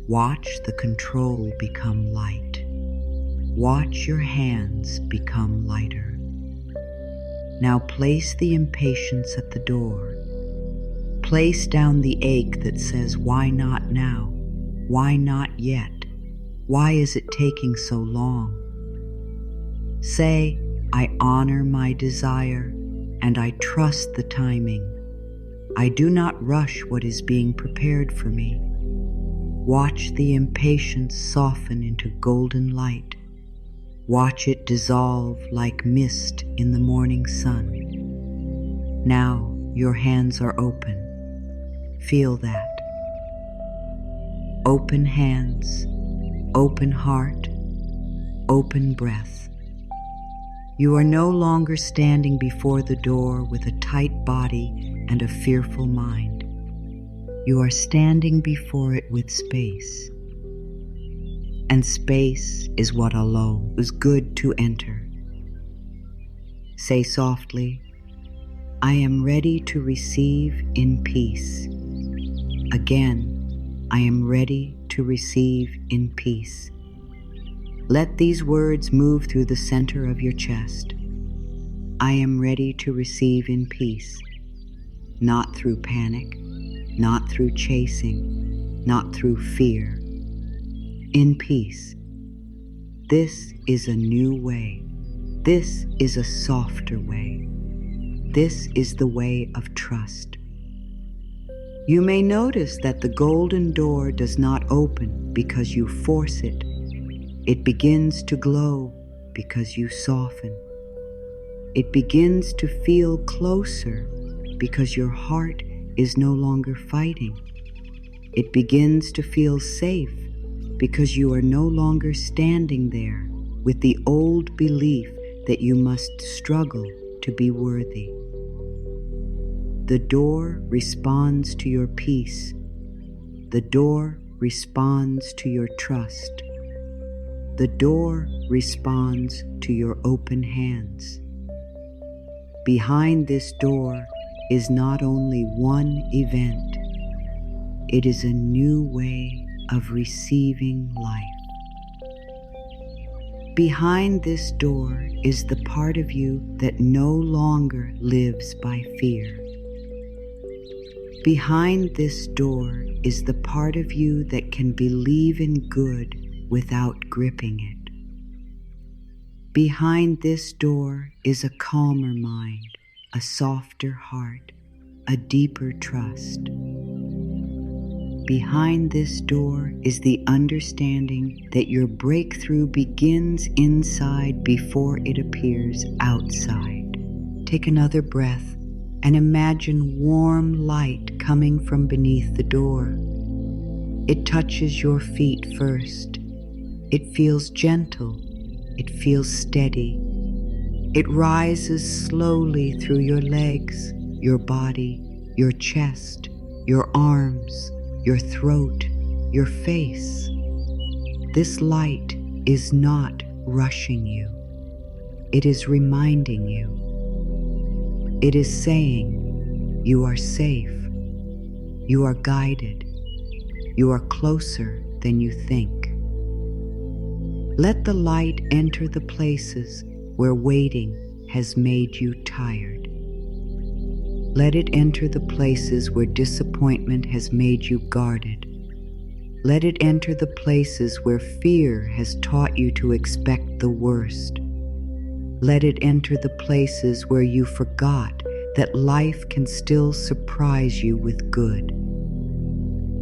Watch the control become light. Watch your hands become lighter. Now place the impatience at the door. Place down the ache that says, why not now? Why not yet? Why is it taking so long? Say, I honor my desire and I trust the timing. I do not rush what is being prepared for me. Watch the impatience soften into golden light. Watch it dissolve like mist in the morning sun. Now your hands are open. Feel that. Open hands, open heart, open breath. You are no longer standing before the door with a tight body and a fearful mind. You are standing before it with space. And space is what alone is good to enter. Say softly, I am ready to receive in peace. Again, I am ready to receive in peace. Let these words move through the center of your chest. I am ready to receive in peace, not through panic, not through chasing, not through fear. In peace. This is a new way. This is a softer way. This is the way of trust. You may notice that the golden door does not open because you force it. It begins to glow because you soften. It begins to feel closer because your heart is no longer fighting. It begins to feel safe because you are no longer standing there with the old belief that you must struggle to be worthy. The door responds to your peace. The door responds to your trust. The door responds to your open hands. Behind this door is not only one event, it is a new way of receiving life. Behind this door is the part of you that no longer lives by fear. Behind this door is the part of you that can believe in good without gripping it. Behind this door is a calmer mind, a softer heart, a deeper trust. Behind this door is the understanding that your breakthrough begins inside before it appears outside. Take another breath and imagine warm light coming from beneath the door. It touches your feet first. It feels gentle. It feels steady. It rises slowly through your legs, your body, your chest, your arms, your throat, your face. This light is not rushing you. It is reminding you. It is saying, You are safe. You are guided. You are closer than you think. Let the light enter the places where waiting has made you tired. Let it enter the places where disappointment has made you guarded. Let it enter the places where fear has taught you to expect the worst. Let it enter the places where you forgot that life can still surprise you with good.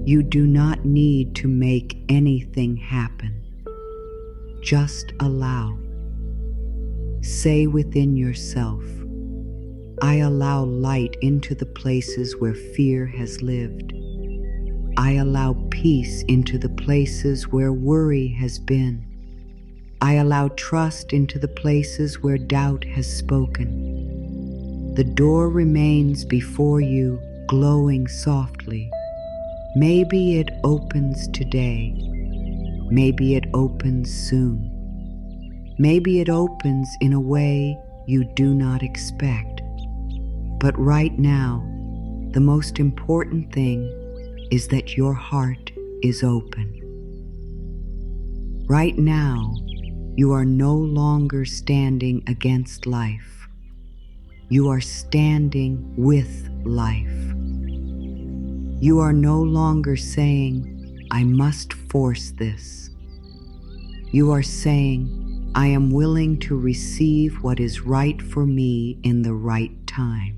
You do not need to make anything happen. Just allow. Say within yourself, I allow light into the places where fear has lived. I allow peace into the places where worry has been. I allow trust into the places where doubt has spoken. The door remains before you, glowing softly. Maybe it opens today. Maybe it opens soon. Maybe it opens in a way you do not expect. But right now, the most important thing is that your heart is open. Right now, you are no longer standing against life. You are standing with life. You are no longer saying, I must force this. You are saying, I am willing to receive what is right for me in the right time.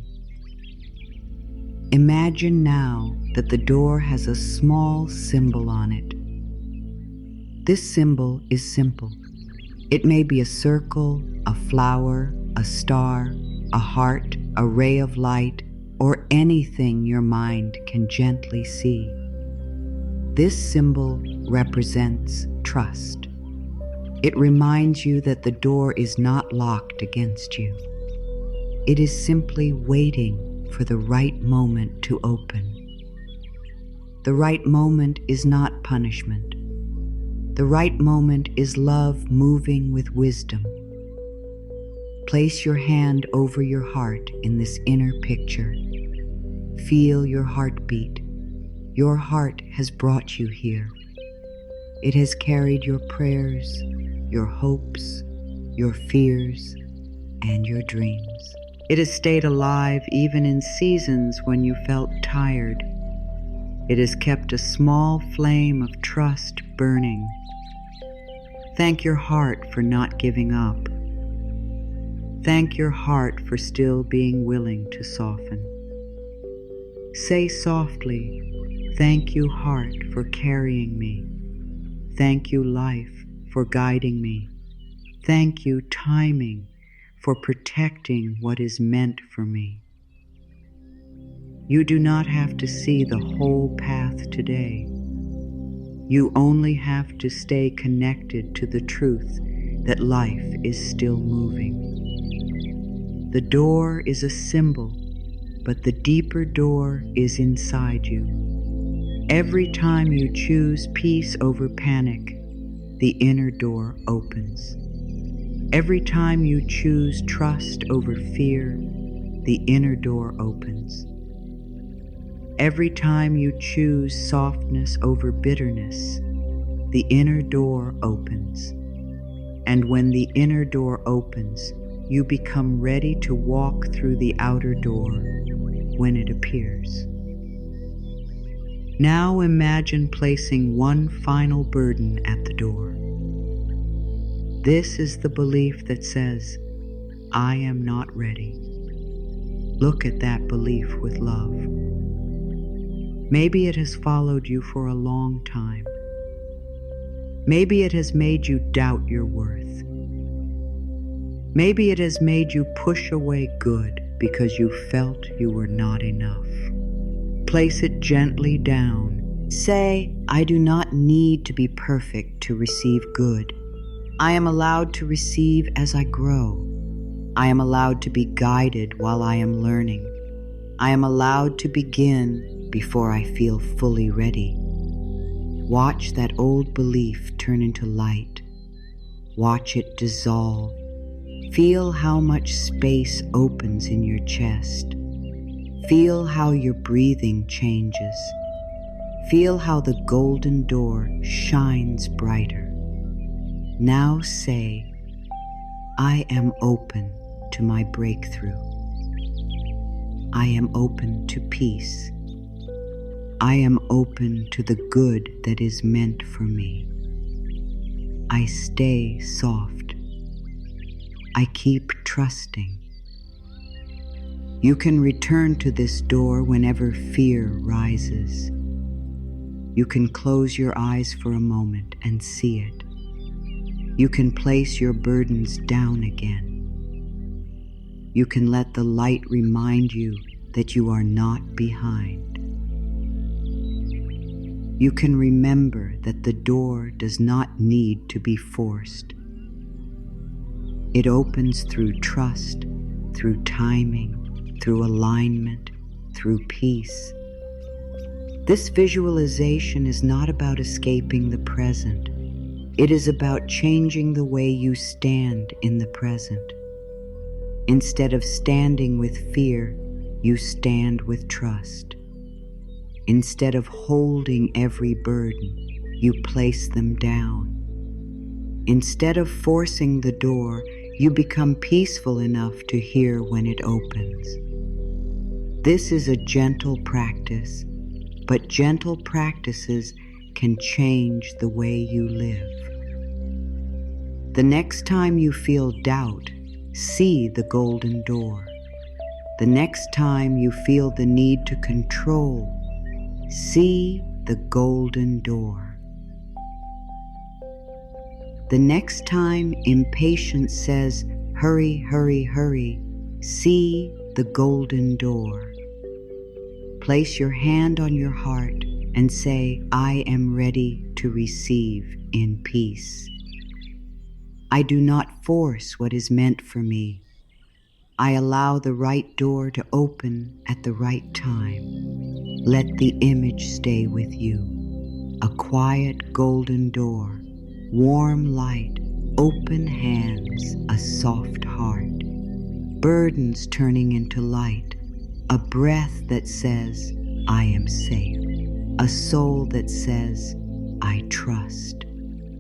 Imagine now that the door has a small symbol on it. This symbol is simple. It may be a circle, a flower, a star, a heart, a ray of light, or anything your mind can gently see. This symbol represents trust. It reminds you that the door is not locked against you. It is simply waiting for the right moment to open. The right moment is not punishment. The right moment is love moving with wisdom. Place your hand over your heart in this inner picture. Feel your heartbeat. Your heart has brought you here. It has carried your prayers, your hopes, your fears, and your dreams. It has stayed alive even in seasons when you felt tired. It has kept a small flame of trust burning. Thank your heart for not giving up. Thank your heart for still being willing to soften. Say softly, thank you, heart, for carrying me. Thank you, life, for guiding me. Thank you, timing, for protecting what is meant for me. You do not have to see the whole path today. You only have to stay connected to the truth that life is still moving. The door is a symbol, but the deeper door is inside you. Every time you choose peace over panic, the inner door opens. Every time you choose trust over fear, the inner door opens. Every time you choose softness over bitterness, the inner door opens. And when the inner door opens, you become ready to walk through the outer door when it appears. Now imagine placing one final burden at the door. This is the belief that says, I am not ready. Look at that belief with love. Maybe it has followed you for a long time. Maybe it has made you doubt your worth. Maybe it has made you push away good because you felt you were not enough. Place it gently down. Say, I do not need to be perfect to receive good. I am allowed to receive as I grow. I am allowed to be guided while I am learning. I am allowed to begin before I feel fully ready. Watch that old belief turn into light. Watch it dissolve. Feel how much space opens in your chest. Feel how your breathing changes. Feel how the golden door shines brighter. Now say, I am open to my breakthrough. I am open to peace. I am open to the good that is meant for me. I stay soft. I keep trusting. You can return to this door whenever fear rises. You can close your eyes for a moment and see it. You can place your burdens down again. You can let the light remind you that you are not behind. You can remember that the door does not need to be forced. It opens through trust, through timing, through alignment, through peace. This visualization is not about escaping the present. It is about changing the way you stand in the present. Instead of standing with fear, you stand with trust. Instead of holding every burden, you place them down. Instead of forcing the door, you become peaceful enough to hear when it opens. This is a gentle practice, but gentle practices can change the way you live. The next time you feel doubt, see the golden door. The next time you feel the need to control, see the golden door. The next time impatience says, hurry, hurry, hurry, see the golden door. Place your hand on your heart and say, I am ready to receive in peace. I do not force what is meant for me. I allow the right door to open at the right time. Let the image stay with you. A quiet golden door, warm light, open hands, a soft heart. Burdens turning into light. A breath that says, I am safe. A soul that says, I trust.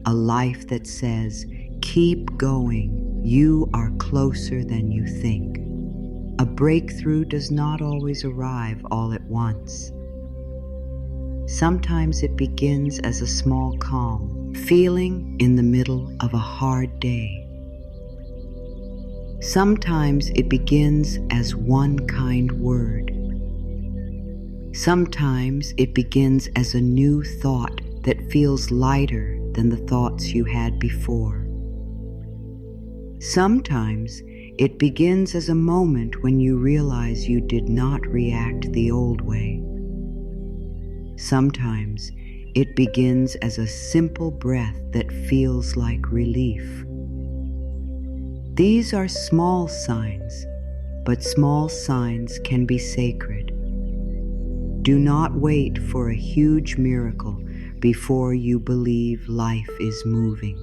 A life that says, keep going. You are closer than you think. A breakthrough does not always arrive all at once. Sometimes it begins as a small calm, feeling in the middle of a hard day. Sometimes it begins as one kind word. Sometimes it begins as a new thought that feels lighter than the thoughts you had before. Sometimes it begins as a moment when you realize you did not react the old way. Sometimes it begins as a simple breath that feels like relief. These are small signs, but small signs can be sacred. Do not wait for a huge miracle before you believe life is moving.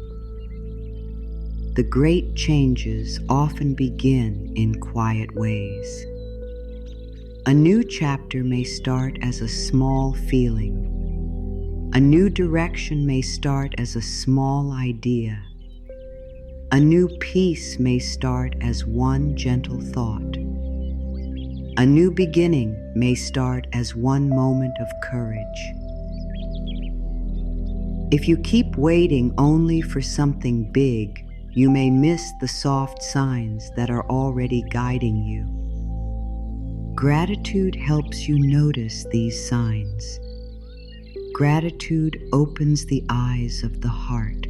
The great changes often begin in quiet ways. A new chapter may start as a small feeling. A new direction may start as a small idea. A new peace may start as one gentle thought. A new beginning may start as one moment of courage. If you keep waiting only for something big, you may miss the soft signs that are already guiding you. Gratitude helps you notice these signs. Gratitude opens the eyes of the heart.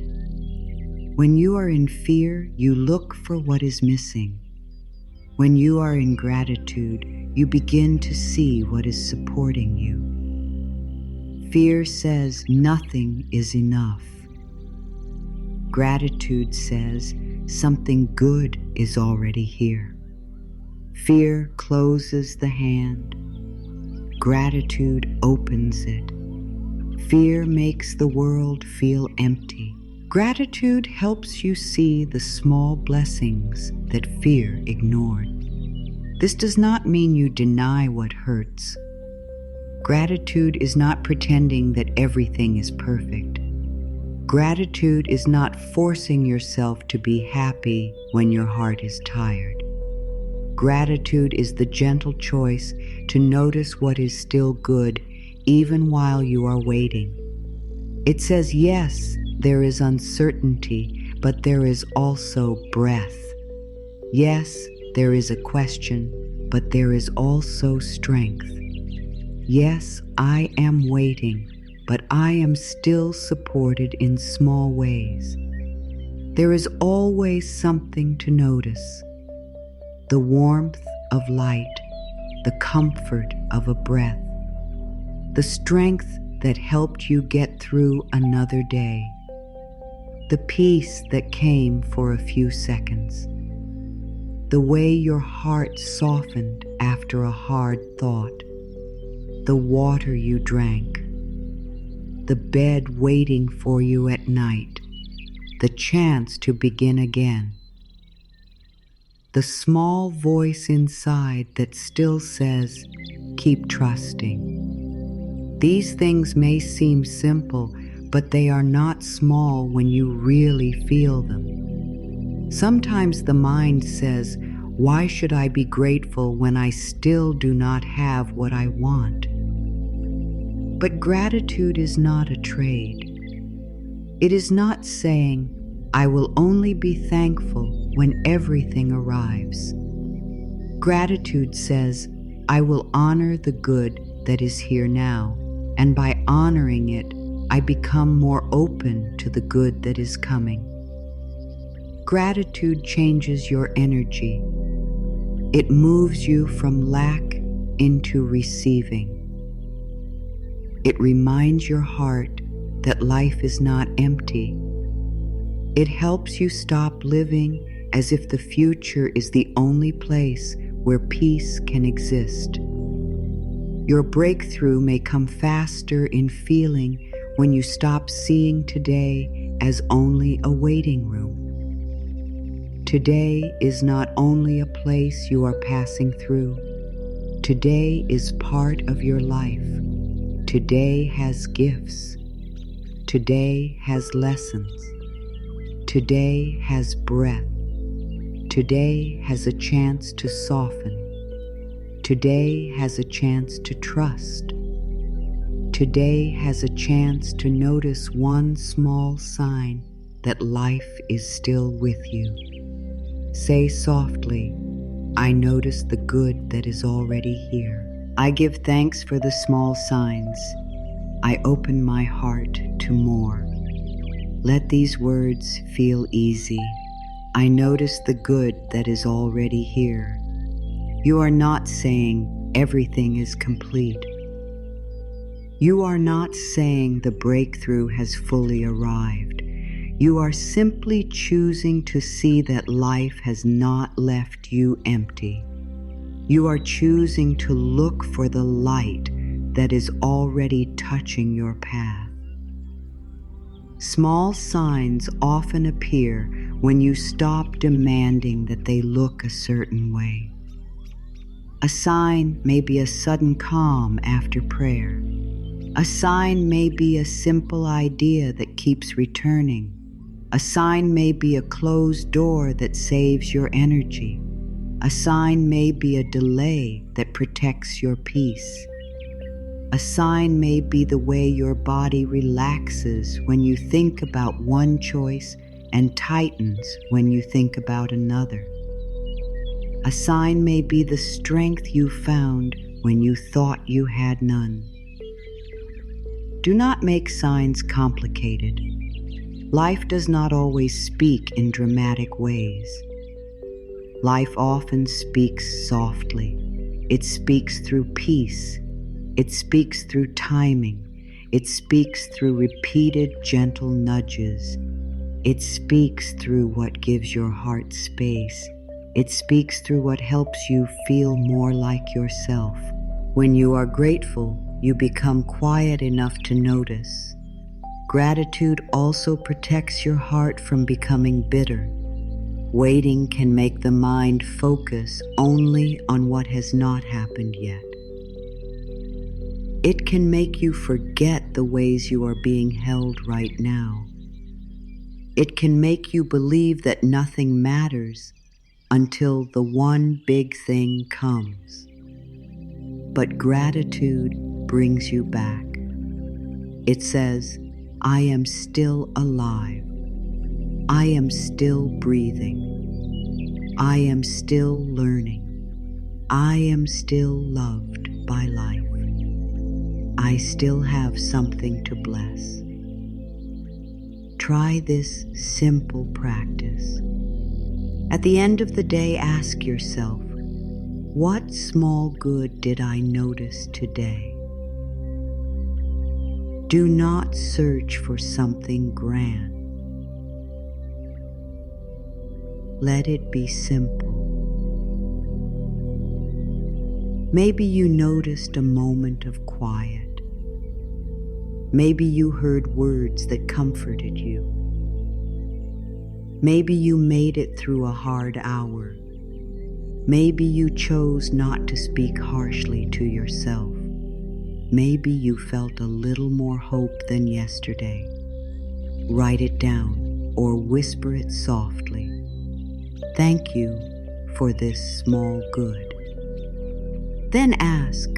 When you are in fear, you look for what is missing. When you are in gratitude, you begin to see what is supporting you. Fear says nothing is enough. Gratitude says something good is already here. Fear closes the hand. Gratitude opens it. Fear makes the world feel empty. Gratitude helps you see the small blessings that fear ignored. This does not mean you deny what hurts. Gratitude is not pretending that everything is perfect. Gratitude is not forcing yourself to be happy when your heart is tired. Gratitude is the gentle choice to notice what is still good even while you are waiting. It says, yes, there is uncertainty, but there is also breath. Yes, there is a question, but there is also strength. Yes, I am waiting, but I am still supported in small ways. There is always something to notice. The warmth of light, the comfort of a breath, the strength that helped you get through another day, the peace that came for a few seconds, the way your heart softened after a hard thought, the water you drank, the bed waiting for you at night, the chance to begin again, the small voice inside that still says, keep trusting. These things may seem simple, but they are not small when you really feel them. Sometimes the mind says, why should I be grateful when I still do not have what I want? But gratitude is not a trade. It is not saying, I will only be thankful when everything arrives. Gratitude says, I will honor the good that is here now, and by honoring it, I become more open to the good that is coming. Gratitude changes your energy. It moves you from lack into receiving. It reminds your heart that life is not empty. It helps you stop living as if the future is the only place where peace can exist. Your breakthrough may come faster in feeling when you stop seeing today as only a waiting room. Today is not only a place you are passing through. Today is part of your life. Today has gifts. Today has lessons. Today has breath. Today has a chance to soften. Today has a chance to trust. Today has a chance to notice one small sign that life is still with you. Say softly, I notice the good that is already here. I give thanks for the small signs. I open my heart to more. Let these words feel easy. I notice the good that is already here. You are not saying everything is complete. You are not saying the breakthrough has fully arrived. You are simply choosing to see that life has not left you empty. You are choosing to look for the light that is already touching your path. Small signs often appear when you stop demanding that they look a certain way. A sign may be a sudden calm after prayer. A sign may be a simple idea that keeps returning. A sign may be a closed door that saves your energy. A sign may be a delay that protects your peace. A sign may be the way your body relaxes when you think about one choice and tightens when you think about another. A sign may be the strength you found when you thought you had none. Do not make signs complicated. Life does not always speak in dramatic ways. Life often speaks softly. It speaks through peace. It speaks through timing. It speaks through repeated gentle nudges. It speaks through what gives your heart space. It speaks through what helps you feel more like yourself. When you are grateful, you become quiet enough to notice. Gratitude also protects your heart from becoming bitter. Waiting can make the mind focus only on what has not happened yet. It can make you forget the ways you are being held right now. It can make you believe that nothing matters until the one big thing comes. But gratitude brings you back. It says, I am still alive. I am still breathing. I am still learning. I am still loved by life. I still have something to bless. Try this simple practice. At the end of the day, ask yourself, what small good did I notice today? Do not search for something grand. Let it be simple. Maybe you noticed a moment of quiet. Maybe you heard words that comforted you. Maybe you made it through a hard hour. Maybe you chose not to speak harshly to yourself. Maybe you felt a little more hope than yesterday. Write it down or whisper it softly. Thank you for this small good. Then ask,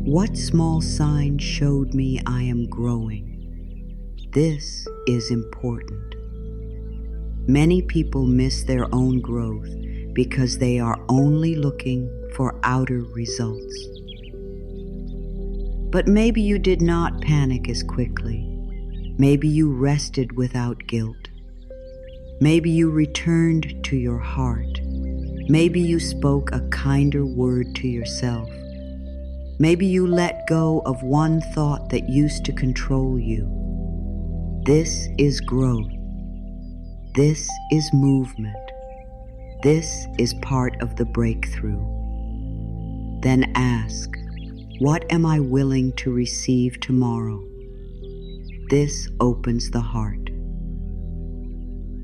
what small sign showed me I am growing? This is important. Many people miss their own growth because they are only looking for outer results. But maybe you did not panic as quickly. Maybe you rested without guilt. Maybe you returned to your heart. Maybe you spoke a kinder word to yourself. Maybe you let go of one thought that used to control you. This is growth. This is movement. This is part of the breakthrough. Then ask, what am I willing to receive tomorrow? This opens the heart.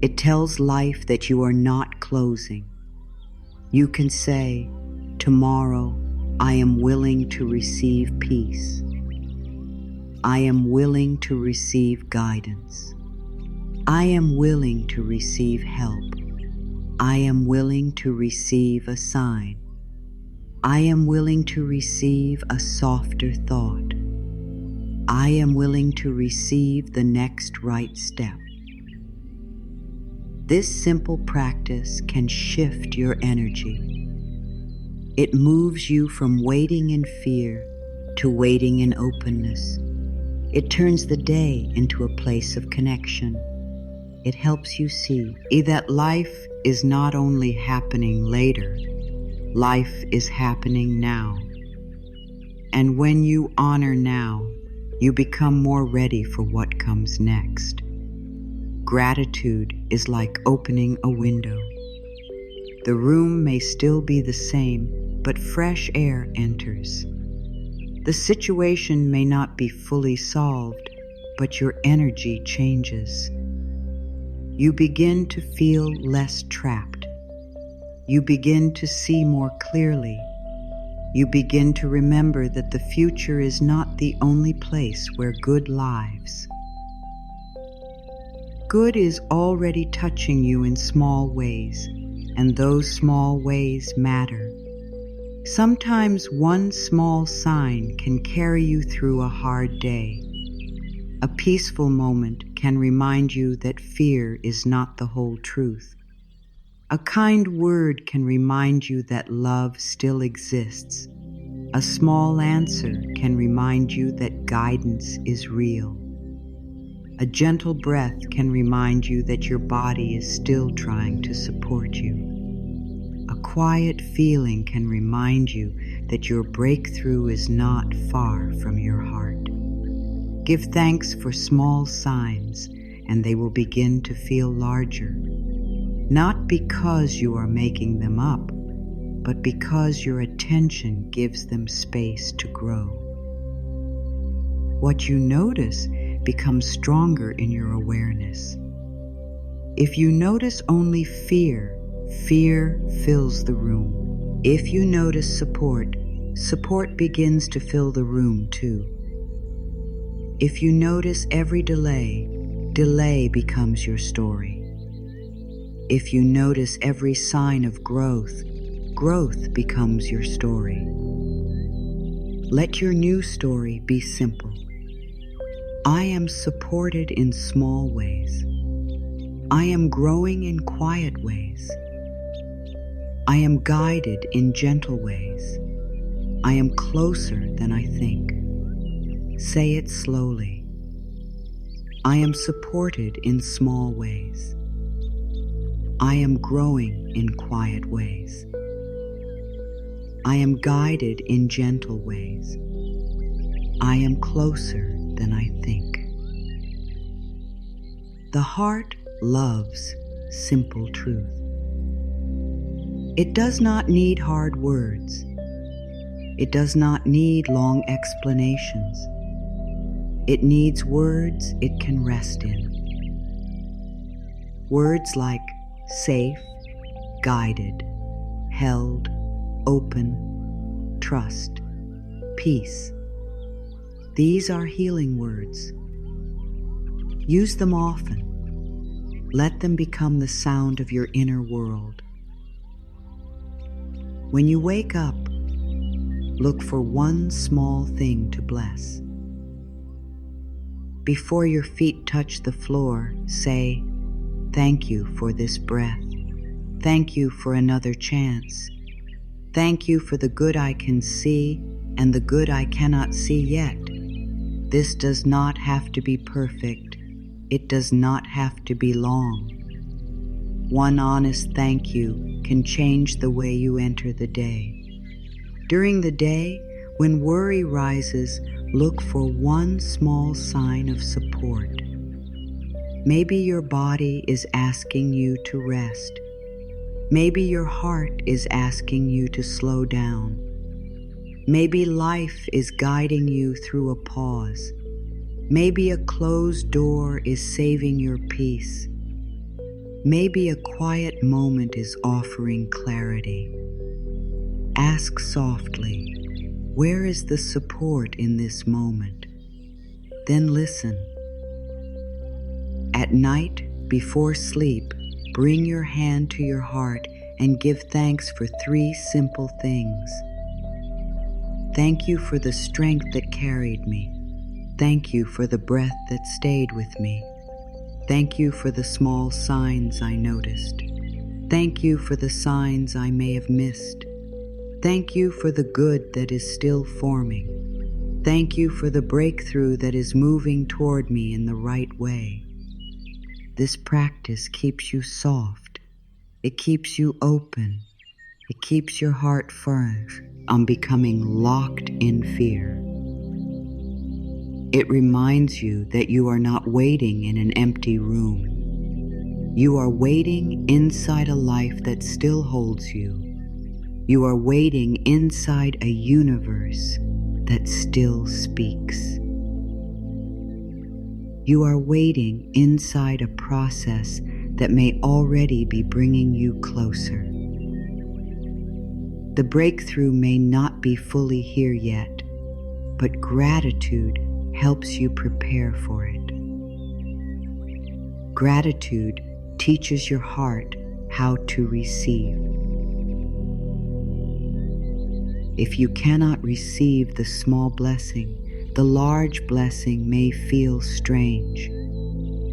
It tells life that you are not closing. You can say, tomorrow I am willing to receive peace. I am willing to receive guidance. I am willing to receive help. I am willing to receive a sign. I am willing to receive a softer thought. I am willing to receive the next right step. This simple practice can shift your energy. It moves you from waiting in fear to waiting in openness. It turns the day into a place of connection. It helps you see that life is not only happening later, life is happening now. And when you honor now, you become more ready for what comes next. Gratitude is like opening a window. The room may still be the same, but fresh air enters. The situation may not be fully solved, but your energy changes. You begin to feel less trapped. You begin to see more clearly. You begin to remember that the future is not the only place where good lives. Good is already touching you in small ways, and those small ways matter. Sometimes one small sign can carry you through a hard day. A peaceful moment can remind you that fear is not the whole truth. A kind word can remind you that love still exists. A small answer can remind you that guidance is real. A gentle breath can remind you that your body is still trying to support you. A quiet feeling can remind you that your breakthrough is not far from your heart. Give thanks for small signs, and they will begin to feel larger. Not because you are making them up, but because your attention gives them space to grow. What you notice becomes stronger in your awareness. If you notice only fear, Fear fills the room. If you notice support, support begins to fill the room too. If you notice every delay, delay becomes your story. If you notice every sign of growth, growth becomes your story. Let your new story be simple. I am supported in small ways. I am growing in quiet ways. I am guided in gentle ways. I am closer than I think. Say it slowly. I am supported in small ways. I am growing in quiet ways. I am guided in gentle ways. I am closer than I think. The heart loves simple truth. It does not need hard words. It does not need long explanations. It needs words it can rest in. Words like safe, guided, held, open, trust, peace. These are healing words. Use them often. Let them become the sound of your inner world. When you wake up, look for one small thing to bless. Before your feet touch the floor, say, "Thank you for this breath. Thank you for another chance. Thank you for the good I can see and the good I cannot see yet. This does not have to be perfect. It does not have to be long. One honest thank you can change the way you enter the day." During the day, when worry rises, look for one small sign of support. Maybe your body is asking you to rest. Maybe your heart is asking you to slow down. Maybe life is guiding you through a pause. Maybe a closed door is saving your peace. Maybe a quiet moment is offering clarity. Ask softly, where is the support in this moment? Then listen. At night, before sleep, bring your hand to your heart and give thanks for 3 simple things. Thank you for the strength that carried me. Thank you for the breath that stayed with me. Thank you for the small signs I noticed. Thank you for the signs I may have missed. Thank you for the good that is still forming. Thank you for the breakthrough that is moving toward me in the right way. This practice keeps you soft. It keeps you open. It keeps your heart firm on becoming locked in fear. It reminds you that you are not waiting in an empty room. You are waiting inside a life that still holds you. You are waiting inside a universe that still speaks. You are waiting inside a process that may already be bringing you closer. The breakthrough may not be fully here yet, but gratitude helps you prepare for it. Gratitude teaches your heart how to receive. If you cannot receive the small blessing, the large blessing may feel strange.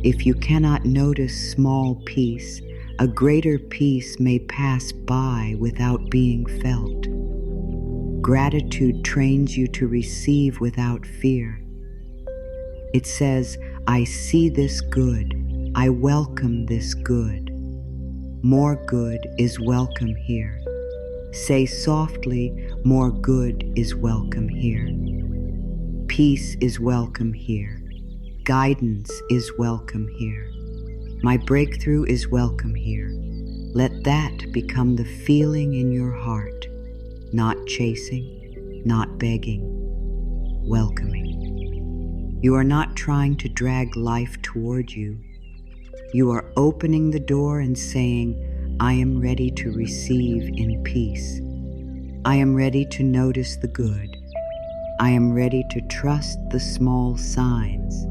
If you cannot notice small peace, a greater peace may pass by without being felt. Gratitude trains you to receive without fear. It says, I see this good. I welcome this good. More good is welcome here. Say softly, more good is welcome here. Peace is welcome here. Guidance is welcome here. My breakthrough is welcome here. Let that become the feeling in your heart, not chasing, not begging, welcoming. You are not trying to drag life toward you. You are opening the door and saying, I am ready to receive in peace. I am ready to notice the good. I am ready to trust the small signs.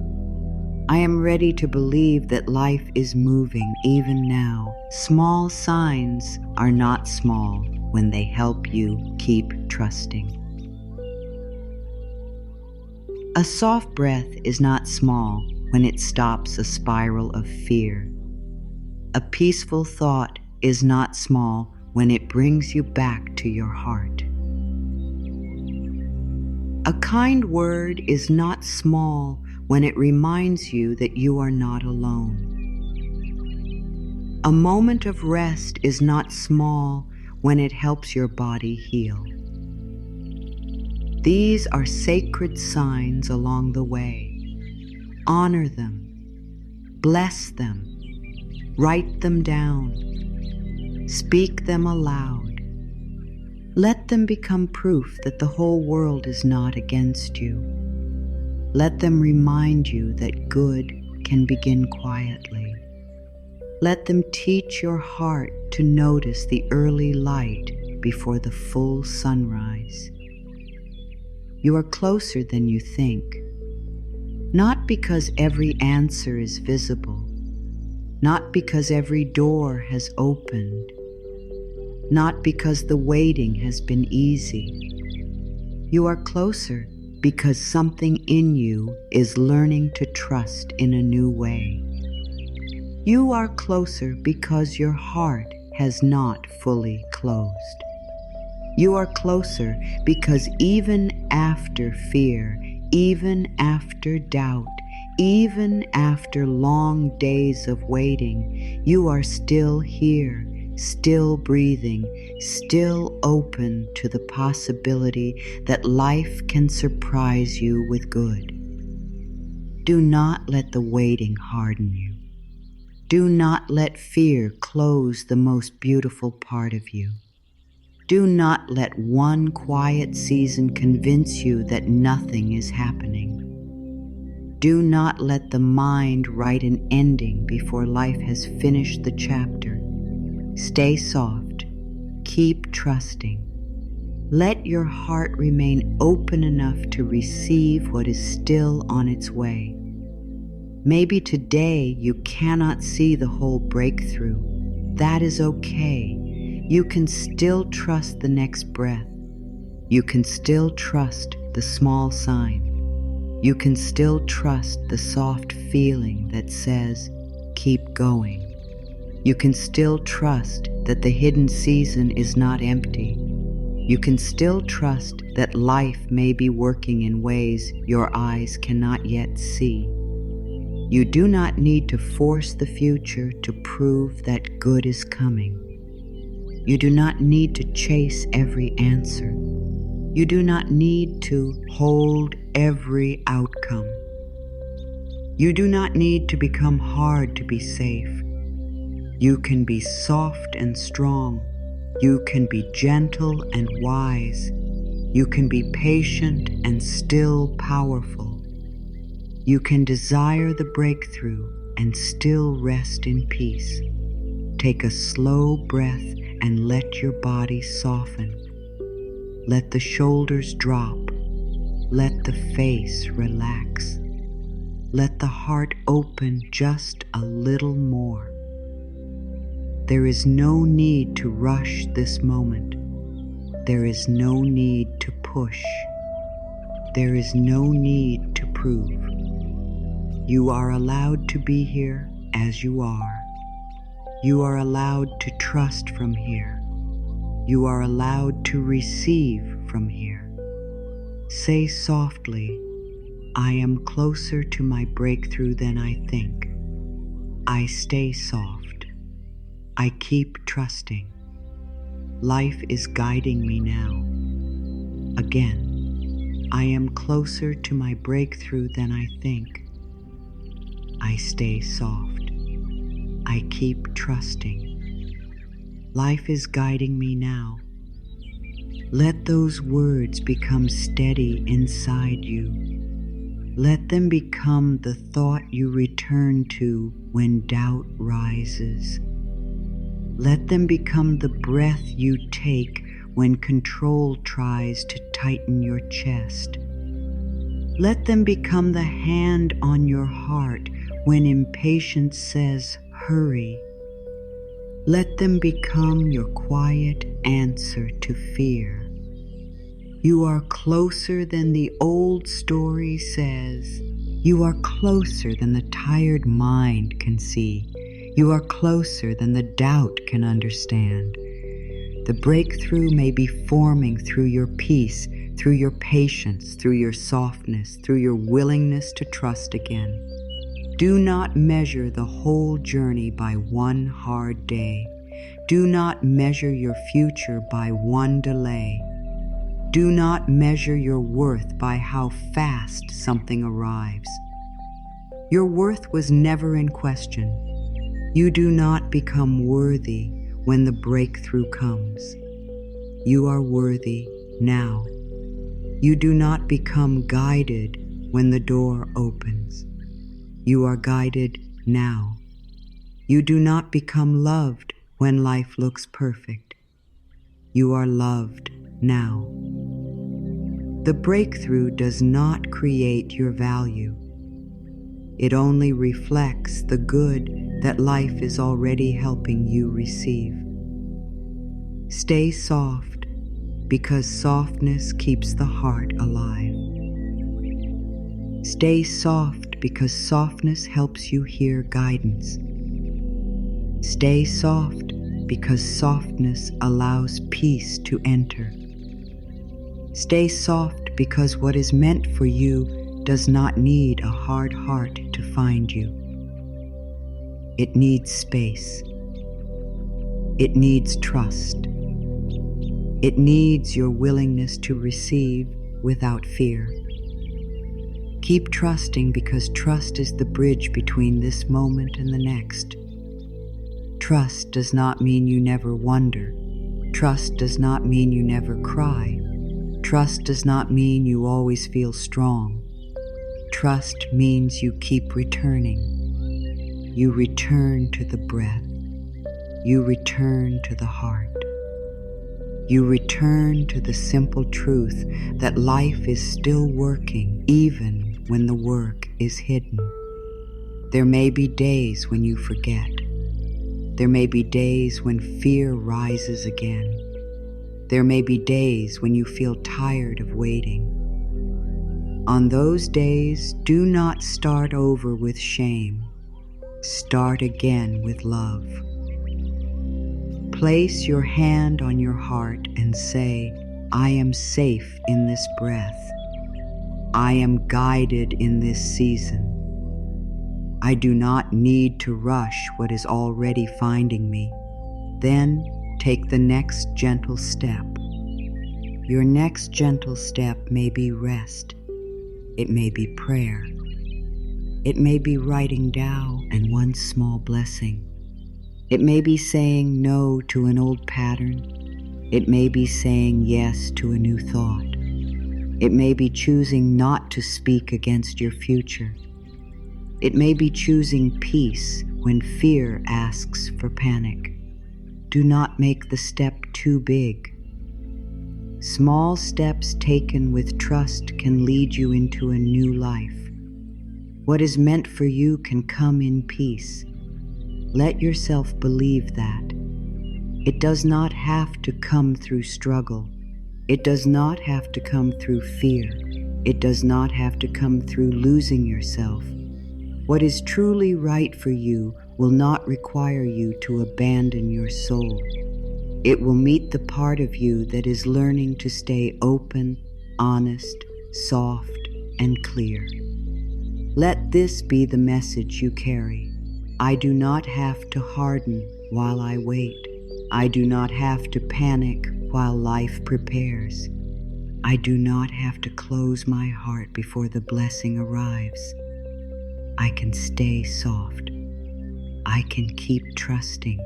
I am ready to believe that life is moving even now. Small signs are not small when they help you keep trusting. A soft breath is not small when it stops a spiral of fear. A peaceful thought is not small when it brings you back to your heart. A kind word is not small when it reminds you that you are not alone. A moment of rest is not small when it helps your body heal. These are sacred signs along the way. Honor them, bless them, write them down, speak them aloud. Let them become proof that the whole world is not against you. Let them remind you that good can begin quietly. Let them teach your heart to notice the early light before the full sunrise. You are closer than you think, not because every answer is visible, not because every door has opened, not because the waiting has been easy. You are closer because something in you is learning to trust in a new way. You are closer because your heart has not fully closed. You are closer because even after fear, even after doubt, even after long days of waiting, you are still here, still breathing, still open to the possibility that life can surprise you with good. Do not let the waiting harden you. Do not let fear close the most beautiful part of you. Do not let one quiet season convince you that nothing is happening. Do not let the mind write an ending before life has finished the chapter. Stay soft. Keep trusting. Let your heart remain open enough to receive what is still on its way. Maybe today you cannot see the whole breakthrough. That is okay. You can still trust the next breath. You can still trust the small sign. You can still trust the soft feeling that says, keep going. You can still trust that the hidden season is not empty. You can still trust that life may be working in ways your eyes cannot yet see. You do not need to force the future to prove that good is coming. You do not need to chase every answer. You do not need to hold every outcome. You do not need to become hard to be safe. You can be soft and strong. You can be gentle and wise. You can be patient and still powerful. You can desire the breakthrough and still rest in peace. Take a slow breath and let your body soften. Let the shoulders drop. Let the face relax. Let the heart open just a little more. There is no need to rush this moment. There is no need to push. There is no need to prove. You are allowed to be here as you are. You are allowed to trust from here. You are allowed to receive from here. Say softly, I am closer to my breakthrough than I think. I stay soft. I keep trusting. Life is guiding me now. Again, I am closer to my breakthrough than I think. I stay soft. I keep trusting. Life is guiding me now. Let those words become steady inside you. Let them become the thought you return to when doubt rises. Let them become the breath you take when control tries to tighten your chest. Let them become the hand on your heart when impatience says, hurry. Let them become your quiet answer to fear. You are closer than the old story says. You are closer than the tired mind can see. You are closer than the doubt can understand. The breakthrough may be forming through your peace, through your patience, through your softness, through your willingness to trust again. Do not measure the whole journey by one hard day. Do not measure your future by one delay. Do not measure your worth by how fast something arrives. Your worth was never in question. You do not become worthy when the breakthrough comes. You are worthy now. You do not become guided when the door opens. You are guided now. You do not become loved when life looks perfect. You are loved now. The breakthrough does not create your value. It only reflects the good that life is already helping you receive. Stay soft, because softness keeps the heart alive. Stay soft, because softness helps you hear guidance. Stay soft, because softness allows peace to enter. Stay soft, because what is meant for you does not need a hard heart to find you. It needs space. It needs trust. It needs your willingness to receive without fear. Keep trusting, because trust is the bridge between this moment and the next. Trust does not mean you never wonder. Trust does not mean you never cry. Trust does not mean you always feel strong. Trust means you keep returning. You return to the breath. You return to the heart. You return to the simple truth that life is still working even when the work is hidden. There may be days when you forget. There may be days when fear rises again. There may be days when you feel tired of waiting. On those days, do not start over with shame. Start again with love. Place your hand on your heart and say, I am safe in this breath. I am guided in this season. I do not need to rush what is already finding me. Then take the next gentle step. Your next gentle step may be rest. It may be prayer. It may be writing down and one small blessing. It may be saying no to an old pattern. It may be saying yes to a new thought. It may be choosing not to speak against your future. It may be choosing peace when fear asks for panic. Do not make the step too big. Small steps taken with trust can lead you into a new life. What is meant for you can come in peace. Let yourself believe that. It does not have to come through struggle. It does not have to come through fear. It does not have to come through losing yourself. What is truly right for you will not require you to abandon your soul. It will meet the part of you that is learning to stay open, honest, soft, and clear. Let this be the message you carry. I do not have to harden while I wait. I do not have to panic while life prepares. I do not have to close my heart before the blessing arrives. I can stay soft. I can keep trusting.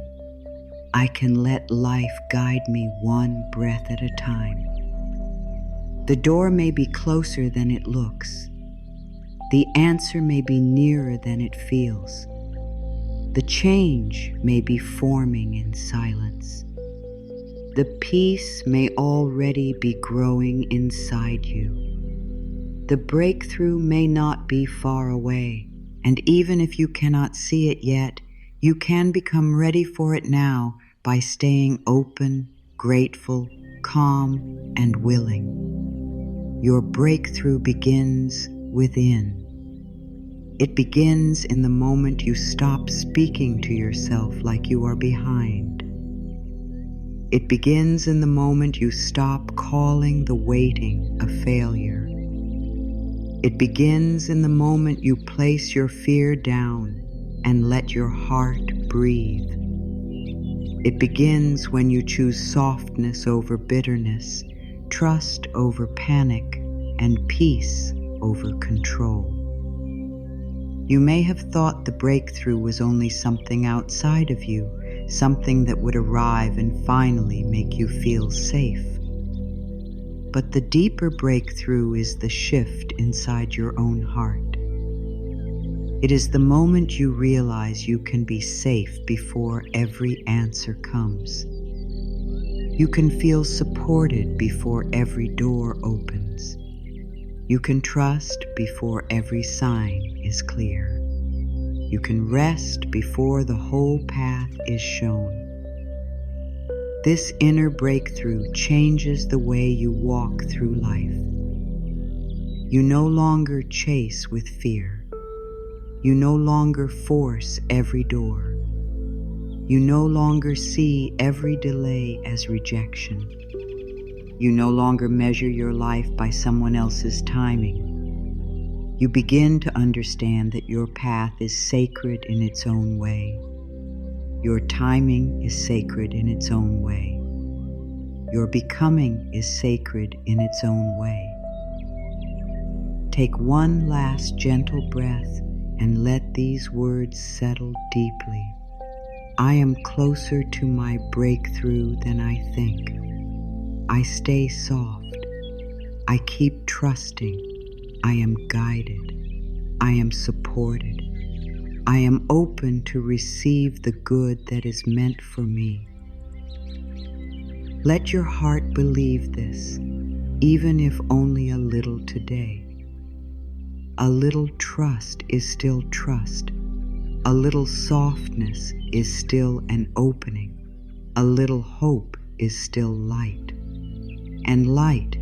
I can let life guide me one breath at a time. The door may be closer than it looks. The answer may be nearer than it feels. The change may be forming in silence. The peace may already be growing inside you. The breakthrough may not be far away, and even if you cannot see it yet, you can become ready for it now by staying open, grateful, calm, and willing. Your breakthrough begins within. It begins in the moment you stop speaking to yourself like you are behind. It begins in the moment you stop calling the waiting a failure. It begins in the moment you place your fear down and let your heart breathe. It begins when you choose softness over bitterness, trust over panic, and peace over control. You may have thought the breakthrough was only something outside of you, something that would arrive and finally make you feel safe. But the deeper breakthrough is the shift inside your own heart. It is the moment you realize you can be safe before every answer comes. You can feel supported before every door opens. You can trust before every sign is clear. You can rest before the whole path is shown. This inner breakthrough changes the way you walk through life. You no longer chase with fear. You no longer force every door. You no longer see every delay as rejection. You no longer measure your life by someone else's timing. You begin to understand that your path is sacred in its own way. Your timing is sacred in its own way. Your becoming is sacred in its own way. Take one last gentle breath and let these words settle deeply. I am closer to my breakthrough than I think. I stay soft. I keep trusting. I am guided. I am supported. I am open to receive the good that is meant for me. Let your heart believe this, even if only a little today. A little trust is still trust. A little softness is still an opening. A little hope is still light. And light,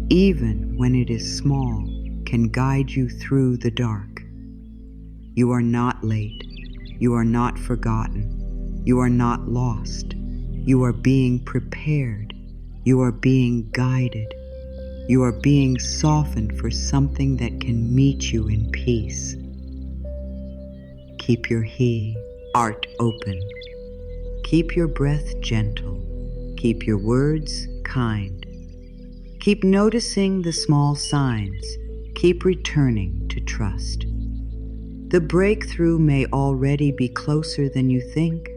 even when it is small, can guide you through the dark. You are not late. You are not forgotten. You are not lost. You are being prepared. You are being guided. You are being softened for something that can meet you in peace. Keep your heart open. Keep your breath gentle. Keep your words kind. Keep noticing the small signs. Keep returning to trust. The breakthrough may already be closer than you think.